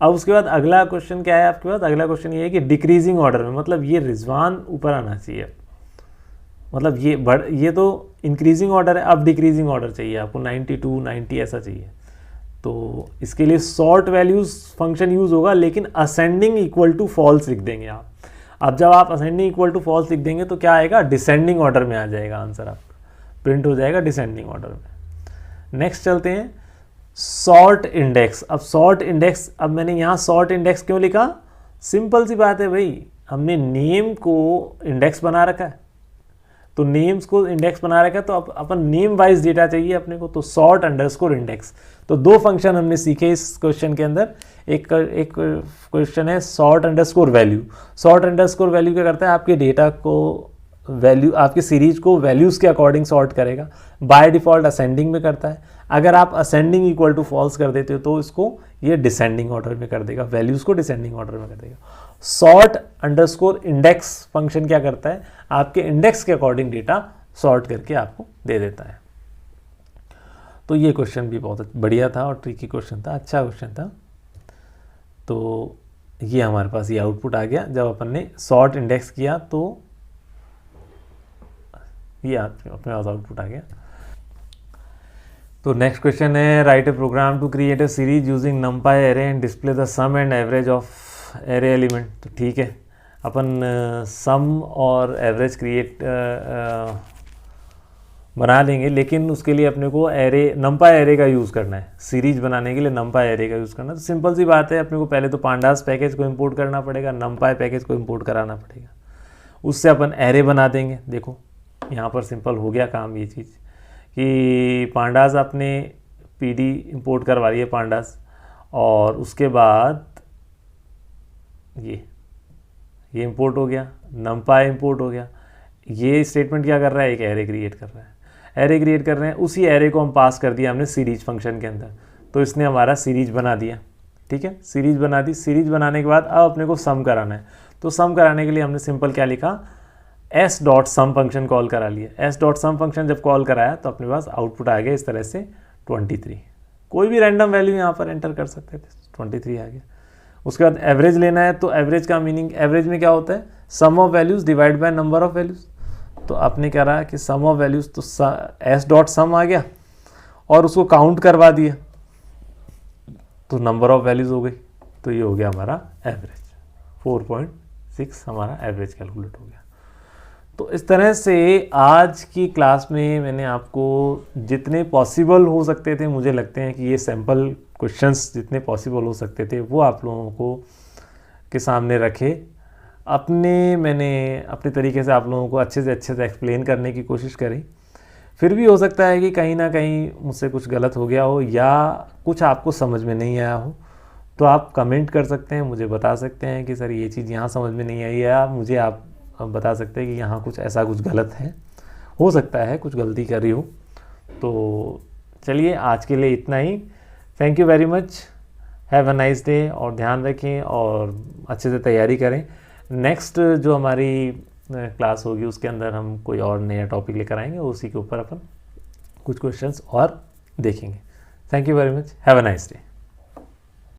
अब उसके बाद अगला क्वेश्चन क्या है आपके पास, अगला क्वेश्चन ये है कि डिक्रीजिंग ऑर्डर में, मतलब ये रिजवान ऊपर आना चाहिए, मतलब ये तो इंक्रीजिंग ऑर्डर है, अब डिक्रीजिंग ऑर्डर चाहिए आपको 92 90 ऐसा चाहिए। तो इसके लिए सॉर्ट वैल्यूज फंक्शन यूज होगा, लेकिन असेंडिंग इक्वल टू फॉल्स लिख देंगे आप। अब जब आप असेंडिंग इक्वल टू फॉल्स लिख देंगे तो क्या आएगा, डिसेंडिंग ऑर्डर में आ जाएगा आंसर, आपका प्रिंट हो जाएगा डिसेंडिंग ऑर्डर में। नेक्स्ट चलते हैं सॉर्ट इंडेक्स। अब सॉर्ट इंडेक्स, अब मैंने यहाँ सॉर्ट इंडेक्स क्यों लिखा, सिंपल सी बात है भाई, हमने नेम को इंडेक्स बना रखा है, तो नेम्स को इंडेक्स बना रखा है, तो अपन नेम वाइज डेटा चाहिए अपने को, तो सॉर्ट अंडरस्कोर इंडेक्स। तो दो फंक्शन हमने सीखे इस क्वेश्चन के अंदर। एक क्वेश्चन है sort underscore value. Sort underscore value क्या करता है, आपके डेटा को वैल्यू, आपकी सीरीज को वैल्यूज़ के अकॉर्डिंग सॉर्ट करेगा। बाय डिफ़ॉल्ट असेंडिंग में करता है, अगर आप असेंडिंग इक्वल टू फॉल्स कर देते हो तो इसको ये डिसेंडिंग ऑर्डर में कर देगा, वैल्यूज़ को डिसेंडिंग ऑर्डर में कर देगा। सॉर्ट अंडरस्कोर इंडेक्स फंक्शन क्या करता है, आपके इंडेक्स के अकॉर्डिंग डेटा सॉर्ट करके आपको दे देता है। तो ये क्वेश्चन भी बहुत बढ़िया था और ट्रिकी क्वेश्चन था, अच्छा क्वेश्चन था। तो ये हमारे पास ये आउटपुट आ गया जब अपन ने सॉर्ट इंडेक्स किया, तो ये अपने पास आउटपुट आ गया। तो नेक्स्ट क्वेश्चन है right a program to create a series using numpy array and display the sum and average of array element. तो ठीक है, अपन सम और एवरेज क्रिएट बना लेंगे, लेकिन उसके लिए अपने को एरे, नंपाई एरे का यूज़ करना है। सीरीज बनाने के लिए नंपाई एरे का यूज़ करना है। तो सिंपल सी बात है, अपने को पहले तो पांडास पैकेज को इंपोर्ट करना पड़ेगा, नंपाई पैकेज को इंपोर्ट कराना पड़ेगा, उससे अपन एरे बना देंगे। देखो यहाँ पर सिंपल हो गया काम, ये चीज़ कि पांडास आपने पीडी इंपोर्ट करवा रही है पांडास, और उसके बाद ये इंपोर्ट हो गया, नंपाई इंपोर्ट हो गया। ये स्टेटमेंट क्या कर रहा है, एक एरे क्रिएट कर रहा है। एरे क्रिएट कर रहे हैं, उसी एरे को हम पास कर दिया हमने सीरीज फंक्शन के अंदर, तो इसने हमारा सीरीज बना दिया। ठीक है, सीरीज बना दी। सीरीज बनाने के बाद अब अपने को सम कराना है, तो सम कराने के लिए हमने सिंपल क्या लिखा, एस डॉट सम फंक्शन कॉल करा लिया। एस डॉट सम फंक्शन जब कॉल कराया तो अपने पास आउटपुट आ गया इस तरह से 23। कोई भी रैंडम वैल्यू यहाँ पर एंटर कर सकते थे, 23 आ गया। उसके बाद एवरेज लेना है, तो एवरेज का मीनिंग, एवरेज में क्या होता है, sum of values divide by number of values. तो आपने क्या रहा कि सम ऑफ वैल्यूज़, तो एस डॉट सम आ गया और उसको काउंट करवा दिया, तो नंबर ऑफ वैल्यूज़ हो गई। तो ये हो गया हमारा एवरेज, 4.6 हमारा एवरेज कैलकुलेट हो गया। तो इस तरह से आज की क्लास में मैंने आपको जितने पॉसिबल हो सकते थे, मुझे लगते हैं कि ये सैम्पल क्वेश्चंस जितने पॉसिबल हो सकते थे वो आप लोगों को के सामने रखे। मैंने अपने तरीके से आप लोगों को अच्छे से एक्सप्लेन करने की कोशिश करी। फिर भी हो सकता है कि कहीं ना कहीं मुझसे कुछ गलत हो गया हो या कुछ आपको समझ में नहीं आया हो, तो आप कमेंट कर सकते हैं, मुझे बता सकते हैं कि सर ये चीज़ यहाँ समझ में नहीं आई, या मुझे आप बता सकते हैं कि यहाँ कुछ ऐसा कुछ गलत है, हो सकता है कुछ गलती कर रही हो। तो चलिए आज के लिए इतना ही। Thank you very much, have a nice day, और ध्यान रखें और अच्छे से तैयारी करें। नेक्स्ट जो हमारी क्लास होगी उसके अंदर हम कोई और नया टॉपिक लेकर आएंगे, उसी के ऊपर अपन कुछ क्वेश्चंस और देखेंगे। Thank you very much, have a nice day.